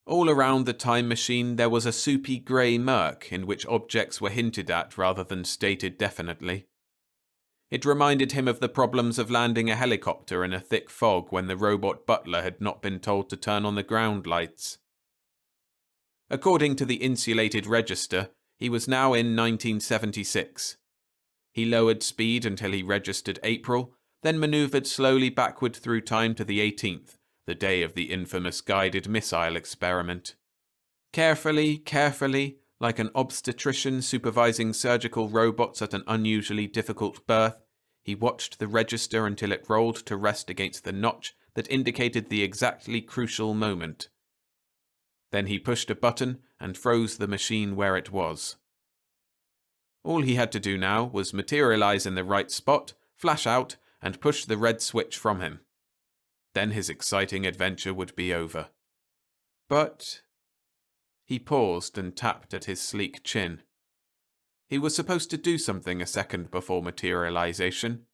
All around the time machine there was a soupy grey murk in which objects were hinted at rather than stated definitely. It reminded him of the problems of landing a helicopter in a thick fog when the robot butler had not been told to turn on the ground lights. According to the insulated register, he was now in 1976. He lowered speed until he registered April, then manoeuvred slowly backward through time to the 18th, the day of the infamous guided missile experiment. Carefully, like an obstetrician supervising surgical robots at an unusually difficult birth, he watched the register until it rolled to rest against the notch that indicated the exactly crucial moment. Then he pushed a button and froze the machine where it was. All he had to do now was materialize in the right spot, flash out, and push the red switch from him. Then his exciting adventure would be over. But... He paused and tapped at his sleek chin. He was supposed to do something a second before materialization.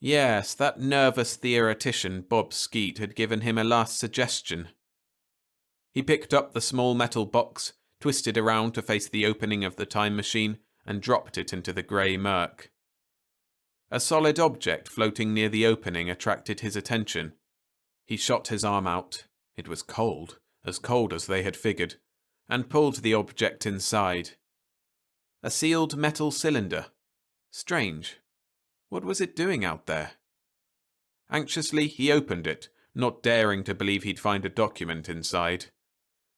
Yes, that nervous theoretician Bob Skeet had given him a last suggestion. He picked up the small metal box, twisted around to face the opening of the time machine, and dropped it into the grey murk. A solid object floating near the opening attracted his attention. He shot his arm out. It was cold as they had figured, and pulled the object inside. A sealed metal cylinder. Strange. What was it doing out there? Anxiously, he opened it, not daring to believe he'd find a document inside.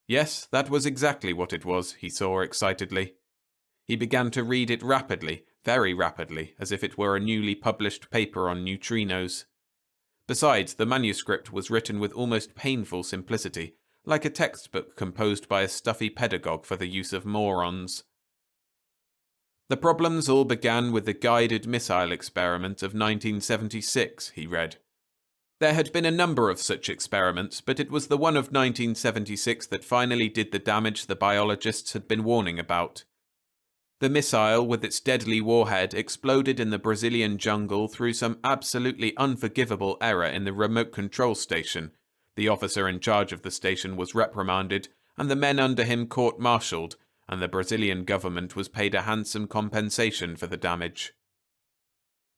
Yes, that was exactly what it was, he saw excitedly. He began to read it rapidly, very rapidly, as if it were a newly published paper on neutrinos. Besides, the manuscript was written with almost painful simplicity, like a textbook composed by a stuffy pedagogue for the use of morons. The problems all began with the guided missile experiment of 1976, he read. There had been a number of such experiments, but it was the one of 1976 that finally did the damage the biologists had been warning about. The missile, with its deadly warhead, exploded in the Brazilian jungle through some absolutely unforgivable error in the remote control station. The officer in charge of the station was reprimanded, and the men under him court-martialed, and the Brazilian government was paid a handsome compensation for the damage.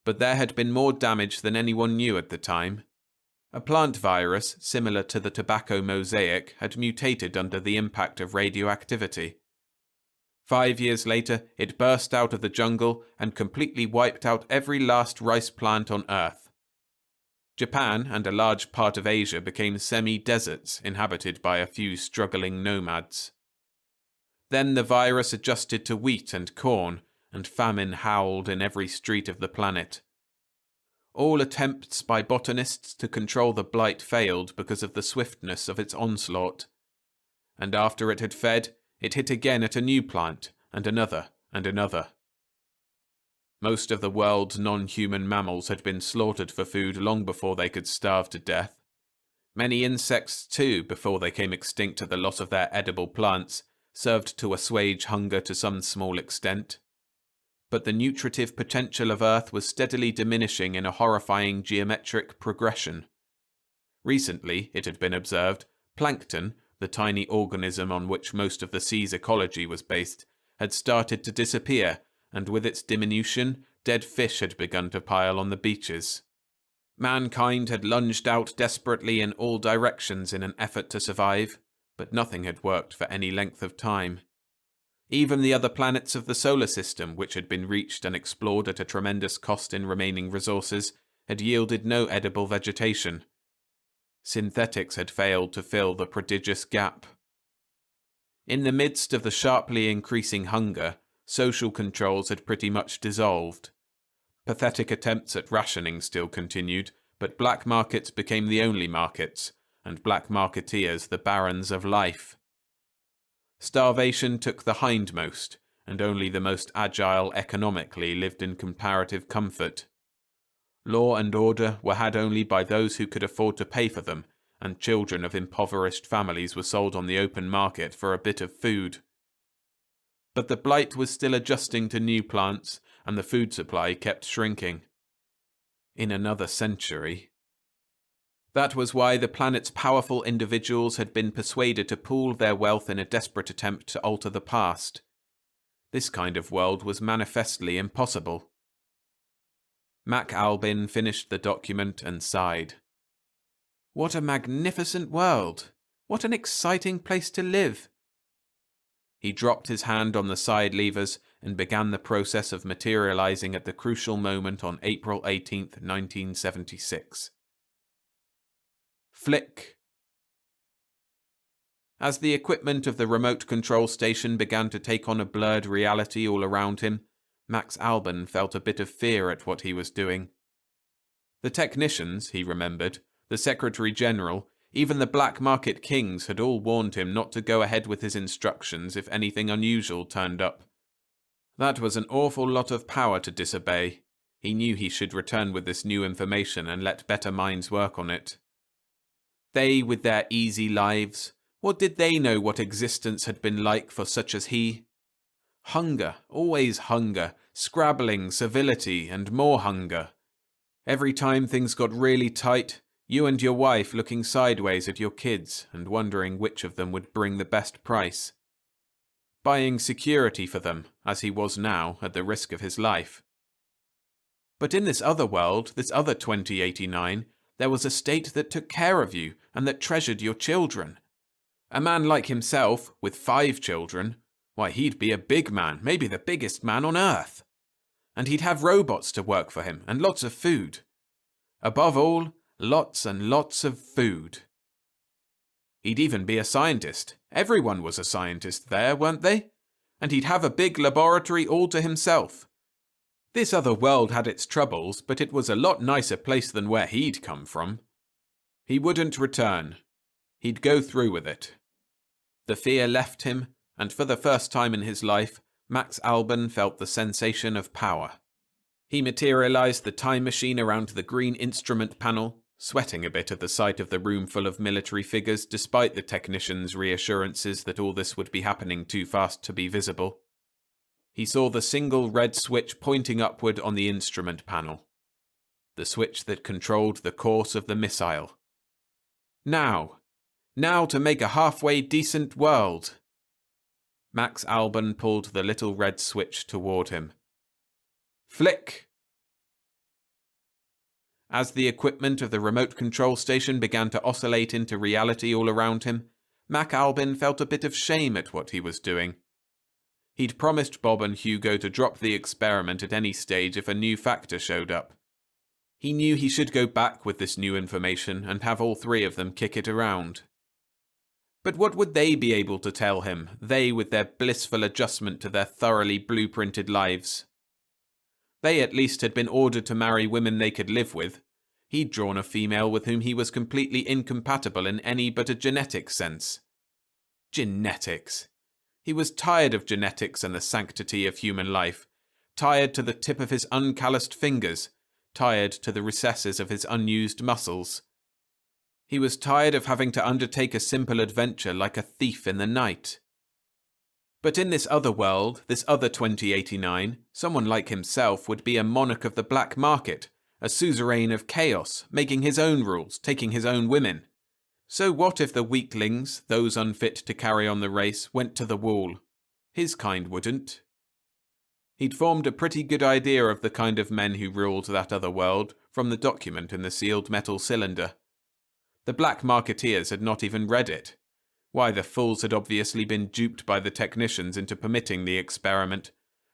But there had been more damage than anyone knew at the time. A plant virus, similar to the tobacco mosaic, had mutated under the impact of radioactivity. 5 years later, it burst out of the jungle and completely wiped out every last rice plant on Earth. Japan and a large part of Asia became semi-deserts inhabited by a few struggling nomads. Then the virus adjusted to wheat and corn, and famine howled in every street of the planet. All attempts by botanists to control the blight failed because of the swiftness of its onslaught. And after it had fed, it hit again at a new plant, and another, and another. Most of the world's non-human mammals had been slaughtered for food long before they could starve to death. Many insects, too, before they came extinct at the loss of their edible plants, served to assuage hunger to some small extent. But the nutritive potential of Earth was steadily diminishing in a horrifying geometric progression. Recently, it had been observed, plankton, the tiny organism on which most of the sea's ecology was based, had started to disappear, and with its diminution, dead fish had begun to pile on the beaches. Mankind had lunged out desperately in all directions in an effort to survive, but nothing had worked for any length of time. Even the other planets of the solar system, which had been reached and explored at a tremendous cost in remaining resources, had yielded no edible vegetation. Synthetics had failed to fill the prodigious gap. In the midst of the sharply increasing hunger, social controls had pretty much dissolved. Pathetic attempts at rationing still continued, but black markets became the only markets, and black marketeers the barons of life. Starvation took the hindmost, and only the most agile economically lived in comparative comfort. Law and order were had only by those who could afford to pay for them, and children of impoverished families were sold on the open market for a bit of food. But the blight was still adjusting to new plants, and the food supply kept shrinking. In another century. That was why the planet's powerful individuals had been persuaded to pool their wealth in a desperate attempt to alter the past. This kind of world was manifestly impossible. Mack Albin finished the document and sighed. What a magnificent world! What an exciting place to live! He dropped his hand on the side levers and began the process of materializing at the crucial moment on April 18th, 1976. Flick. As the equipment of the remote control station began to take on a blurred reality all around him, Max Albin felt a bit of fear at what he was doing. The technicians, he remembered, the Secretary General, even the black market kings had all warned him not to go ahead with his instructions if anything unusual turned up. That was an awful lot of power to disobey. He knew he should return with this new information and let better minds work on it. They, with their easy lives, what did they know what existence had been like for such as he? Hunger, always hunger, scrabbling, civility, and more hunger. Every time things got really tight, you and your wife looking sideways at your kids and wondering which of them would bring the best price. Buying security for them, as he was now, at the risk of his life. But in this other world, this other 2089, there was a state that took care of you and that treasured your children. A man like himself, with 5 children, why, he'd be a big man, maybe the biggest man on Earth. And he'd have robots to work for him and lots of food. Above all, lots and lots of food. He'd even be a scientist. Everyone was a scientist there, weren't they? And he'd have a big laboratory all to himself. This other world had its troubles, but it was a lot nicer place than where he'd come from. He wouldn't return. He'd go through with it. The fear left him, and for the first time in his life, Max Alban felt the sensation of power. He materialized the time machine around the green instrument panel, sweating a bit at the sight of the room full of military figures despite the technicians' reassurances that all this would be happening too fast to be visible. He saw the single red switch pointing upward on the instrument panel. The switch that controlled the course of the missile. Now to make a halfway decent world. Max Alban pulled the little red switch toward him. Flick! As the equipment of the remote control station began to oscillate into reality all around him, Mack Alban felt a bit of shame at what he was doing. He'd promised Bob and Hugo to drop the experiment at any stage if a new factor showed up. He knew he should go back with this new information and have all 3 of them kick it around. But what would they be able to tell him, they with their blissful adjustment to their thoroughly blueprinted lives? They at least had been ordered to marry women they could live with. He'd drawn a female with whom he was completely incompatible in any but a genetic sense. Genetics. He was tired of genetics and the sanctity of human life, tired to the tip of his uncalloused fingers, tired to the recesses of his unused muscles. He was tired of having to undertake a simple adventure like a thief in the night. But in this other world, this other 2089, someone like himself would be a monarch of the black market, a suzerain of chaos, making his own rules, taking his own women. So what if the weaklings, those unfit to carry on the race, went to the wall? His kind wouldn't. He'd formed a pretty good idea of the kind of men who ruled that other world from the document in the sealed metal cylinder. The black marketeers had not even read it. Why, the fools had obviously been duped by the technicians into permitting the experiment.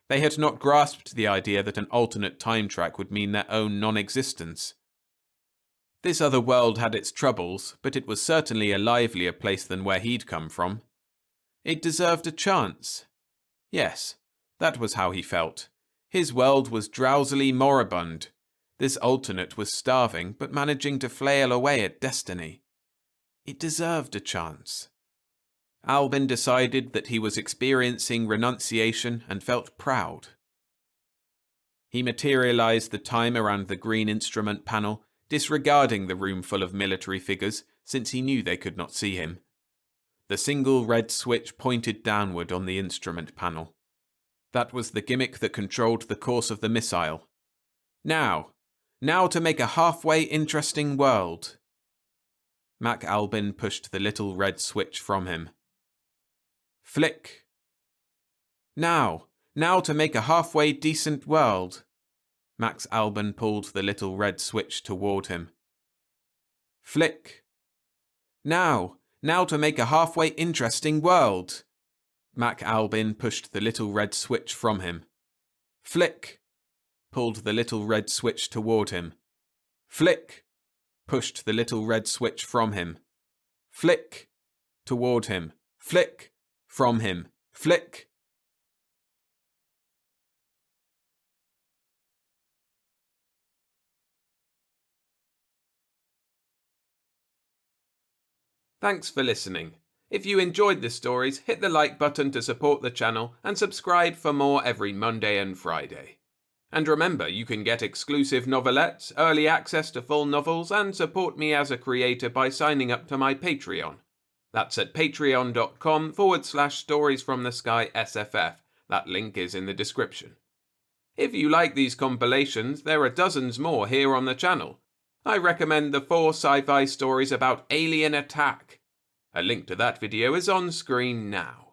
They had not grasped the idea that an alternate time track would mean their own non-existence. This other world had its troubles, but it was certainly a livelier place than where he'd come from. It deserved a chance. Yes, that was how he felt. His world was drowsily moribund. This alternate was starving, but managing to flail away at destiny. It deserved a chance. Alban decided that he was experiencing renunciation and felt proud. He materialized the time around the green instrument panel, disregarding the room full of military figures, since he knew they could not see him. The single red switch pointed downward on the instrument panel. That was the gimmick that controlled the course of the missile. Now to make a halfway interesting world. Mack Alban pushed the little red switch from him. Flick. Now to make a halfway decent world. Max Alban pulled the little red switch toward him. Flick. Now to make a halfway interesting world. Mack Alban pushed the little red switch from him. Flick. Pulled the little red switch toward him. Flick. Pushed the little red switch from him. Flick. Toward him. Flick. From him. Flick. Thanks for listening. If you enjoyed the stories, hit the like button to support the channel and subscribe for more every Monday and Friday. And remember, you can get exclusive novelettes, early access to full novels, and support me as a creator by signing up to my Patreon. That's at patreon.com/storiesfromthesky SFF. That link is in the description. If you like these compilations, there are dozens more here on the channel. I recommend the 4 sci-fi stories about alien attack. A link to that video is on screen now.